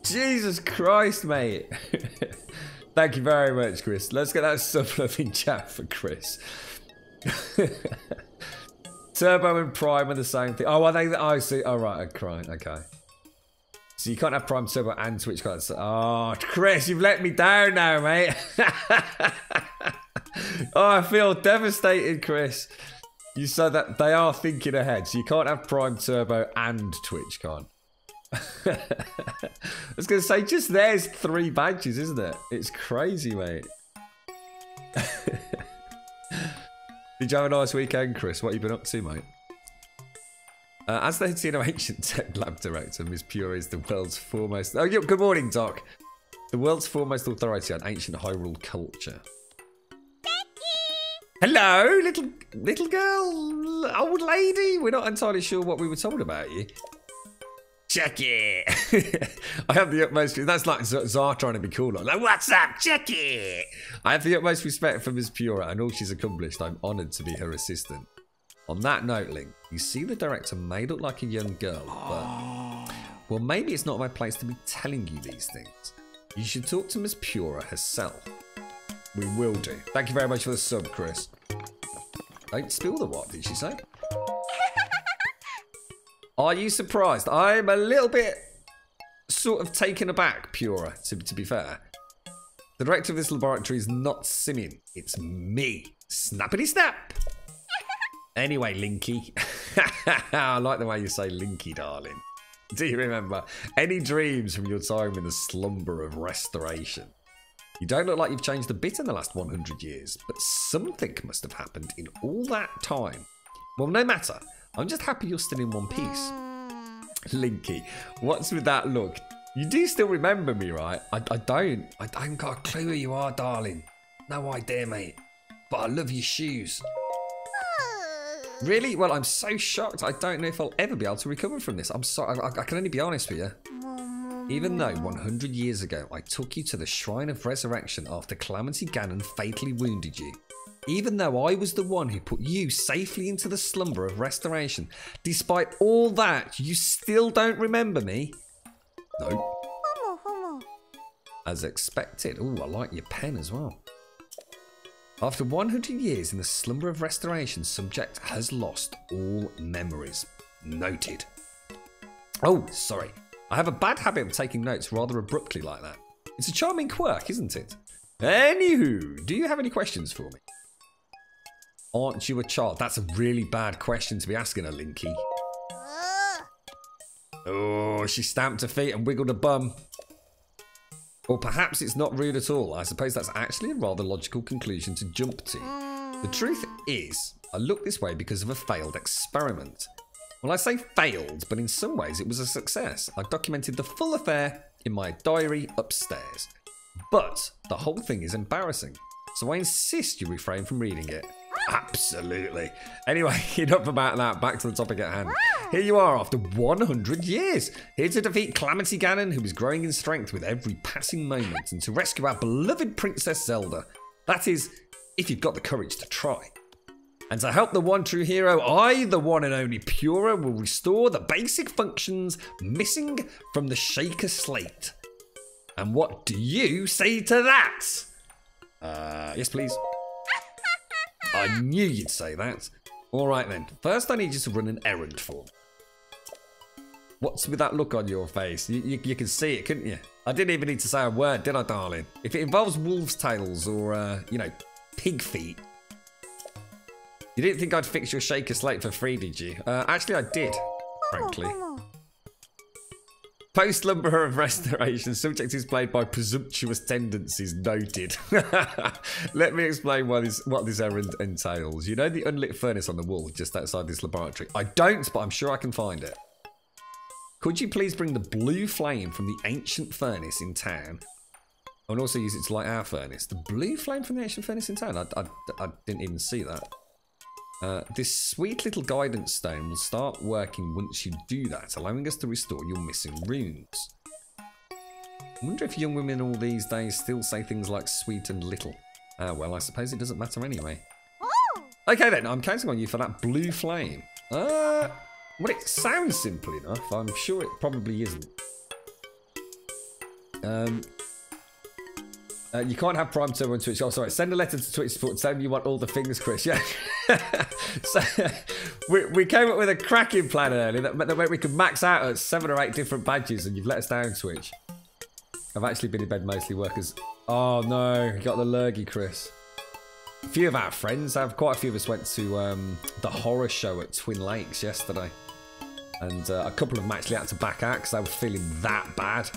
Jesus Christ, mate. Thank you very much, Chris. Let's get that sub in chat for Chris. Turbo and Prime are the same thing. Oh, are they? Oh, see. Oh, right. Okay. So you can't have Prime, Turbo, and Twitch cards. Oh, Chris, you've let me down now, mate. Oh, I feel devastated, Chris. You said that they are thinking ahead. So you can't have Prime, Turbo, and Twitch card. I was going to say, just there's 3 badges, isn't it? It's crazy, mate. Did you have a nice weekend, Chris? What have you been up to, mate? As the Hitino Ancient Tech Lab Director, Ms. Pure is the world's foremost... Oh, yeah, good morning, Doc. The world's foremost authority on ancient Hyrule culture. Hello, little girl, old lady. We're not entirely sure what we were told about you. Check it. I have the utmost... That's like Zar trying to be cool. Like, what's up? Check it. I have the utmost respect for Ms. Pura and all she's accomplished. I'm honoured to be her assistant. On that note, Link, you see the director may look like a young girl, but... Well, maybe it's not my place to be telling you these things. You should talk to Ms. Pura herself. We will do. Thank you very much for the sub, Chris. Don't spill the what, did she say? Are you surprised? I'm a little bit sort of taken aback, Pura, to be fair. The director of this laboratory is not Simeon. It's me. Snappity snap. Anyway, Linky. I like the way you say Linky, darling. Do you remember any dreams from your time in the slumber of restoration? You don't look like you've changed a bit in the last 100 years, but something must have happened in all that time. Well, no matter. I'm just happy you're still in one piece. Linky, what's with that look? You do still remember me, right? I don't got a clue who you are, darling. No idea, mate. But I love your shoes. Really? Well, I'm so shocked. I don't know if I'll ever be able to recover from this. I'm sorry. I can only be honest with you. Even though 100 years ago I took you to the Shrine of Resurrection after Calamity Ganon fatally wounded you. Even though I was the one who put you safely into the slumber of restoration. Despite all that, you still don't remember me? No. As expected. Ooh, I like your pen as well. After 100 years in the slumber of restoration, subject has lost all memories. Noted. Oh, sorry. I have a bad habit of taking notes rather abruptly like that. It's a charming quirk, isn't it? Anywho, do you have any questions for me? Aren't you a child? That's a really bad question to be asking a Linky. Oh, she stamped her feet and wiggled her bum. Or perhaps it's not rude at all. I suppose that's actually a rather logical conclusion to jump to. The truth is, I look this way because of a failed experiment. Well, I say failed, but in some ways it was a success. I documented the full affair in my diary upstairs. But the whole thing is embarrassing, so I insist you refrain from reading it. Absolutely. Anyway, enough about that. Back to the topic at hand. Here you are after 100 years. Here to defeat Calamity Ganon, who is growing in strength with every passing moment, and to rescue our beloved Princess Zelda. That is, if you've got the courage to try. And to help the one true hero, I, the one and only Pura, will restore the basic functions missing from the Shaker Slate. And what do you say to that? Yes, please. I knew you'd say that. All right then. First, I need you to run an errand for me. What's with that look on your face? You can see it, couldn't you? I didn't even need to say a word, did I, darling? If it involves wolves' tails or, you know, pig feet. You didn't think I'd fix your Shaker Slate for free, did you? Actually, I did, frankly. Post-slumber of restoration, subject is played by presumptuous tendencies, noted. Let me explain what this errand entails. You know the unlit furnace on the wall just outside this laboratory? I don't, but I'm sure I can find it. Could you please bring the blue flame from the ancient furnace in town? And also use it to light our furnace. The blue flame from the ancient furnace in town? I didn't even see that. This sweet little guidance stone will start working once you do that, allowing us to restore your missing runes. I wonder if young women all these days still say things like sweet and little. Well, I suppose it doesn't matter anyway. Okay then, I'm counting on you for that blue flame. Well, it sounds simple enough. I'm sure it probably isn't. You can't have Prime Turbo on Twitch. Oh, sorry. Send a letter to Twitch support telling you want all the things, Chris. Yeah. So, we came up with a cracking plan earlier that we could max out at 7 or 8 different badges, and you've let us down, Twitch. I've actually been in bed mostly workers. Oh, no. You got the lurgy, Chris. A few of our friends, quite a few of us went to the horror show at Twin Lakes yesterday. And a couple of them actually had to back out because they were feeling that bad.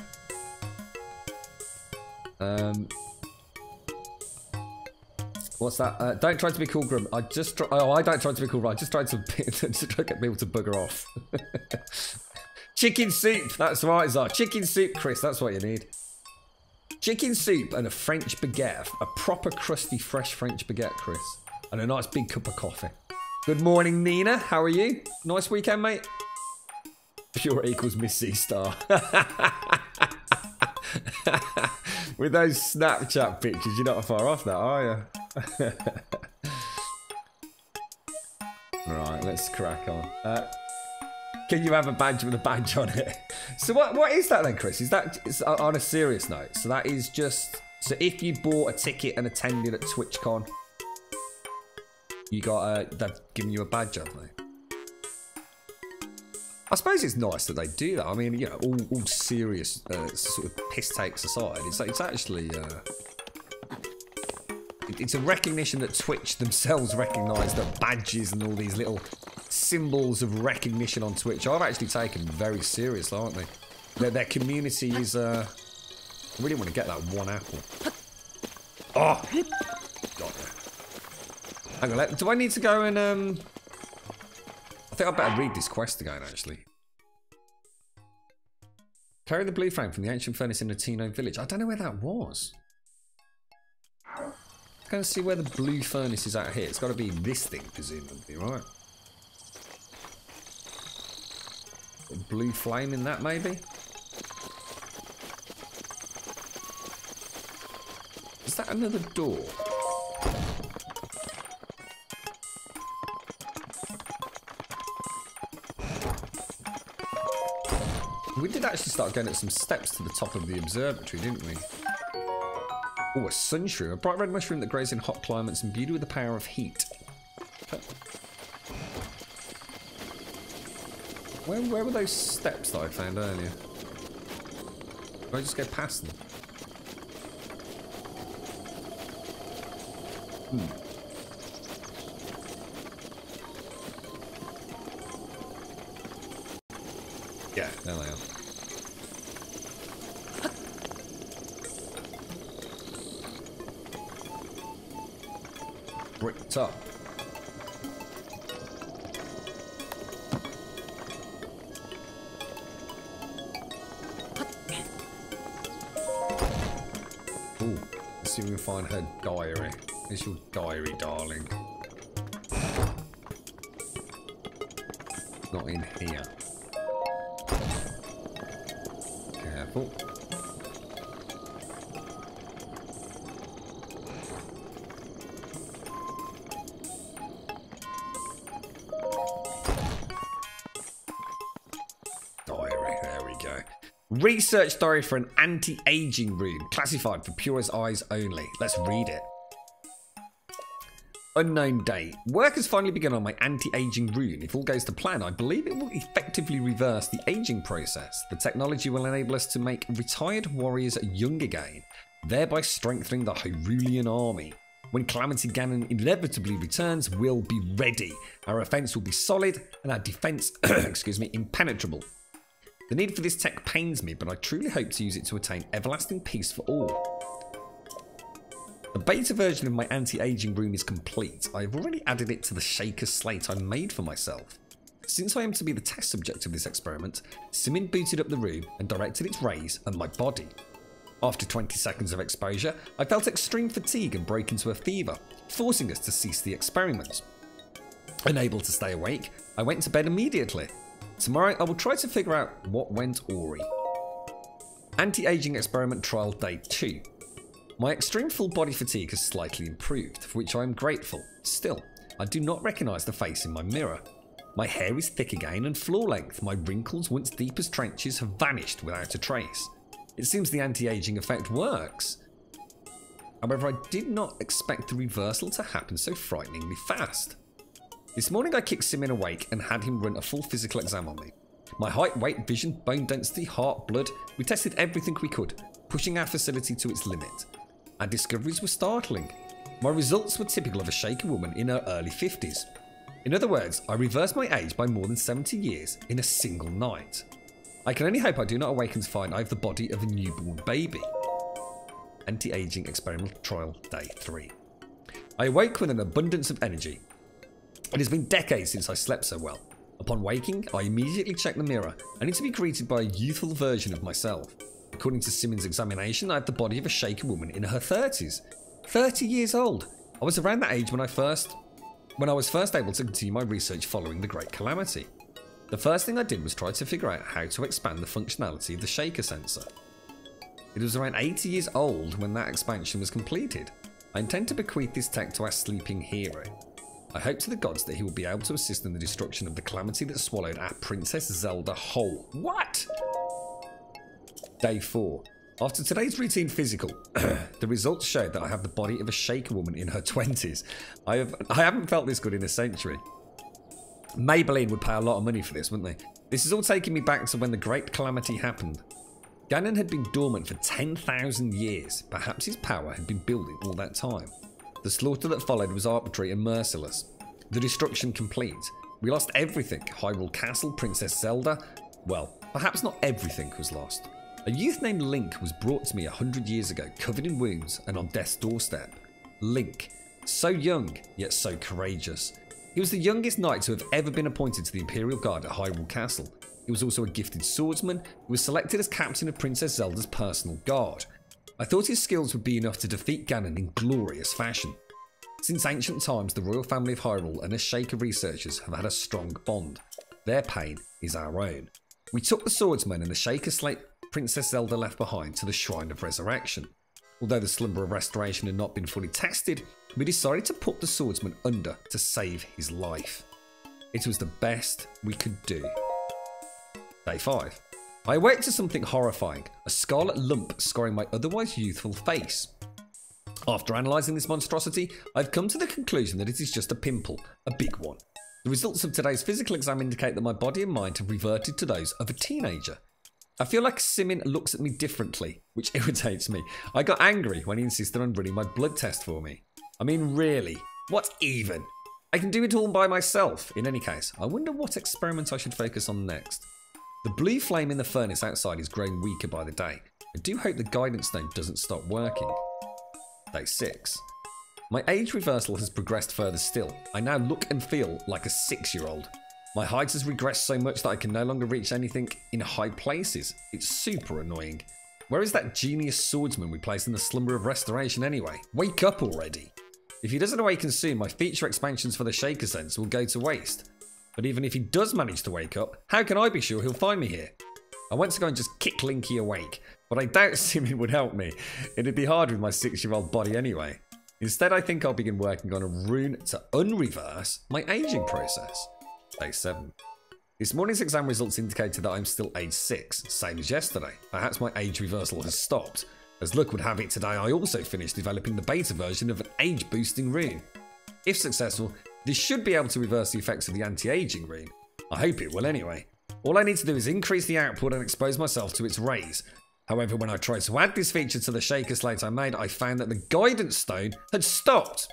What's that? Don't try to be cool, Grum. I don't try to be cool. I just tried to get people to bugger off. Chicken soup. That's right, Zara. Chicken soup, Chris. That's what you need. Chicken soup and a French baguette. A proper crusty, fresh French baguette, Chris. And a nice big cup of coffee. Good morning, Nina. How are you? Nice weekend, mate? Pure equals Miss C-Star. With those Snapchat pictures, you're not far off that, are you? Right, let's crack on. Can you have a badge with a badge on it? So what is that then, Chris? Is that on a serious note? So that is just... So if you bought a ticket and attended at TwitchCon, you got they've given you a badge, have they? I suppose it's nice that they do that. I mean, you know, all serious sort of piss takes aside, it's actually it's a recognition that Twitch themselves recognise that badges and all these little symbols of recognition on Twitch are actually taken very seriously, aren't they? Their community is. I really want to get that one apple. Oh, got there. Hang on, do I need to go and I think I better read this quest again, actually. Carry the blue flame from the ancient furnace in Latino village. I don't know where that was. Let's go and see where the blue furnace is out here. It's got to be this thing, presumably, right? Blue flame in that, maybe? Is that another door? We did actually start going at some steps to the top of the observatory, didn't we? Oh, a sunshroom. A bright red mushroom that grows in hot climates and imbued with the power of heat. Where were those steps that I found earlier? Did I just go past them? Yeah, there they are. Brick top. Ooh, let's see if we can find her diary. Here's your diary, darling. Not in here. Careful. Diary, there we go. Research diary for an anti-aging rune, classified for Pura's eyes only. Let's read it. Unknown date. Work has finally begun on my anti-aging rune. If all goes to plan, I believe it will effectively reverse the aging process. The technology will enable us to make retired warriors young again, thereby strengthening the Hyrulean army. When Calamity Ganon inevitably returns, we'll be ready. Our offense will be solid and our defense, excuse me, impenetrable. The need for this tech pains me, but I truly hope to use it to attain everlasting peace for all. The beta version of my anti-aging rune is complete. I have already added it to the shaker slate I made for myself. Since I am to be the test subject of this experiment, Simin booted up the rune and directed its rays at my body. After 20 seconds of exposure, I felt extreme fatigue and broke into a fever, forcing us to cease the experiment. Unable to stay awake, I went to bed immediately. Tomorrow I will try to figure out what went awry. Anti-aging experiment trial day 2. My extreme full body fatigue has slightly improved, for which I am grateful. Still, I do not recognise the face in my mirror. My hair is thick again and floor length. My wrinkles, once deep as trenches, have vanished without a trace. It seems the anti-aging effect works. However, I did not expect the reversal to happen so frighteningly fast. This morning I kicked Simin awake and had him run a full physical exam on me. My height, weight, vision, bone density, heart, blood, we tested everything we could, pushing our facility to its limit. Our discoveries were startling. My results were typical of a shaken woman in her early 50s. In other words, I reversed my age by more than 70 years in a single night. I can only hope I do not awaken to find I have the body of a newborn baby. Anti-aging experimental trial day 3. I awoke with an abundance of energy. It has been decades since I slept so well. Upon waking, I immediately checked the mirror, only to be greeted by a youthful version of myself. According to Simon's examination, I have the body of a shaken woman in her 30s. 30 years old! I was around that age when I was first able to continue my research following the Great Calamity. The first thing I did was try to figure out how to expand the functionality of the shaker sensor. It was around 80 years old when that expansion was completed. I intend to bequeath this tech to our sleeping hero. I hope to the gods that he will be able to assist in the destruction of the calamity that swallowed our Princess Zelda whole. What? Day 4. After today's routine physical, the results showed that I have the body of a shaker woman in her 20s. I haven't felt this good in a century. Maybelline would pay a lot of money for this, wouldn't they? This is all taking me back to when the Great Calamity happened. Ganon had been dormant for 10,000 years. Perhaps his power had been building all that time. The slaughter that followed was arbitrary and merciless. The destruction complete. We lost everything. Hyrule Castle, Princess Zelda. Well, perhaps not everything was lost. A youth named Link was brought to me 100 years ago, covered in wounds and on death's doorstep. Link. So young, yet so courageous. He was the youngest knight to have ever been appointed to the Imperial Guard at Hyrule Castle. He was also a gifted swordsman who was selected as captain of Princess Zelda's personal guard. I thought his skills would be enough to defeat Ganon in glorious fashion. Since ancient times, the royal family of Hyrule and Ashika researchers have had a strong bond. Their pain is our own. We took the swordsman and the Ashika slate Princess Zelda left behind to the Shrine of Resurrection. Although the Slumber of Restoration had not been fully tested, we decided to put the swordsman under to save his life. It was the best we could do. Day 5. I awake to something horrifying, a scarlet lump scoring my otherwise youthful face. After analysing this monstrosity, I've come to the conclusion that it is just a pimple, a big one. The results of today's physical exam indicate that my body and mind have reverted to those of a teenager. I feel like Simin looks at me differently, which irritates me. I got angry when he insisted on running my blood test for me. I mean, really, what even? I can do it all by myself. In any case, I wonder what experiment I should focus on next. The blue flame in the furnace outside is growing weaker by the day. I do hope the guidance stone doesn't stop working. Day 6. My age reversal has progressed further still. I now look and feel like a 6-year-old. My height has regressed so much that I can no longer reach anything in high places. It's super annoying. Where is that genius swordsman we placed in the Slumber of Restoration anyway? Wake up already. If he doesn't awaken soon, my feature expansions for the Shaker Sense will go to waste. But even if he does manage to wake up, how can I be sure he'll find me here? I want to go and just kick Linky awake, but I doubt Simin would help me. It'd be hard with my 6-year-old body anyway. Instead, I think I'll begin working on a rune to unreverse my aging process. Day 7. This morning's exam results indicated that I'm still age 6, same as yesterday. Perhaps my age reversal has stopped. As luck would have it, today I also finished developing the beta version of an age-boosting rune. If successful, this should be able to reverse the effects of the anti-aging rune. I hope it will anyway. All I need to do is increase the output and expose myself to its rays. However, when I tried to add this feature to the Shaker Slate I made, I found that the guidance stone had stopped.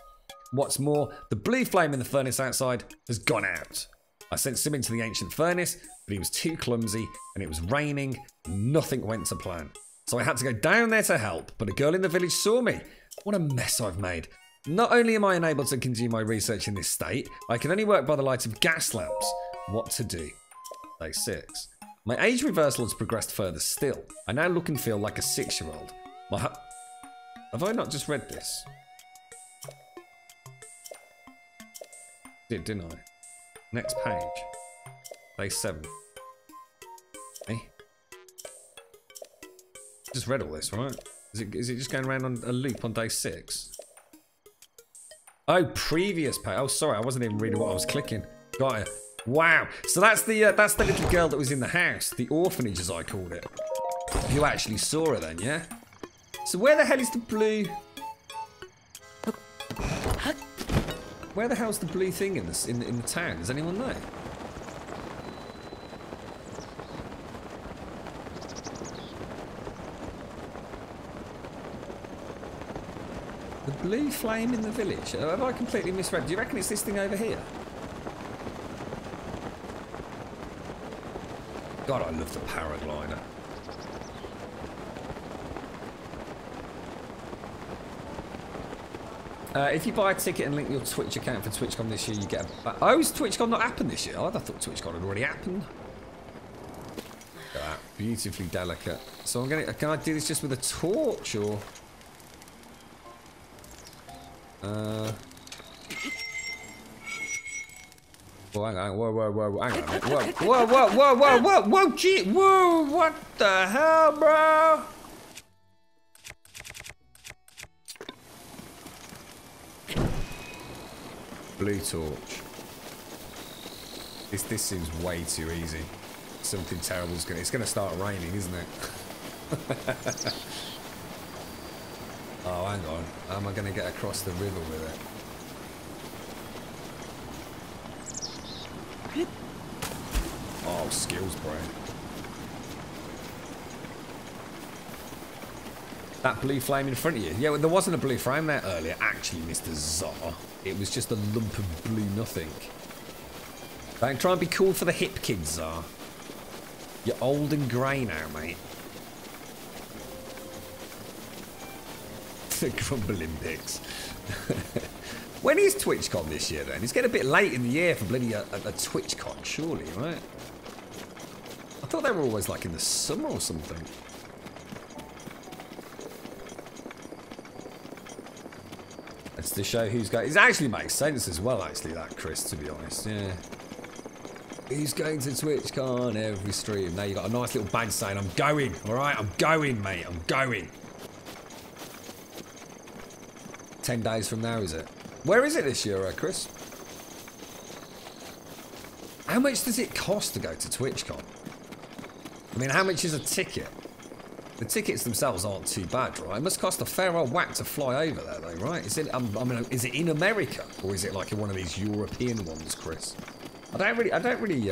What's more, the blue flame in the furnace outside has gone out. I sent Sim into the ancient furnace, but he was too clumsy, and it was raining, and nothing went to plan. So I had to go down there to help, but a girl in the village saw me. What a mess I've made. Not only am I unable to continue my research in this state, I can only work by the light of gas lamps. What to do? Day 6. My age reversal has progressed further still. I now look and feel like a 6-year-old. Have I not just read this? Didn't I? Next page. Day 7. Hey. Just read all this, right? Is it just going around on a loop on day 6? Oh, previous page. Oh, sorry, I wasn't even reading what I was clicking. Got it. Wow. So that's the little girl that was in the house, the orphanage as I called it. You actually saw her then, yeah? So where the hell is the blue? Where the hell's the blue thing in the town? Does anyone know? The blue flame in the village. Have I completely misread? Do you reckon it's this thing over here? God, I love the paraglider. If you buy a ticket and link your Twitch account for TwitchCon this year, you get a... Oh, has TwitchCon not happened this year? I thought TwitchCon had already happened. Look at that. Beautifully delicate. So I'm gonna... Can I do this just with a torch, or... Whoa, hang on, whoa, hang on a minute. Whoa, gee, whoa, what the hell, bro? Blue torch. This seems way too easy. Something terrible's it's gonna start raining, isn't it? Oh, hang on. How am I gonna get across the river with it? Oh, skills, bro. That blue flame in front of you. Yeah, well, there wasn't a blue flame there earlier, actually, Mr. Czar. It was just a lump of blue nothing. Don't try and be cool for the hip kids, Czar. You're old and grey now, mate. The Grumble Olympics. When is TwitchCon this year, then? It's getting a bit late in the year for bloody a TwitchCon, surely, right? I thought they were always, like, in the summer or something. It's to show who's going. It actually makes sense as well, actually, that, Chris, to be honest, yeah. Who's going to TwitchCon every stream? Now you got a nice little badge saying, I'm going, alright? I'm going, mate, I'm going. 10 days from now, is it? Where is it this year, Chris? How much does it cost to go to TwitchCon? I mean, how much is a ticket? The tickets themselves aren't too bad, right? It must cost a fair old whack to fly over there, though, right? Is it? I mean, is it in America or is it like in one of these European ones, Chris? I don't really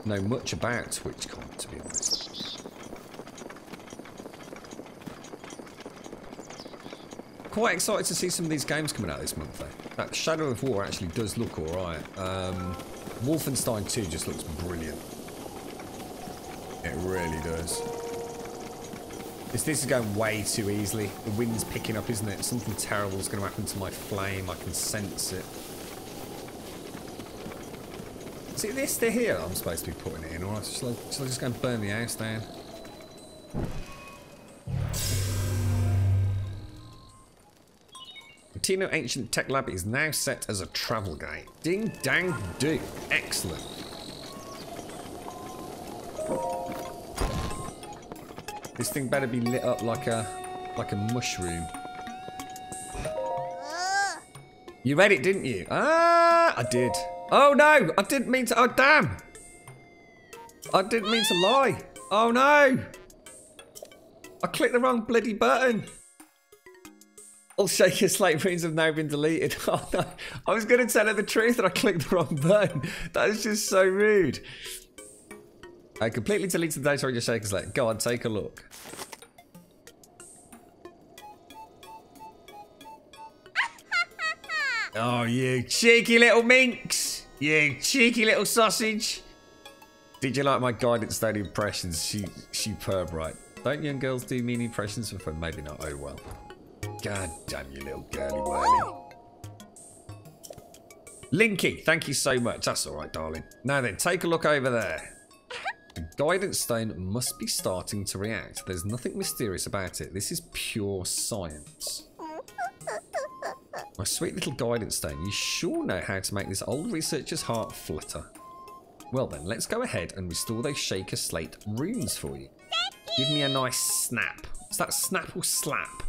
know much about TwitchCon, to be honest. Quite excited to see some of these games coming out this month, though. That Shadow of War actually does look alright. Wolfenstein 2 just looks brilliant. It really does. This is going way too easily. The wind's picking up, isn't it? Something terrible is going to happen to my flame. I can sense it. Is it this to here I'm supposed to be putting it in? Or shall I just go and burn the house down? Tino Ancient Tech Lab is now set as a travel guide. Ding dang do. Excellent. This thing better be lit up like a mushroom. You read it, didn't you? Ah, I did. Oh no, I didn't mean to. Oh damn. I didn't mean to lie. Oh no. I clicked the wrong bloody button. All Shaker Slate runes have now been deleted. Oh no, I was going to tell her the truth that I clicked the wrong button. That is just so rude. I completely deleted the data on your Shaker Slate. Go on, take a look. Oh, you cheeky little minx. You cheeky little sausage. Did you like my guidance stone impressions? Superb, right? Don't young girls do mean impressions for fun? Maybe not. Oh, well. God damn you, little girly whirly. Linky, thank you so much. That's all right, darling. Now then, take a look over there. The guidance stone must be starting to react. There's nothing mysterious about it. This is pure science. My sweet little guidance stone, you sure know how to make this old researcher's heart flutter. Well then, let's go ahead and restore those Shaker Slate runes for you. Give me a nice snap. Is that snap or slap?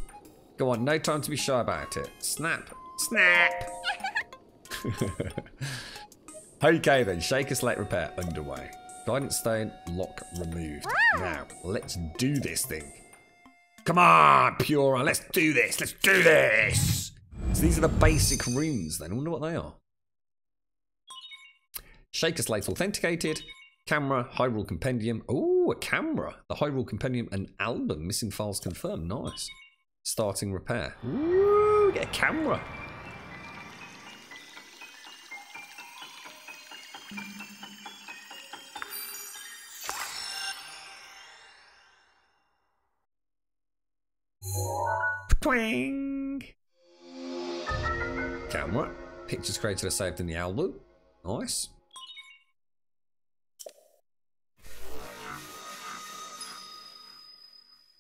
Go on, no time to be shy about it. Snap. Snap! Okay then, Shaker Slate repair underway. Guidance stone lock removed. Now, let's do this thing. Come on, Pura, let's do this. Let's do this! So these are the basic runes then. I wonder what they are. Shaker Slate authenticated. Camera, Hyrule Compendium. Oh, a camera. The Hyrule Compendium and album. Missing files confirmed. Nice. Starting repair. Ooh, get a camera. Twang. Camera. Pictures created are saved in the album. Nice.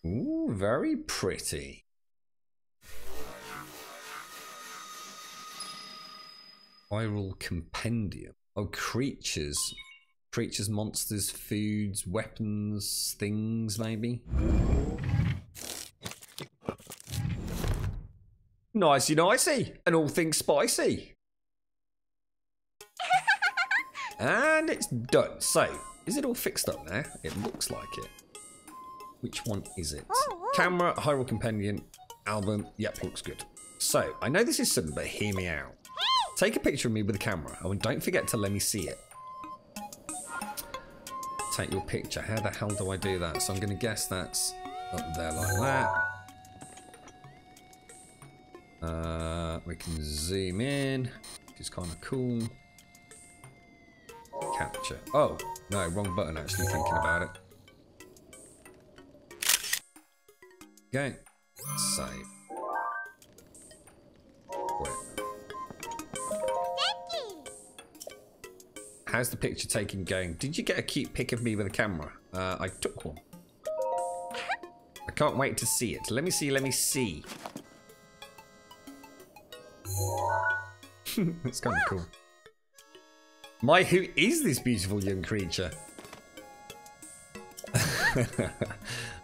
Ooh, very pretty. Viral compendium. Oh, creatures. Creatures, monsters, foods, weapons, things, maybe. Nicey nicey, and all things spicy. And it's done. So, is it all fixed up now? It looks like it. Which one is it? Camera, Hyrule Compendium, album. Yep, looks good. So, I know this is simple, but hear me out. Take a picture of me with the camera. Oh, and don't forget to let me see it. rotate your picture. How the hell do I do that? So I'm going to guess that's up there like that. We can zoom in, which is kind of cool. Capture. Oh, no, wrong button actually, thinking about it. Okay, save. How's the picture taking going? Did you get a cute pic of me with a camera? I took one. I can't wait to see it. Let me see, let me see. That's kind of cool. Who is this beautiful young creature?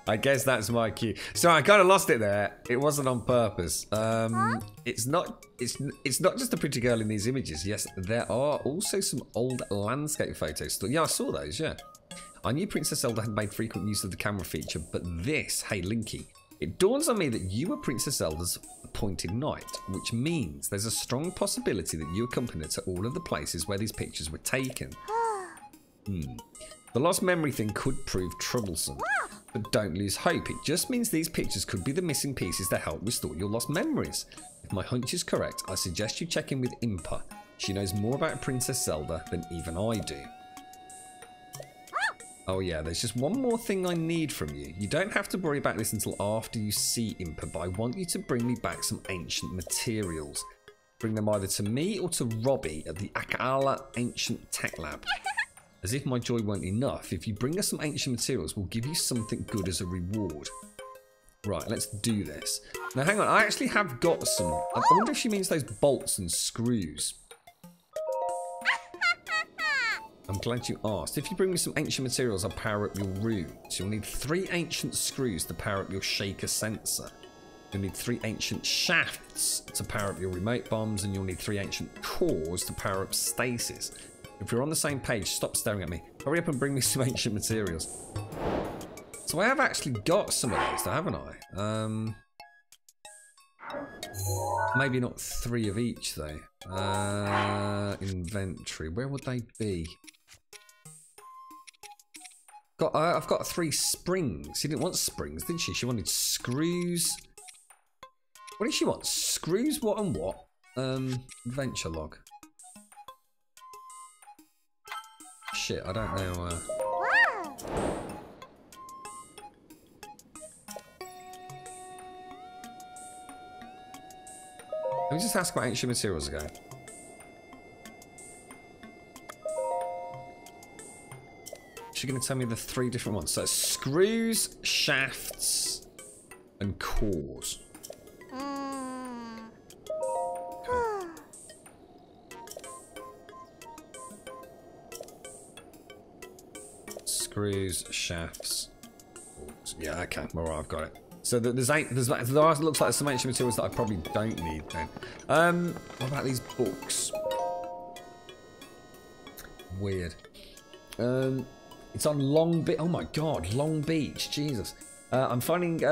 I guess that's my cue. So I kind of lost it there. It wasn't on purpose. It's not just a pretty girl in these images. Yes, there are also some old landscape photos. Yeah, I saw those, yeah. I knew Princess Zelda had made frequent use of the camera feature, but this, hey Linky, it dawns on me that you were Princess Zelda's appointed knight, which means there's a strong possibility that you accompanied her to all of the places where these pictures were taken. The lost memory thing could prove troublesome, but don't lose hope. It just means these pictures could be the missing pieces to help restore your lost memories. If my hunch is correct, I suggest you check in with Impa. She knows more about Princess Zelda than even I do. Oh yeah, there's just one more thing I need from you. You don't have to worry about this until after you see Impa, but I want you to bring me back some ancient materials. Bring them either to me or to Robbie at the Akala Ancient Tech Lab. As if my joy weren't enough, if you bring us some ancient materials, we'll give you something good as a reward. Right, let's do this. Now hang on, I actually have got some. I wonder if she means those bolts and screws. I'm glad you asked. If you bring me some ancient materials, I'll power up your runes. You'll need 3 ancient screws to power up your shaker sensor. You'll need 3 ancient shafts to power up your remote bombs, and you'll need 3 ancient cores to power up stasis. If you're on the same page, stop staring at me. Hurry up and bring me some ancient materials. So I have actually got some of those, haven't I? Maybe not 3 of each though. Inventory. Where would they be? I've got 3 springs. She didn't want springs, did she? She wanted screws. What did she want? Screws, what and what? Adventure log. Shit, I don't know. Let me just ask about ancient materials again. She's going to tell me the 3 different ones. So it's screws, shafts, and cores. Screws, shafts, cores. Yeah, okay. All right, I've got it. So there looks like there's some ancient materials that I probably don't need then. What about these books? Weird. It's on Long Beach. Oh my god, Long Beach. Jesus. I'm good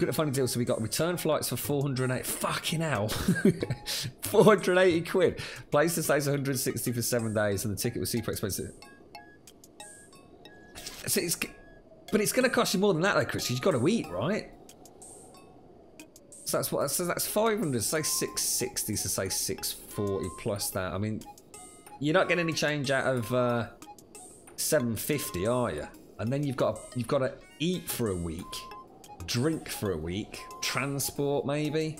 at finding deals, so we got return flights for 408. Fucking hell. 480 quid. Place to stay 160 for 7 days, and the ticket was super expensive. So but it's going to cost you more than that, though, Chris. You've got to eat, right? So that's what. So that's 500. Say 660. So say 640 plus that. I mean, you're not getting any change out of 750, are you? And then you've got to eat for a week, drink for a week, transport maybe.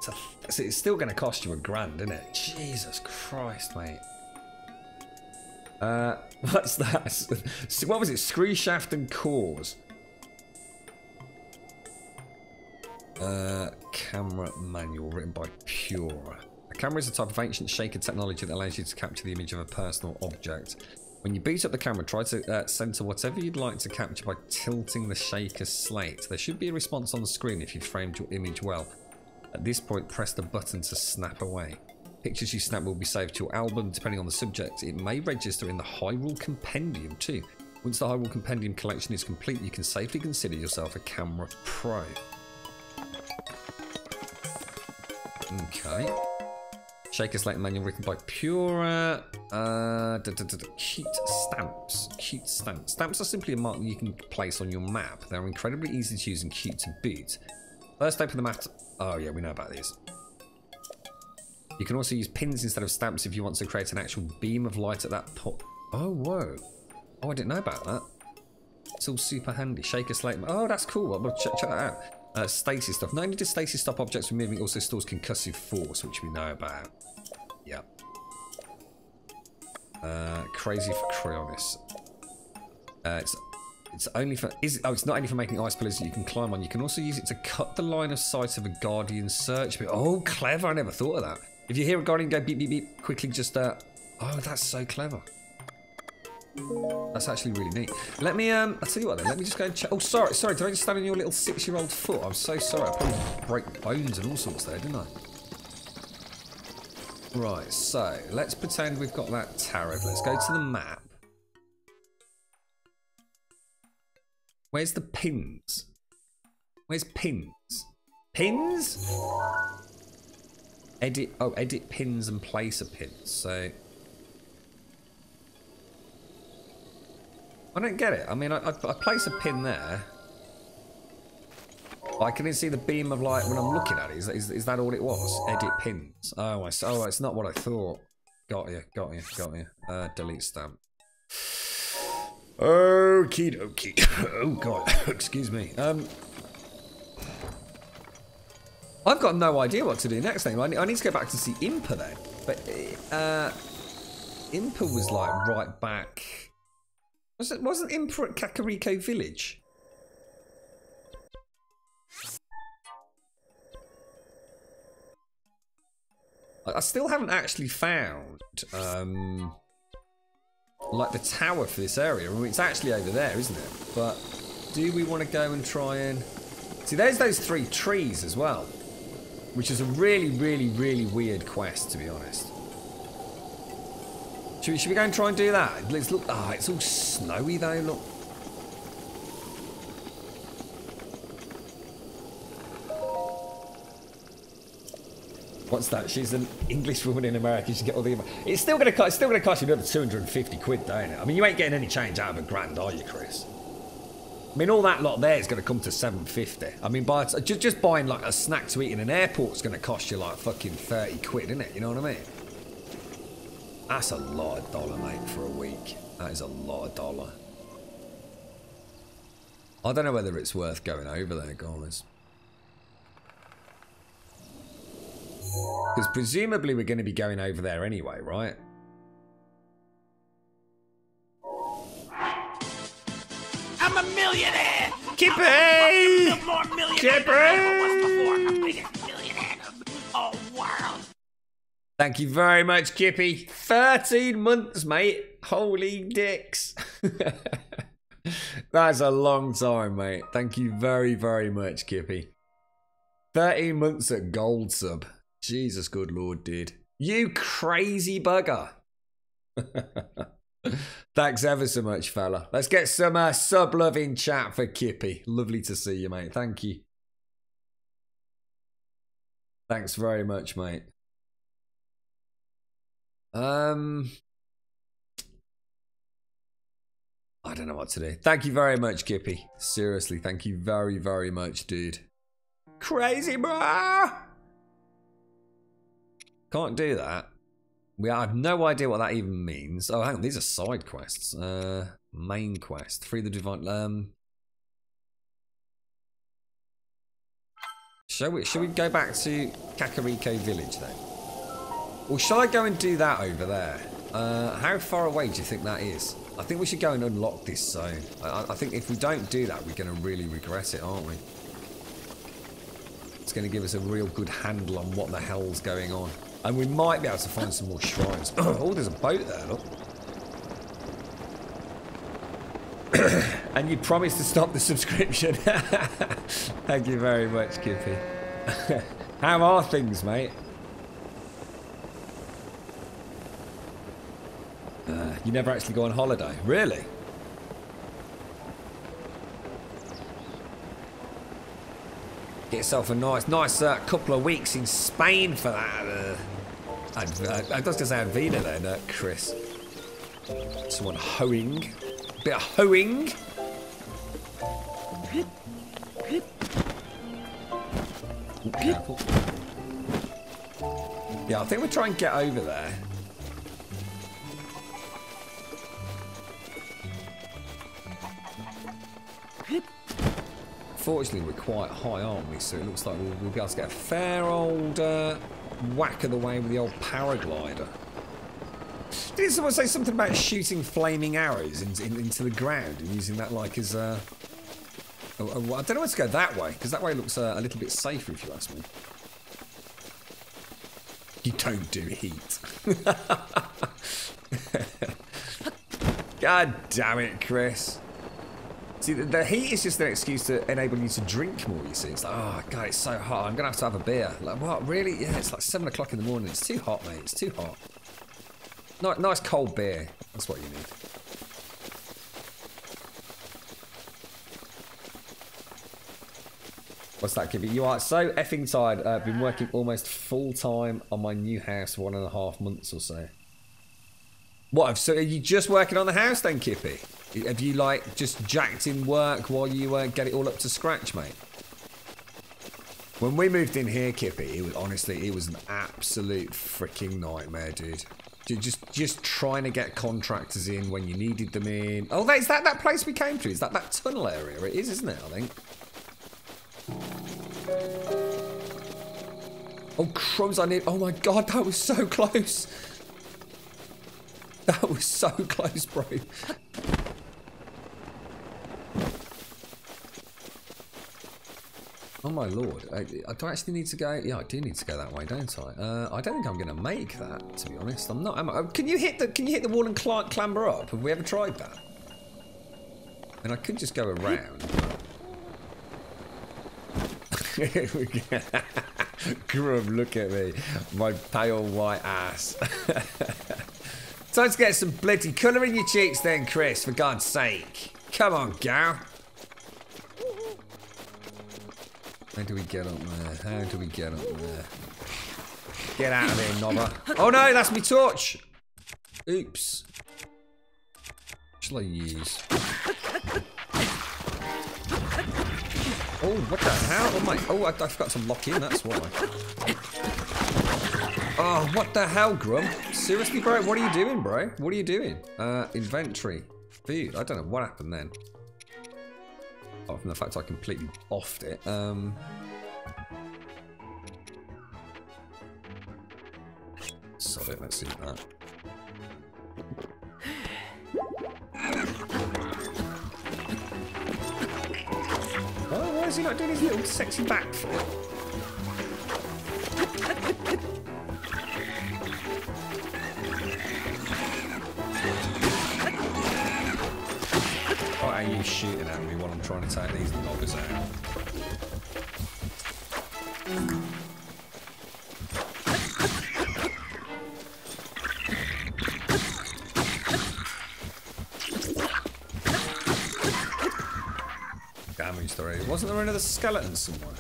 So it's still going to cost you $1,000, isn't it? Jesus Christ, mate. What's that? So what was it? Screw shaft and cores. Camera manual written by Pura. A camera is a type of ancient shaker technology that allows you to capture the image of a personal object. When you boot up the camera, try to center whatever you'd like to capture by tilting the shaker slate. There should be a response on the screen if you've framed your image well. At this point, press the button to snap away. Pictures you snap will be saved to your album. Depending on the subject, it may register in the Hyrule Compendium too. Once the Hyrule Compendium collection is complete, you can safely consider yourself a camera pro. Okay. Shaker slate manual written by Pura. Cute stamps. Cute stamps. Stamps are simply a mark that you can place on your map. They're incredibly easy to use and cute to boot. First, open the map. Oh yeah, we know about these. You can also use pins instead of stamps if you want to create an actual beam of light at that point. Oh whoa! Oh, I didn't know about that. It's all super handy. Shaker slate. Oh, that's cool. Well, check that out. Stasis stuff. Not only does stasis stop objects from moving, it also stores concussive force, which we know about. Yep. Crazy for Cryonis. It's only for it's not only for making ice pillars that you can climb on. You can also use it to cut the line of sight of a guardian search. Oh, clever! I never thought of that. If you hear a guardian go beep beep beep, quickly just oh, that's so clever. That's actually really neat. Let me I'll tell you what then. Let me just go and check. Oh, sorry. Did I just stand on your little 6-year-old foot? I'm so sorry. I probably broke bones and all sorts there, didn't I? Right, so let's pretend we've got that tarot. Let's go to the map. Where's the pins? Where's pins? Pins? Edit pins and place a pin. So I don't get it. I mean, I place a pin there. I can see the beam of light when I'm looking at it. Is that all it was? Edit pins. Oh, it's not what I thought. Got you. Delete stamp. Okie dokie. Oh god, excuse me. I've got no idea what to do next thing. I need to go back to see Impa then. But Impa was like right back. Wasn't Impa at Kakariko Village? I still haven't actually found like the tower for this area. I mean, it's actually over there, isn't it? But do we want to go and try and see? There's those 3 trees as well, which is a really weird quest, to be honest. Should we go and try and do that? Let's look. Ah, it's all snowy though. Look. What's that? She's an English woman in America. She get all the. It's still gonna cost you another 250 quid, don't it? I mean, you ain't getting any change out of £1,000, are you, Chris? I mean, all that lot there is going to come to 750. I mean, just buying like a snack to eat in an airport is going to cost you like fucking 30 quid, isn't it? You know what I mean? That's a lot of dollar, mate, for a week. That is a lot of dollar. I don't know whether it's worth going over there, guys. Because presumably we're going to be going over there anyway, right? I'm a millionaire! Kippy! More millionaire Kippy! than I ever was before. The biggest millionaire of the whole world. Thank you very much, Kippy. 13 months, mate. Holy dicks. That's a long time, mate. Thank you very much, Kippy. 13 months at gold sub. Jesus good lord, dude. You crazy bugger. Thanks ever so much, fella. Let's get some sub love in chat for Kippy. Lovely to see you, mate. Thank you. Thanks very much, mate. I don't know what to do. Thank you very much, Kippy. Seriously, thank you very much, dude. Crazy, bro. Can't do that. I have no idea what that even means. Oh, hang on. These are side quests. Main quest. Free the divine. Should we go back to Kakariko Village then? Or shall I go and do that over there? How far away do you think that is? I think we should go and unlock this zone. I think if we don't do that, we're going to really regret it, aren't we? It's going to give us a real good handle on what the hell's going on. And we might be able to find some more shrines. Oh, there's a boat there, look. And you promised to stop the subscription. Thank you very much, Kippy. How are things, mate? You never actually go on holiday? Really? Get yourself a nice couple of weeks in Spain for that. I was going to say Advina then, Chris. Someone hoeing. Bit of hoeing. Ooh, careful. Yeah, I think we'll try and get over there. Fortunately, we're quite high, aren't we? So it looks like we'll be able to get a fair old whack of the way with the old paraglider. Did someone say something about shooting flaming arrows into the ground and using that like as a... I don't know where to go that way, because that way looks a little bit safer if you ask me. You don't do heat. God damn it, Chris. See, the heat is just an excuse to enable you to drink more, you see. It's like, oh, God, it's so hot. I'm going to have a beer. Like, what? Really? Yeah, it's like 7 o'clock in the morning. It's too hot, mate. It's too hot. Nice cold beer. That's what you need. What's that, Kibby? You are so effing tired. I've been working almost full-time on my new house for 1.5 months or so. What? So are you just working on the house then, Kippy? Have you, like, just jacked in work while you get it all up to scratch, mate? When we moved in here, Kippy, it was honestly, it was an absolute freaking nightmare, dude. Just trying to get contractors in when you needed them in. Oh, is that place we came to? Is that tunnel area? It is, isn't it, I think? Oh, crumbs, I need... Oh, my God, that was so close. That was so close, bro. Oh my lord, do I actually need to go? Yeah, I do need to go that way, don't I? I don't think I'm going to make that, to be honest. I'm not. Can you hit the wall and clamber up? Have we ever tried that? And I could just go around. Grub, look at me, my pale white ass. Time to get some bloody colour in your cheeks, then, Chris. For God's sake, come on, gal. How do we get up there? How do we get up there? Get out of there, Nobber. Oh no, that's me torch! Oops. What shall I use? Oh, what the hell? Oh my... Oh, I forgot to lock in, that's why. Oh, what the hell, Grum? Seriously, bro? What are you doing, bro? What are you doing? Inventory. Food. I don't know what happened then. Apart from the fact I completely offed it. Sod it, let's see that. Oh, why is he not doing his little sexy backflip? Why are you shooting at me while I'm trying to take these knobbers out? Damaged already. Wasn't there another skeleton somewhere?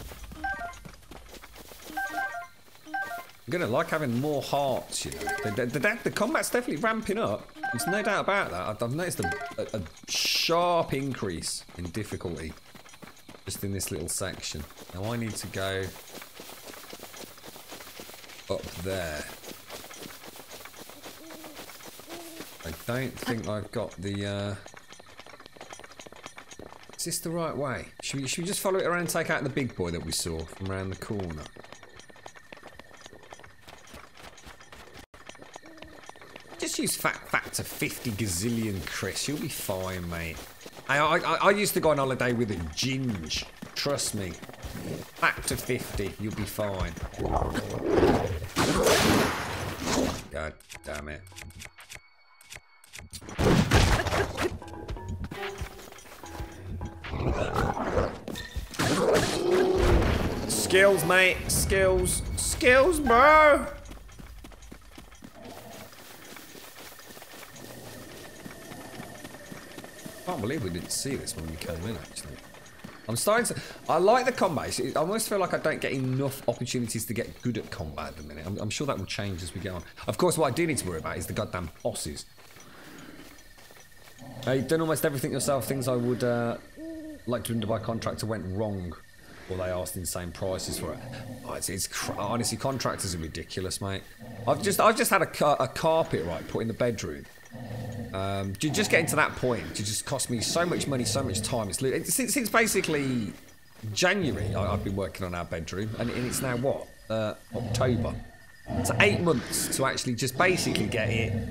I'm gonna like having more hearts, you know. The combat's definitely ramping up. There's no doubt about that. I've noticed a sharp increase in difficulty just in this little section. Now I need to go up there. I don't think I've got the... Is this the right way? Should we just follow it around and take out the big boy that we saw from around the corner? Just use factor 50 gazillion, Chris. You'll be fine, mate. I used to go on holiday with a ginge. Trust me. Factor 50. You'll be fine. God damn it. Skills, mate. Skills. Skills, bro. I can't believe we didn't see this when we came in, actually. I'm starting to... I like the combat. I almost feel like I don't get enough opportunities to get good at combat at the minute. I'm sure that will change as we go on. Of course, what I do need to worry about is the goddamn bosses. You've done almost everything yourself. Things I would like to do by contractor went wrong. Or they asked insane prices for it. Oh, honestly, contractors are ridiculous, mate. I've just had a carpet, right, put in the bedroom. Just getting to that point, it just cost me so much money, so much time. Since basically January, I've been working on our bedroom, and it's now what? October. So 8 months to actually just basically get it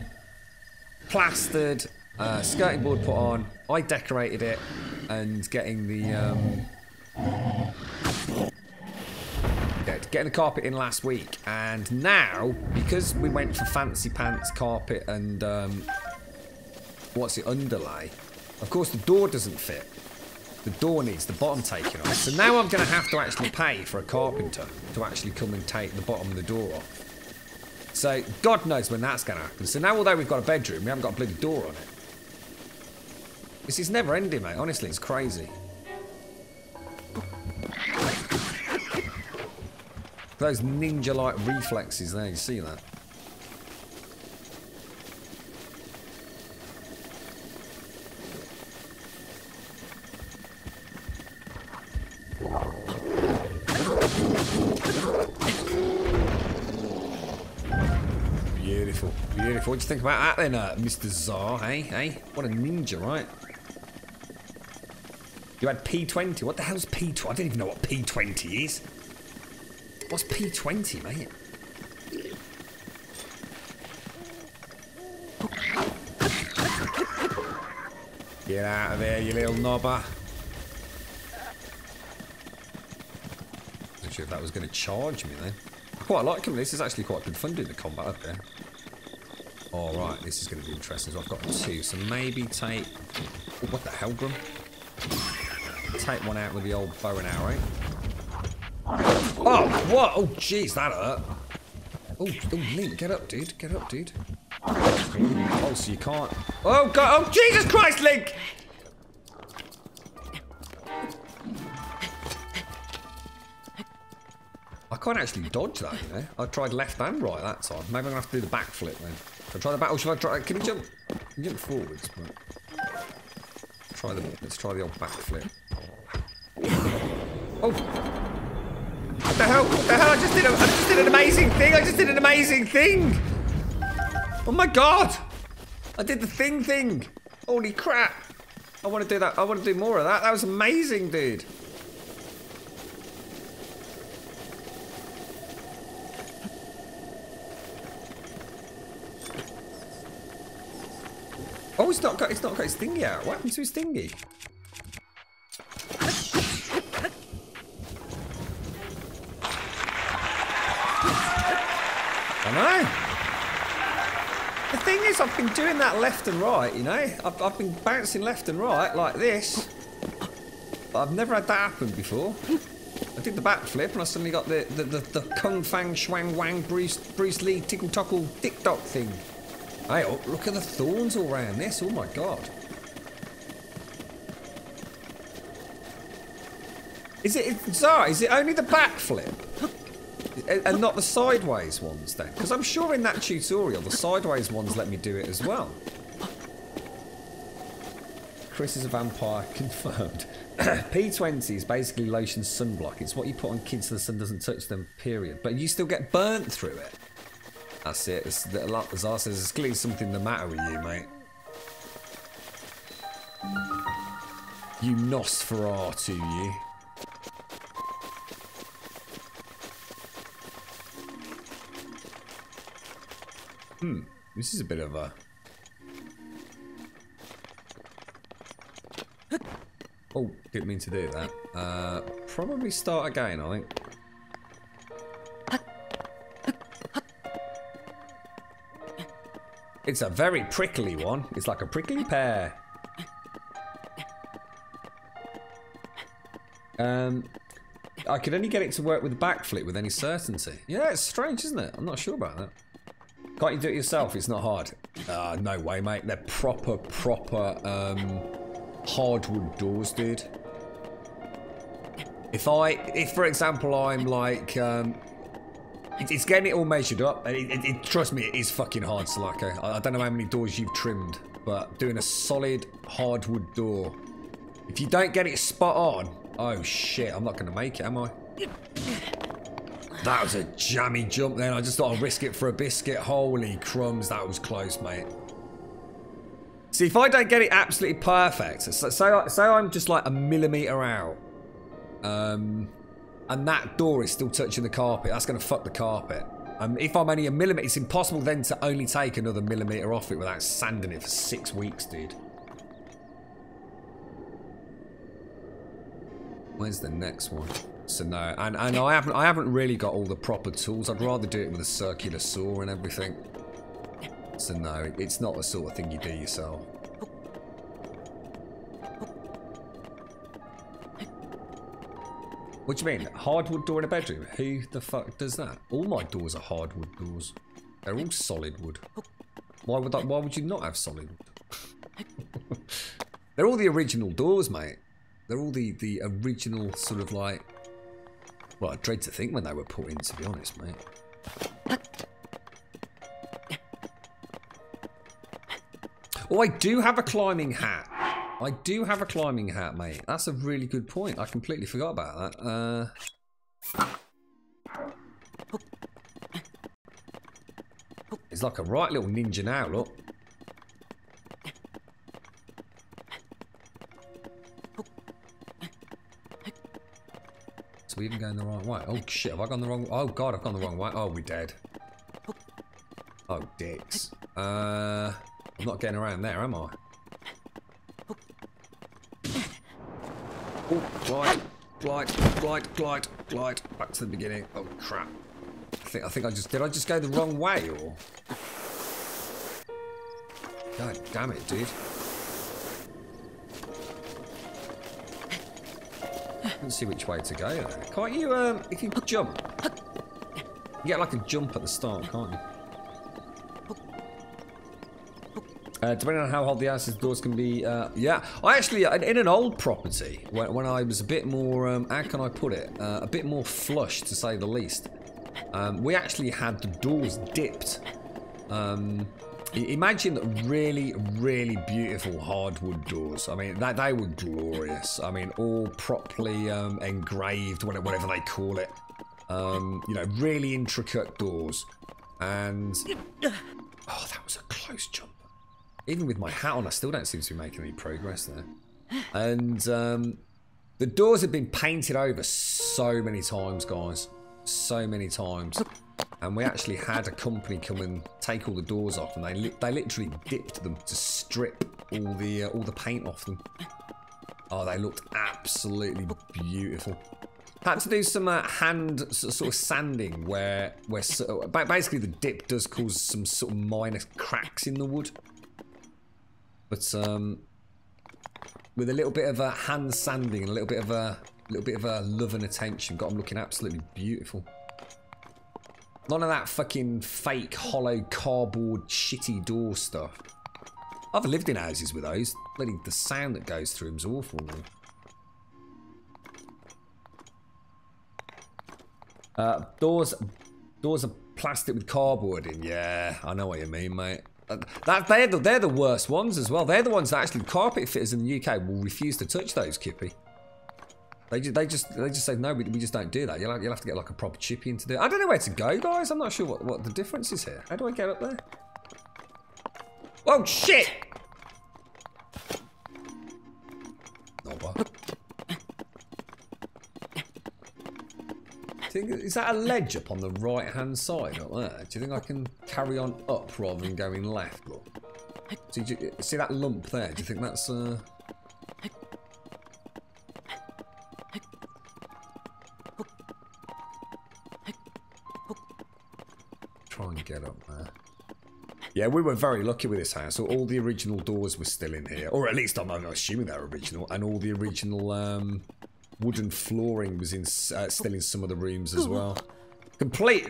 plastered, skirting board put on. I decorated it, and getting the getting the carpet in last week. And now, because we went for fancy pants carpet and underlay, of course the door doesn't fit. The door needs the bottom taken off. So now I'm going to have to actually pay for a carpenter to actually come and take the bottom of the door off. So God knows when that's going to happen. So now, although we've got a bedroom, we haven't got a bloody door on it. This is never ending, mate. Honestly, it's crazy. Those ninja-like reflexes there, you see that? Beautiful, beautiful. What do you think about that then, Mr. Czar, hey? Hey? What a ninja, right? You had P20. What the hell's P20? I don't even know what P20 is. What's P20, mate? Get out of there, you little knobber. Not sure if that was going to charge me then. I quite like him. This is actually quite good fun doing the combat up there. Alright, this is going to be interesting. So I've got 2, so maybe take... Oh, what the hell, Grum? Take one out with the old bow and arrow. Oh, what? Oh, jeez, that hurt. Oh, Link, get up, dude. Get up, dude. Oh, so you can't... Oh, God. Oh, Jesus Christ, Link! I can't actually dodge that, you know. I tried left and right that time. Maybe I'm going to have to do the backflip, then. Should I try the back... Oh, should I try... Can you jump? You jump forwards, but... Let's try the old backflip. Oh! What the hell? What the hell? I just did an amazing thing! I just did an amazing thing! Oh my God! I did the thing! Holy crap! I want to do that. I want to do more of that. That was amazing, dude. Oh, it's not got his thingy out. What happened to his thingy? I know. The thing is, I've been doing that left and right, you know? I've been bouncing left and right like this. But I've never had that happen before. I did the backflip and I suddenly got the Kung Fang Schwang Wang Bruce Lee Tickle Tockle Tick Tock thing. Hey, oh, look at the thorns all around this. Oh my God. Is it only the backflip? And not the sideways ones then? Because I'm sure in that tutorial the sideways ones let me do it as well. Chris is a vampire, confirmed. P20 is basically lotion sunblock. It's what you put on kids so the sun doesn't touch them, period. But you still get burnt through it. That's it. As Zara says, there's clearly something the matter with you, mate. You Nosferatu, you. This is a bit of a... Oh, didn't mean to do that. Probably start again, I think. It's a very prickly one. It's like a prickly pear. I could only get it to work with the backflip with any certainty. Yeah, it's strange, isn't it? I'm not sure about that. Can't you do it yourself? It's not hard. No way, mate. They're proper hardwood doors, dude. If for example, I'm like, it's getting it all measured up, and trust me, it is fucking hard, Salako. I don't know how many doors you've trimmed, but doing a solid hardwood door, if you don't get it spot on, oh shit, I'm not going to make it, am I? That was a jammy jump then. I just thought I'd risk it for a biscuit. Holy crumbs, that was close, mate. See, if I don't get it absolutely perfect, say I'm just like a millimetre out, and that door is still touching the carpet, that's going to fuck the carpet. If I'm only a millimetre, it's impossible then to only take another millimetre off it without sanding it for 6 weeks, dude. Where's the next one? So no, and I haven't really got all the proper tools. I'd rather do it with a circular saw and everything. So no, it's not the sort of thing you do yourself. What do you mean? Hardwood door in a bedroom? Who the fuck does that? All my doors are hardwood doors. They're all solid wood. Why would you not have solid wood? They're all the original doors, mate. They're all the original sort of like... Well, I dread to think when they were put in, to be honest, mate. Oh, I do have a climbing hat. I do have a climbing hat, mate. That's a really good point. I completely forgot about that. It's like a right little ninja now, look. So we even going the right way? Oh shit, have I gone the wrong way? Oh god, I've gone the wrong way. Oh, we're dead. Oh, dicks. I'm not getting around there, am I? Oh, glide. Back to the beginning. Oh crap. I think did I just go the wrong way or? God damn it, dude. Let's see which way to go there. Can't you, if you jump, you get like a jump at the start, can't you? Depending on how hot the house is, doors can be, yeah. I actually, in an old property, when I was a bit more, how can I put it, a bit more flush, to say the least, we actually had the doors dipped. Imagine really, really beautiful hardwood doors. I mean, they were glorious. I mean, all properly engraved, whatever they call it. You know, really intricate doors. And, oh, that was a close jump. Even with my hat on, I still don't seem to be making any progress there. And the doors have been painted over so many times, guys. So many times. And we actually had a company come and take all the doors off, and they literally dipped them to strip all the paint off them. Oh, they looked absolutely beautiful. Had to do some hand sort of sanding where basically the dip does cause some sort of minor cracks in the wood. But with a little bit of a hand sanding and a little bit of a love and attention, got them looking absolutely beautiful. None of that fucking fake hollow cardboard shitty door stuff. I've lived in houses with those. Bloody the sound that goes through them's awful. Doors are plastic with cardboard in. Yeah, I know what you mean, mate. They're the worst ones as well. They're the ones that actually carpet fitters in the UK will refuse to touch those, Kippy. They just say no, we just don't do that. You'll have to get like a proper chippy in to do it. I don't know where to go, guys. I'm not sure what the difference is here. How do I get up there? Oh shit! Oh, what? Is that a ledge up on the right hand side up there? Do you think I can carry on up rather than going left? Look. See that lump there? Do you think that's try and get up there. Yeah, we were very lucky with this house. So all the original doors were still in here, or at least I'm assuming they're original, and all the original wooden flooring was in still in some of the rooms as well. Complete.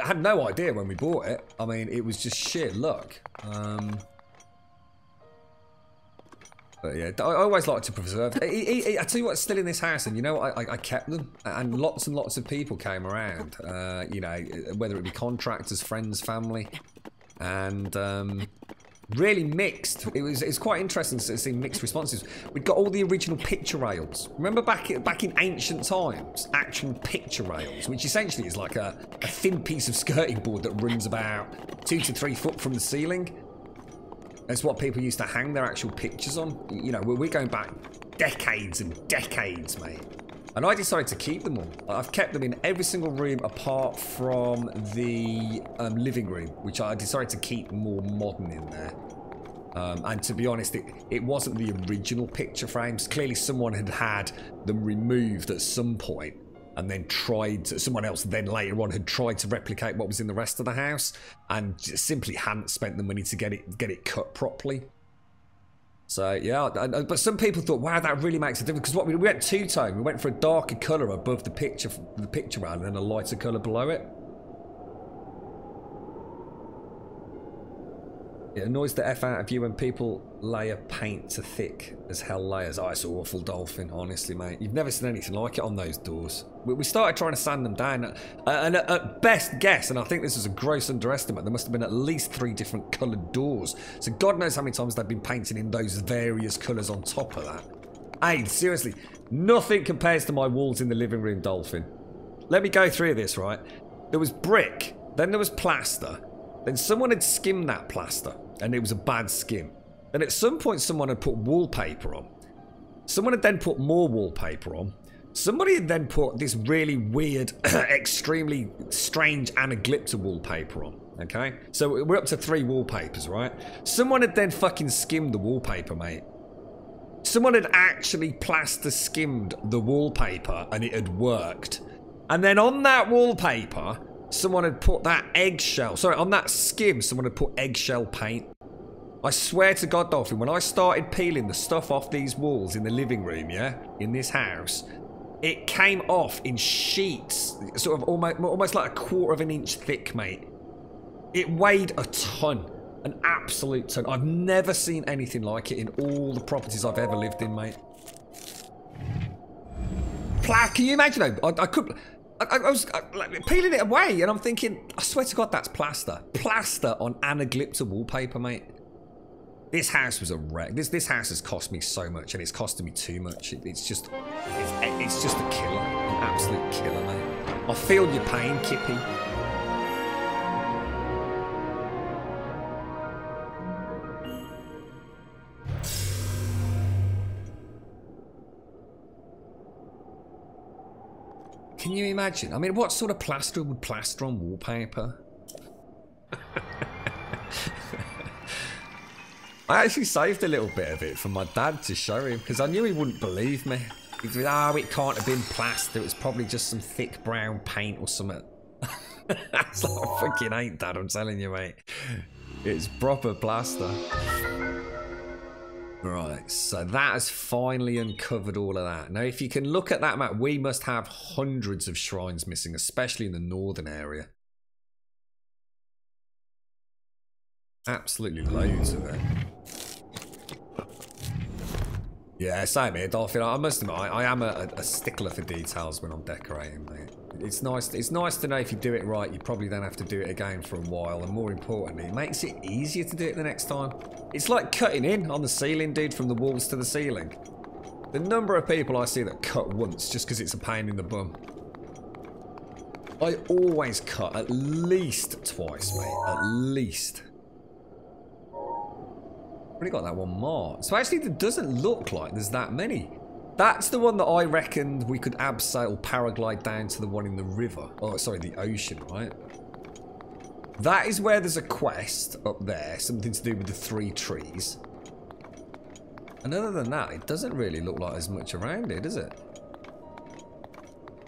I had no idea when we bought it. I mean, it was just sheer luck. But yeah, I always like to preserve. I tell you what's still in this house, and you know what, I kept them, and lots of people came around. You know, whether it be contractors, friends, family, and really mixed. It's quite interesting to see mixed responses. We've got all the original picture rails. Remember back in ancient times, actual picture rails, which essentially is like a thin piece of skirting board that runs about 2 to 3 foot from the ceiling. That's what people used to hang their actual pictures on. You know, we're going back decades and decades, mate. And I decided to keep them all. I've kept them in every single room apart from the living room, which I decided to keep more modern in there. And to be honest, it wasn't the original picture frames. Clearly someone had them removed at some point, and then someone else then later on had tried to replicate what was in the rest of the house, and just simply hadn't spent the money to get it cut properly. So yeah, but some people thought, wow, that really makes a difference, because we went two-tone. We went for a darker colour above the picture rail and then a lighter colour below it. It annoys the F out of you when people layer paint to thick as hell layers. Oh, it's awful, Dolphin, honestly, mate. You've never seen anything like it on those doors. We started trying to sand them down, and at best guess, and I think this is a gross underestimate, there must have been at least 3 different coloured doors. So God knows how many times they've been painted in those various colours on top of that. Hey, seriously, nothing compares to my walls in the living room, Dolphin. Let me go through this, right? There was brick, then there was plaster, then someone had skimmed that plaster, and it was a bad skim. Then at some point someone had put wallpaper on. Someone had then put more wallpaper on. Somebody had then put this really weird, extremely strange anaglypta wallpaper on. Okay? So we're up to 3 wallpapers, right? Someone had then fucking skimmed the wallpaper, mate. Someone had actually plaster skimmed the wallpaper, and it had worked. And then on that wallpaper, someone had put that eggshell. Sorry, on that skim, someone had put eggshell paint. I swear to God, Dolphin, when I started peeling the stuff off these walls in the living room, yeah, in this house, it came off in sheets, sort of almost like 1/4 of an inch thick, mate. It weighed a ton, an absolute ton. I've never seen anything like it in all the properties I've ever lived in, mate. Can you imagine? I was peeling it away, and I'm thinking, I swear to God, that's plaster. Plaster on anaglypta wallpaper, mate. This house was a wreck. This house has cost me so much, and it's costing me too much. It's just a killer, an absolute killer, mate. I feel your pain, Kippy. Can you imagine? I mean, what sort of plaster would plaster on wallpaper? I actually saved a little bit of it for my dad to show him, because I knew he wouldn't believe me. He'd be, oh, it can't have been plaster. It was probably just some thick brown paint or something. That's like, I fucking ain't, Dad, I'm telling you, mate. It's proper plaster. Right, so that has finally uncovered all of that. Now, if you can look at that map, we must have hundreds of shrines missing, especially in the northern area. Absolutely loads of it. Yeah, same here, Dolphin. I must admit, I am a stickler for details when I'm decorating, mate. It's nice to know if you do it right, you probably don't have to do it again for a while, and more importantly, it makes it easier to do it the next time. It's like cutting in on the ceiling, dude, from the walls to the ceiling. The number of people I see that cut once just because it's a pain in the bum. I always cut at least twice, mate. At least. Already got that one marked. So actually, it doesn't look like there's that many. That's the one that I reckoned we could abseil paraglide down to the one in the river. Oh, sorry, the ocean, right? That is where there's a quest up there, something to do with the 3 trees. And other than that, it doesn't really look like there's much around it, does it?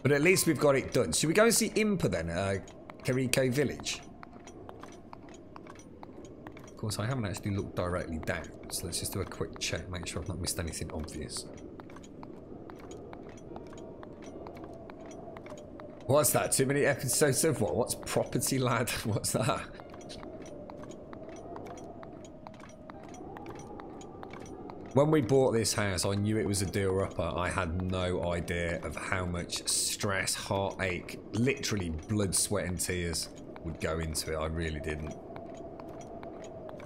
But at least we've got it done. Should we go and see Impa then at Kiriko Village? Of course, I haven't actually looked directly down, so let's just do a quick check, make sure I've not missed anything obvious. What's that? Too many episodes of what? What's property, lad? What's that? When we bought this house, I knew it was a deal-upper. I had no idea of how much stress, heartache, literally blood, sweat and tears would go into it. I really didn't.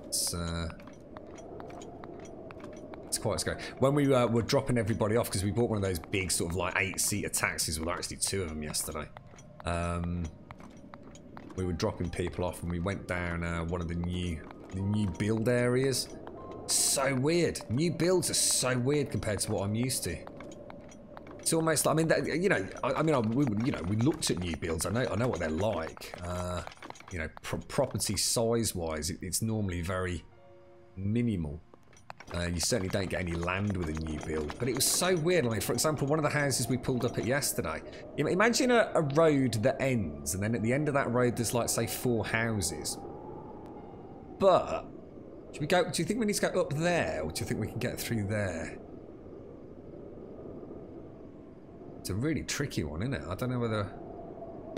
It's quite scary. When we were dropping everybody off, because we bought one of those big sort of like 8-seater taxis, well actually 2 of them yesterday. We were dropping people off and we went down one of the new build areas. So weird. New builds are so weird compared to what I'm used to. It's almost like, I mean, you know, we looked at new builds. I know what they're like. You know, property size-wise, it's normally very minimal. You certainly don't get any land with a new build. But it was so weird. Like, for example, one of the houses we pulled up at yesterday. Imagine a road that ends, and then at the end of that road, there's like, say, 4 houses. But should we go? Do you think we need to go up there, or do you think we can get through there? It's a really tricky one, isn't it? I don't know whether.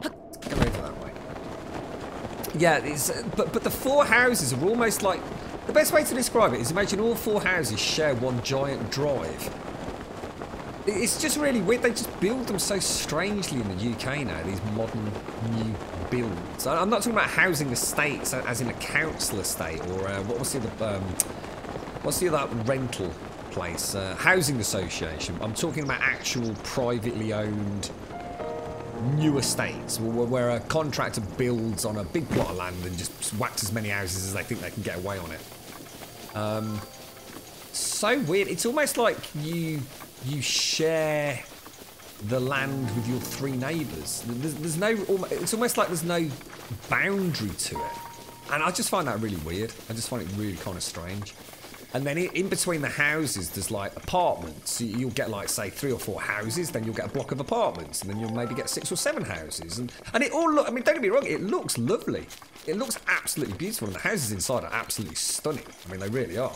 Let's go over that way. Yeah, it's, but the 4 houses are almost like. The best way to describe it is imagine all 4 houses share one giant drive. It's just really weird. They just build them so strangely in the UK now, these modern new builds. I'm not talking about housing estates as in a council estate or what's the other rental place? Housing association. I'm talking about actual privately owned new estates where a contractor builds on a big plot of land and just whacks as many houses as they think they can get away on it. So weird. It's almost like you share the land with your 3 neighbours. There's no. It's almost like there's no boundary to it, and I just find that really weird. I just find it really kind of strange. And then in between the houses, there's like apartments. So you'll get like, say, 3 or 4 houses, then you'll get a block of apartments, and then you'll maybe get 6 or 7 houses. And it all look, I mean, don't get me wrong, it looks lovely. It looks absolutely beautiful, and the houses inside are absolutely stunning. I mean, they really are.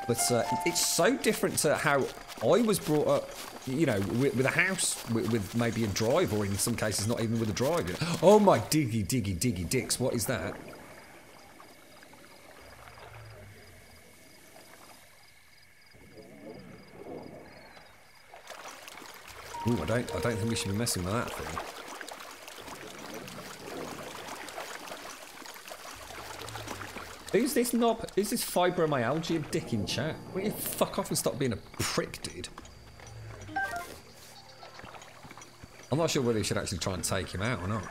But it's so different to how I was brought up, you know, with a house, with maybe a drive, or in some cases not even with a drive. You know? Oh my diggy dicks, what is that? Ooh, I don't think we should be messing with that thing. Who's this knob? Is this fibromyalgia dick in chat? Will you fuck off and stop being a prick, dude? I'm not sure whether you should actually try and take him out or not.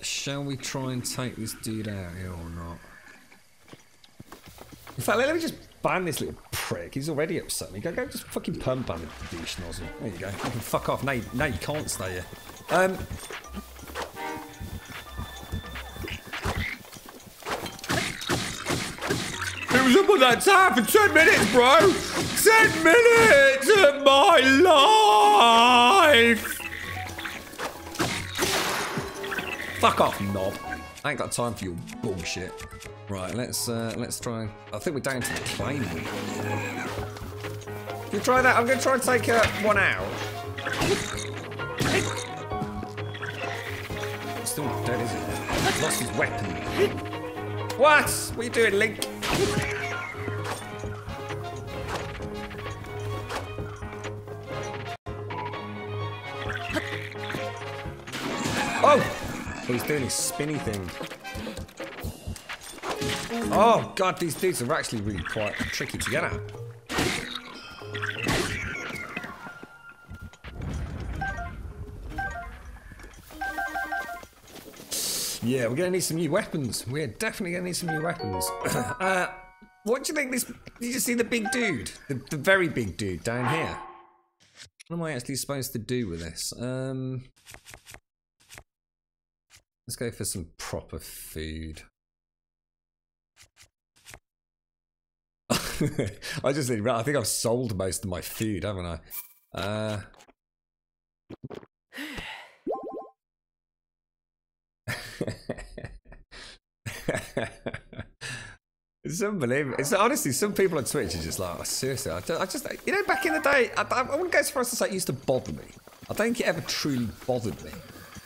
Shall we try and take this dude out here or not? In fact, let me just ban this little prick. He's already upset me. Go just fucking pump ban the douche nozzle. There you go. You can fuck off. No, you can't stay here. It was up on that tap for 10 minutes, bro! 10 minutes of my life! Fuck off, knob. I ain't got time for your bullshit. Right, let's try. I think we're down to the claim. Can you try that? I'm going to try and take one out. It's still not dead, is it? He's lost his weapon. What? What are you doing, Link? Oh! He's doing his spinny thing. Oh god, these dudes are actually really quite tricky to get at. Yeah, we're gonna need some new weapons. We're definitely gonna need some new weapons. What do you think this... Did you see the big dude? The very big dude down here? What am I actually supposed to do with this? Let's go for some proper food. I think I've sold most of my food, haven't I? It's unbelievable. It's honestly, some people on Twitch are just like, oh, seriously, I just, you know, back in the day, I wouldn't go so far as to say it used to bother me. I don't think it ever truly bothered me,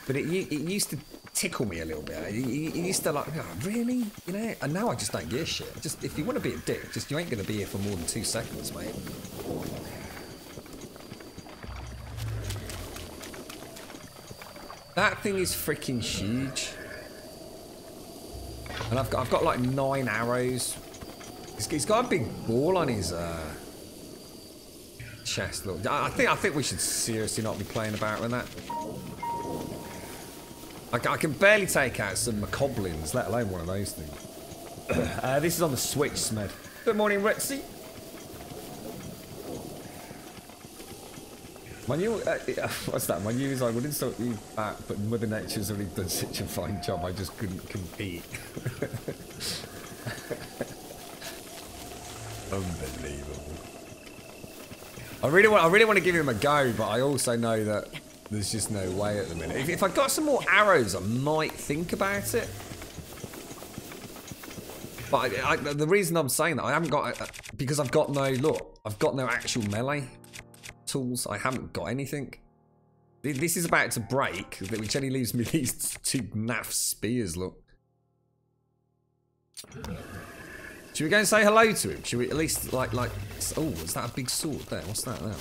but it used to tickle me a little bit. He used to like, oh, really? You know? And now I just don't give a shit. Just, if you want to be a dick, just, you ain't going to be here for more than 2 seconds, mate. That thing is freaking huge. And I've got like 9 arrows. He's got a big ball on his chest. Look, I think we should seriously not be playing about with that. I can barely take out some macoblins, let alone one of those things. This is on the Switch, Smed. Good morning, Rexy. My new, what's that? My new is I would insult you back, but Mother Nature's already done such a fine job, I just couldn't compete. Unbelievable. I really want to give him a go, but I also know that there's just no way at the minute. If I got some more arrows, I might think about it. But the reason I'm saying that, I haven't got, because I've got no, look, I've got no actual melee tools. I haven't got anything. This is about to break, which only leaves me these 2 naff spears, look. Should we go and say hello to him? Should we at least, like, oh, is that a big sword there? What's that now?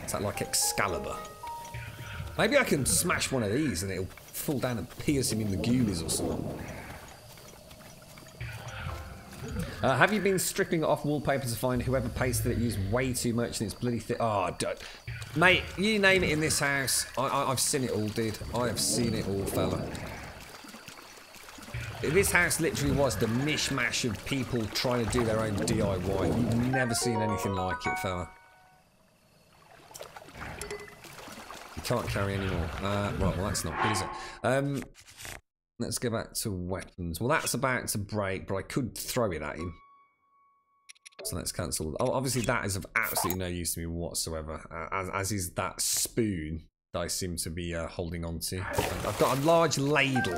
Is that like Excalibur? Maybe I can smash one of these and it'll fall down and pierce him in the ghoulies or something. Have you been stripping off wallpaper to find whoever pasted it used way too much and it's bloody thick? Oh, mate, you name it in this house. I've seen it all, dude. I have seen it all, fella. This house literally was the mishmash of people trying to do their own DIY. You've never seen anything like it, fella. You can't carry anymore. Right, well, that's not good, is it? Let's go back to weapons. Well, that's about to break, but I could throw it at him. So let's cancel. Oh, obviously, that is of absolutely no use to me whatsoever, as is that spoon that I seem to be holding on to. I've got a large ladle.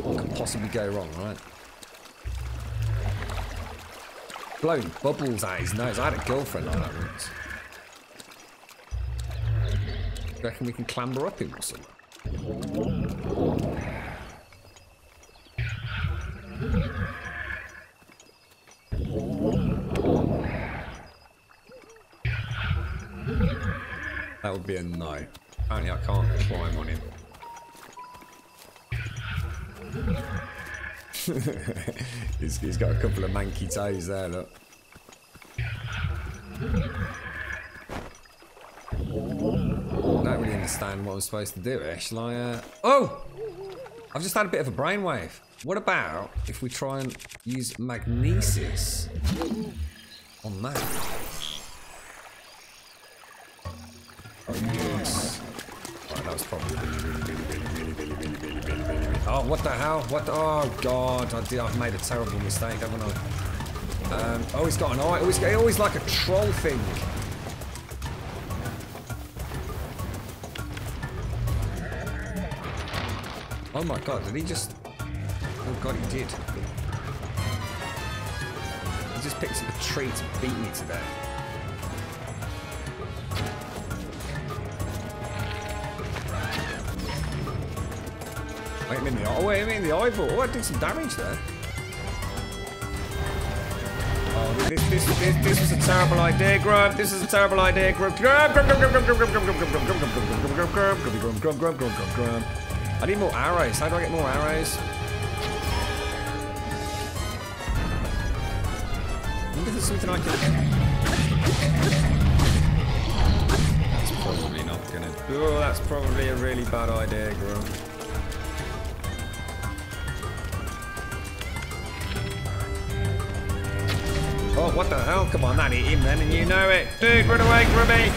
What could possibly go wrong, right? Blowing bubbles out his nose. I had a girlfriend like that once. Do you reckon we can clamber up him or something? That would be a no. Apparently I can't climb on him. he's got a couple of manky toes there, look. I don't really understand what I'm supposed to do here. Shall I, Oh! I've just had a bit of a brainwave. What about if we try and use magnesis on that? Oh, yes. Right, that was probably really. Oh, what the hell? What the, oh, God. I've made a terrible mistake, haven't I? Oh, he's got an eye. Always like a troll thing. Oh, my God. Did he just... Oh, God, he did. He just picked up a tree to beat me today. Wait a minute, oh wait a minute, the eyeball. Oh, I did some damage there. Oh, this was a terrible idea, Grub. This is a terrible idea, Grub. I need more arrows. How do I get more arrows? I wonder if there's something I can... That's probably not gonna... Oh, that's probably a really bad idea, Grub. Oh, what the hell? Come on, that hit him then, and you know it. Dude, run away, Grubby!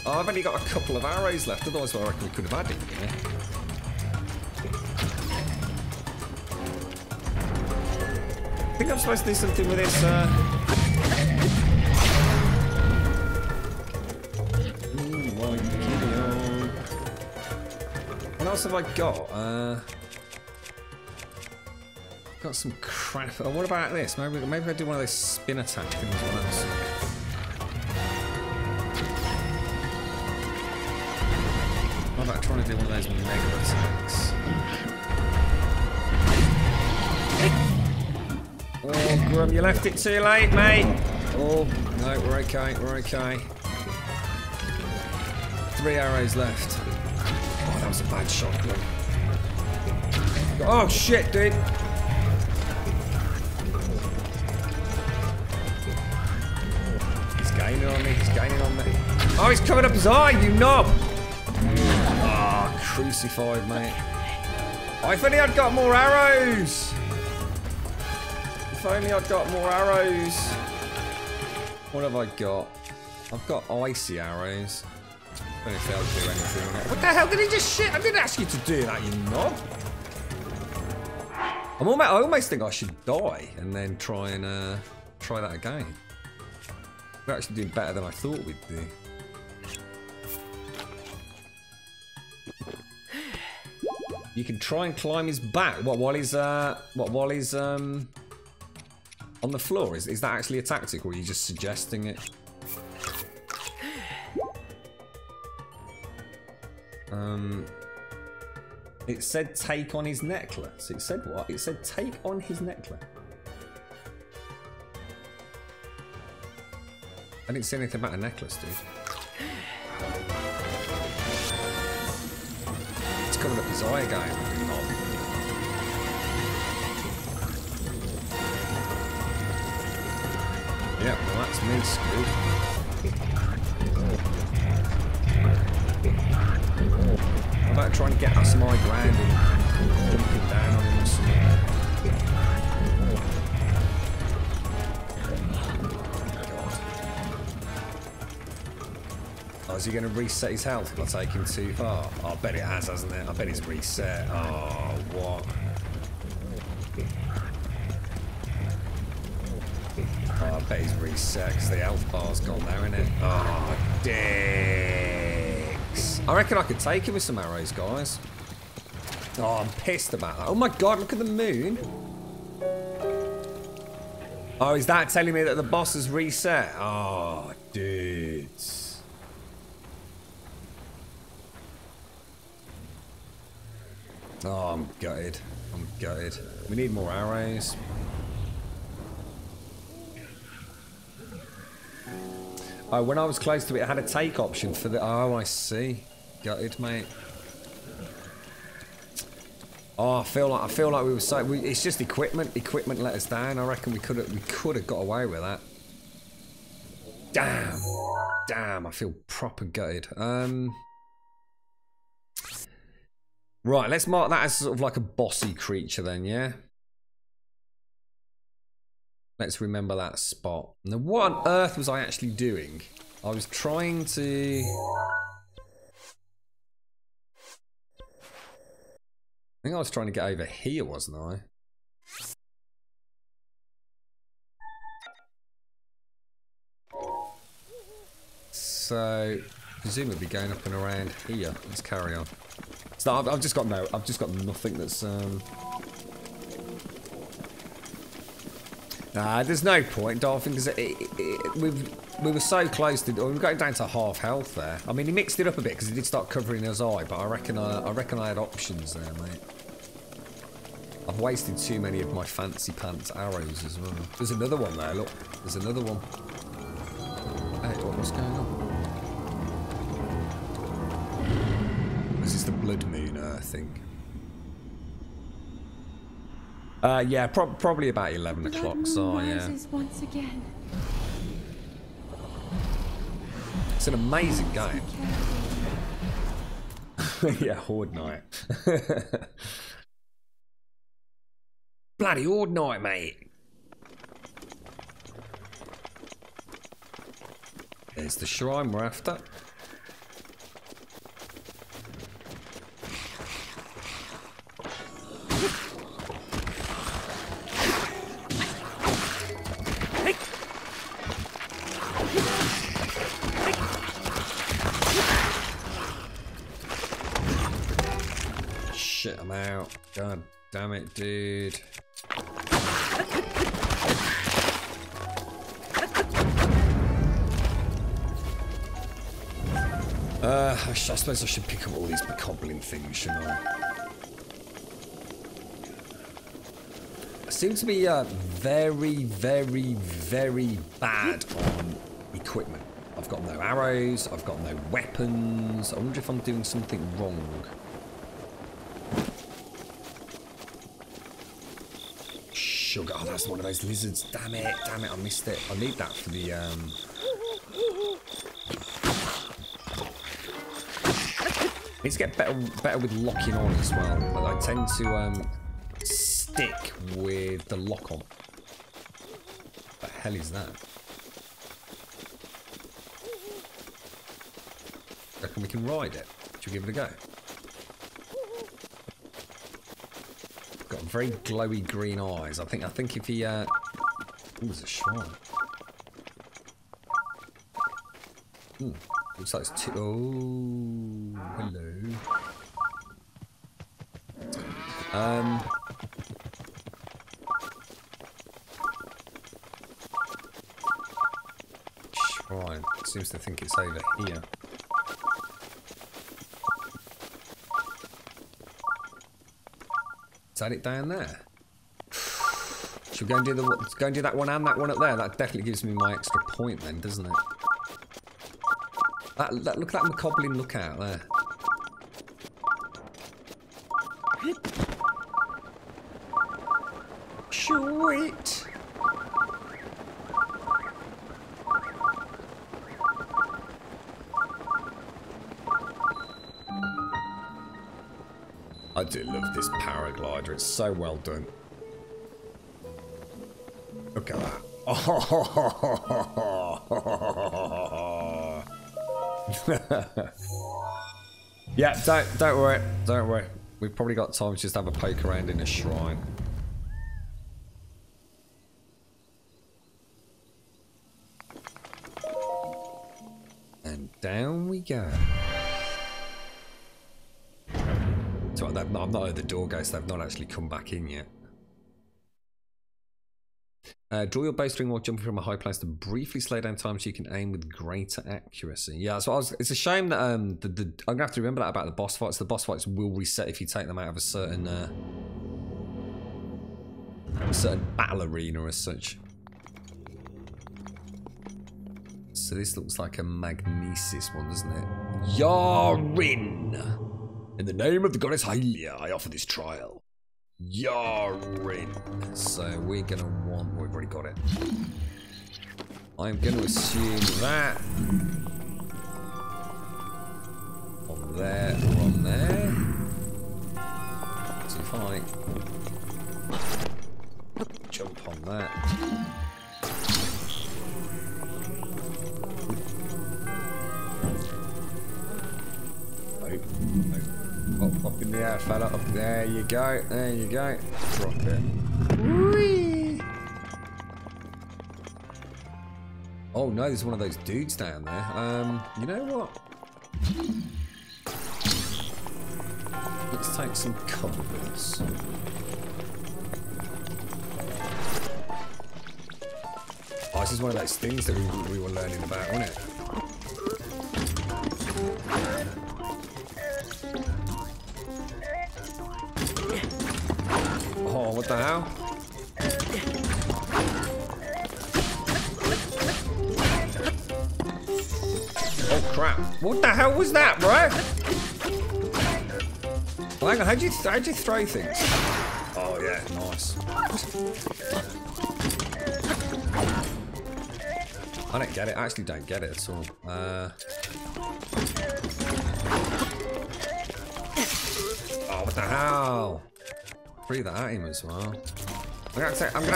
Oh, I've only got a couple of arrows left, otherwise I reckon we could have had him, you know? I think I'm supposed to do something with this, What else have I got? Got some crap. Oh, what about this? Maybe I do one of those spin attack things once. What about trying to do one of those mega attacks. Oh, Grum, you left it too late, mate. Oh, no, we're okay, we're okay. 3 arrows left. Oh, that was a bad shot, Grum. Oh, shit, dude. He's gaining on me, he's gaining on me. Oh, he's coming up his eye, you knob. Ah, oh, crucified, mate. Oh, if only I'd got more arrows. If only I'd got more arrows. What have I got? I've got icy arrows. I don't know if they'll do anything on it. What the hell did he just shit? I didn't ask you to do that, you knob. I almost think I should die and then try that again. We're actually doing better than I thought we'd do. You can try and climb his back. What while he's on the floor? Is that actually a tactic, or are you just suggesting it? It said take on his necklace. It said what? It said take on his necklace. I didn't say anything about a necklace, dude. It's coming up his eye again. Yeah, well that's me screwed. How about trying to get us my ground and jumping down on him or something? God. Oh, is he going to reset his health if I take him too far? Oh, I bet it has, hasn't it? I bet it's reset. Oh, what? Oh, I bet he's reset because the health bar's gone there, isn't it? Oh, dicks. I reckon I could take him with some arrows, guys. Oh, I'm pissed about that. Oh my god, look at the moon. Oh, is that telling me that the boss has reset? Oh, dudes. Oh, I'm gutted. I'm gutted. We need more arrows. Oh, when I was close to it, it had a take option for the... Oh, I see. Gutted, mate. Oh, I feel like we were so... it's just equipment. Equipment let us down. I reckon we could have got away with that. Damn. Damn, I feel proper gutted. Right, let's mark that as sort of like a bossy creature then, yeah? Let's remember that spot. Now, what on earth was I actually doing? I was trying to... I think I was trying to get over here, wasn't I? So, presumably going up and around here. Let's carry on. So I've just got nothing that's Nah, there's no point, Dolphin, because we were so close to... we were going down to half health there. I mean, he mixed it up a bit because he did start covering his eye, but I reckon I had options there, mate. I've wasted too many of my fancy pants arrows as well. There's another one there, look. There's another one. Hey, what's going on? This is the blood moon, I think. Yeah, probably about 11 o'clock, so yeah. Once again. It's an amazing game. Yeah, Horde Night. Bloody Horde Night, mate. There's the shrine we're after. Shit, I'm out. God damn it, dude. I suppose I should pick up all these bokoblin things, shouldn't I? I seem to be very, very, very bad on equipment. I've got no arrows, I've got no weapons. I wonder if I'm doing something wrong. Sugar, oh, that's one of those lizards. Damn it, I missed it. I need that for the need to get better with locking on as well. But I tend to stick with the lock on. What the hell is that? Reckon we can ride it? Should we give it a go? Got very glowy green eyes. I think if he ooh, there's a shrine. Ooh, looks like it's two. Oh, hello. Shrine. Seems to think it's over here. Is that it down there? Should we go and do that one and that one up there? That definitely gives me my extra point then, doesn't it? Look at that bokoblin lookout there. Sweet. I do love this paraglider. It's so well done. Look at that. Yeah, don't worry. Don't worry. We've probably got time to just have a poke around in a shrine. And down we go. So I've not heard the door go, so they've not actually come back in yet. Draw your bowstring while jumping from a high place to briefly slow down time so you can aim with greater accuracy. Yeah, so it's a shame that I'm gonna have to remember that about the boss fights. The boss fights will reset if you take them out of a certain battle arena as such. So this looks like a magnesis one, doesn't it? Yarin! In the name of the goddess Hylia, I offer this trial. Yarin. So we're gonna want. We've already got it. I'm gonna assume that on there or on there. So if I jump on that. Up in the air, fella. Up there you go. There you go. Drop it. Whee! Oh no, there's one of those dudes down there. You know what? Let's take some cover with us. Oh, this is one of those things that we were learning about, wasn't it? Oh, what the hell? Oh crap! What the hell was that, bro? Well, hang on, how'd you throw things? Oh yeah, nice. I don't get it. I actually don't get it at all. Oh, what the hell? Threw that at him as well. I'm gonna actually I'm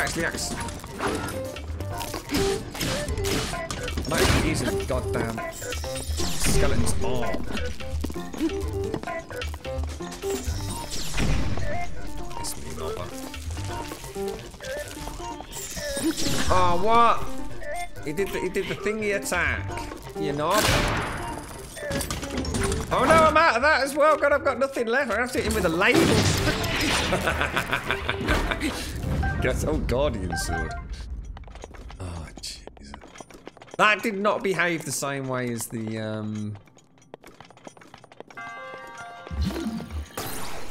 actually using the goddamn skeleton's arm. Piss me over. Oh, what? He did the thingy attack. You know. Oh no, I'm out of that as well. God, I've got nothing left. I have to hit him with a label. Guess, oh, Guardian Sword. Oh, Jesus. That did not behave the same way as the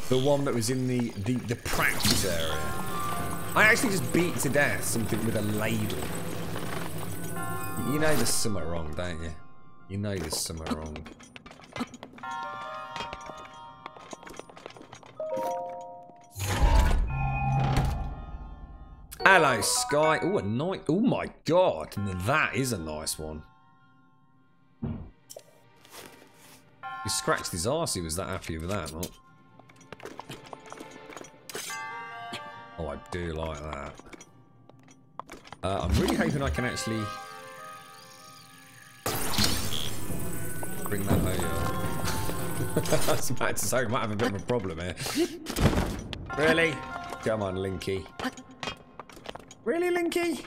The one that was in the practice area. I actually just beat to death something with a ladle. You know there's something wrong, don't you? You know there's something wrong. Hello, Sky. Oh, a nice. Oh my god, that is a nice one. He scratched his arse. He was that happy with that, not? Oh, I do like that. I'm really hoping I can actually bring that over. I was about to say we might have a bit of a problem here. Really? Come on, Linky. Really, Linky?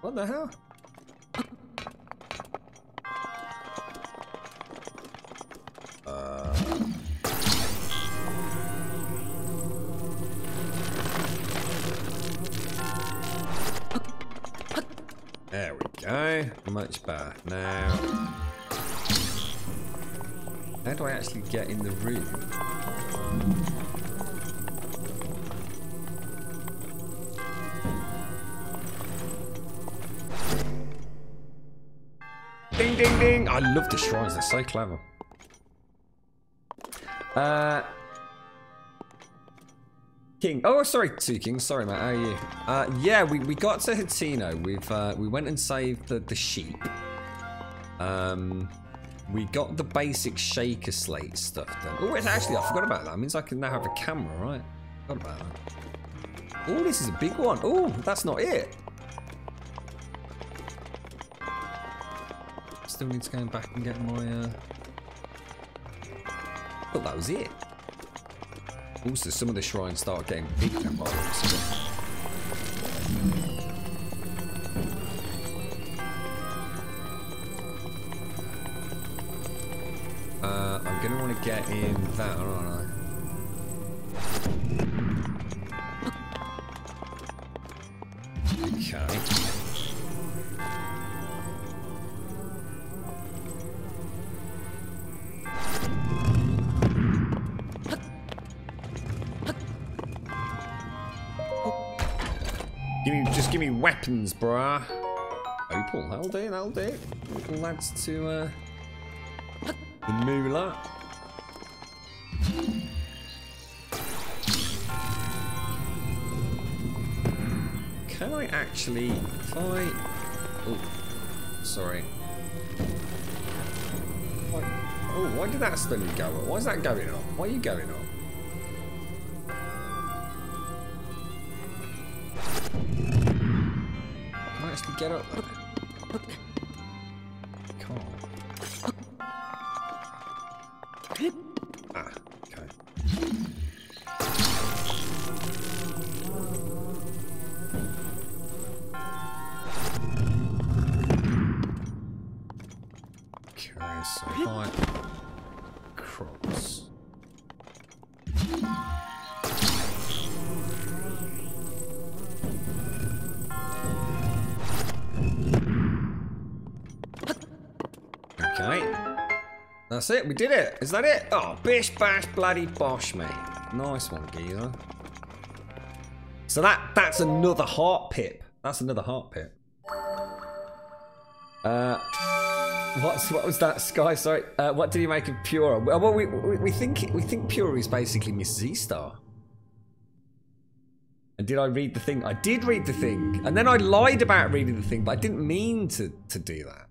What the hell? There we go. Much better. Now, how do I actually get in the room? Ding, ding, ding! I love the shrines. They're so clever. King. Oh, sorry, Two Kings. Sorry, mate. How are you? Yeah, we got to Hatino. We went and saved the sheep. We got the basic shaker slate stuff done. Oh, wait, actually, I forgot about that. That means I can now have a camera, right? Forgot about that. Oh, this is a big one. Oh, that's not it. Still need to go back and get my. Thought that was it. Also, some of the shrines start getting big then by the looks of it. I'm gonna want to get in that, aren't I? Okay. Just give me weapons, brah. Opal, that'll do, that'll do. All adds to the moolah. Can I actually, if I... Oh, sorry. Oh, why did that suddenly go on? Why is that going on? Why are you going on? Get up there. Can't. Ah, okay. Okay, so high cross. Okay. That's it, we did it. Is that it? Oh, bish bash bloody bosh, mate. Nice one, geezer. So that's another heart pip. That's another heart pip. What was that, Sky? Sorry. What did you make of Pura? Well, we think Pura is basically Miss Z-Star. And did I read the thing? I did read the thing, and then I lied about reading the thing, but I didn't mean to do that.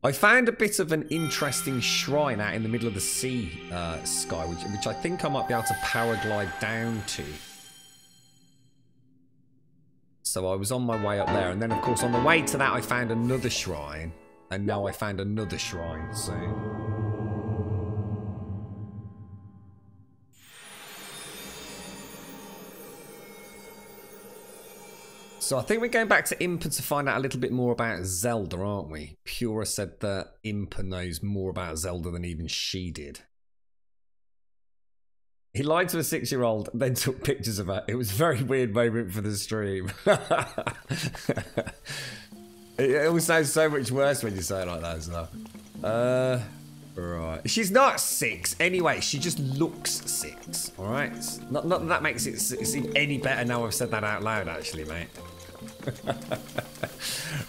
I found a bit of an interesting shrine out in the middle of the sea, Sky, which I think I might be able to paraglide down to. So I was on my way up there, and then of course on the way to that I found another shrine, and now I found another shrine, so... So I think we're going back to Impa to find out a little bit more about Zelda, aren't we? Pura said that Impa knows more about Zelda than even she did. He lied to a 6-year-old, then took pictures of her. It was a very weird moment for the stream. It all sounds so much worse when you say it like that as well. Right. She's not 6. Anyway, she just looks 6. Alright? Not that that makes it seem any better now I've said that out loud, actually, mate.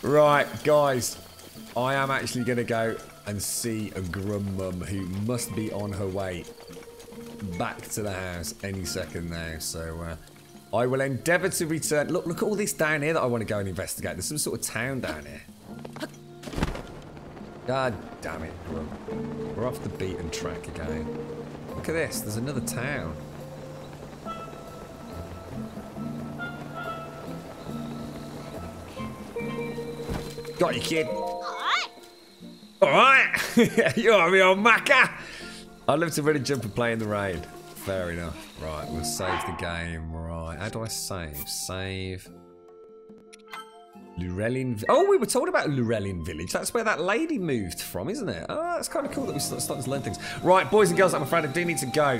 Right, guys. I am actually going to go and see a Grum Mum who must be on her way back to the house any second now. So, I will endeavour to return. Look at all this down here that I want to go and investigate. There's some sort of town down here. God damn it, Grum. We're off the beaten track again. Look at this. There's another town. Got you, kid. Alright. Alright. You're my old macker. I'd love to really jump and play in the rain. Fair enough. Right, we'll save the game. Right, how do I save? Save. Lurelin. Oh, we were told about Lurelin Village. That's where that lady moved from, isn't it? Oh, that's kind of cool that we started to learn things. Right, boys and girls, I'm afraid I do need to go.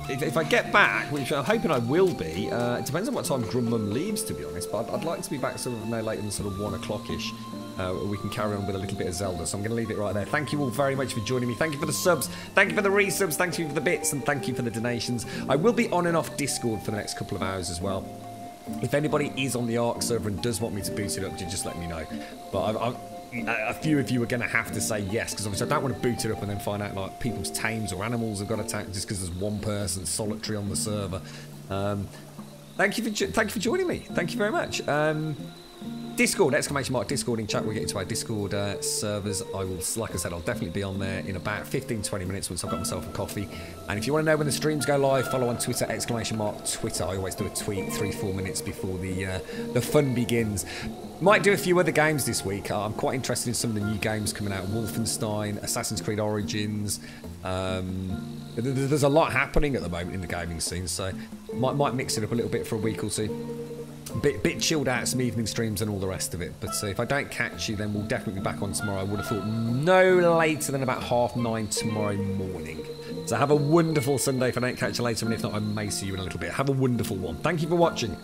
If I get back, which I'm hoping I will be, it depends on what time Grum Mum leaves, to be honest, but I'd like to be back sort of no later than sort of 1 o'clock-ish. We can carry on with a little bit of Zelda, so I'm going to leave it right there. Thank you all very much for joining me. Thank you for the subs, thank you for the resubs, thank you for the bits, and thank you for the donations. I will be on and off Discord for the next couple of hours as well. If anybody is on the Ark server and does want me to boot it up, just let me know. But a few of you are going to have to say yes, because obviously I don't want to boot it up and then find out like people's tames or animals have got attacked just because there's one person solitary on the server. Thank you for joining me. Thank you very much. Discord, ! Discord in chat. We'll get into our Discord servers. I will, like I said, I'll definitely be on there in about 15-20 minutes once I've got myself a coffee. And if you want to know when the streams go live, follow on Twitter, ! Twitter. I always do a tweet 3-4 minutes before the fun begins. Might do a few other games this week. I'm quite interested in some of the new games coming out. Wolfenstein, Assassin's Creed Origins. There's a lot happening at the moment in the gaming scene, so might mix it up a little bit for a week or two. Bit chilled out, some evening streams and all the rest of it. But if I don't catch you, then we'll definitely be back on tomorrow. I would have thought no later than about 9:30 tomorrow morning. So have a wonderful Sunday if I don't catch you later, and if not, I may see you in a little bit. Have a wonderful one. Thank you for watching.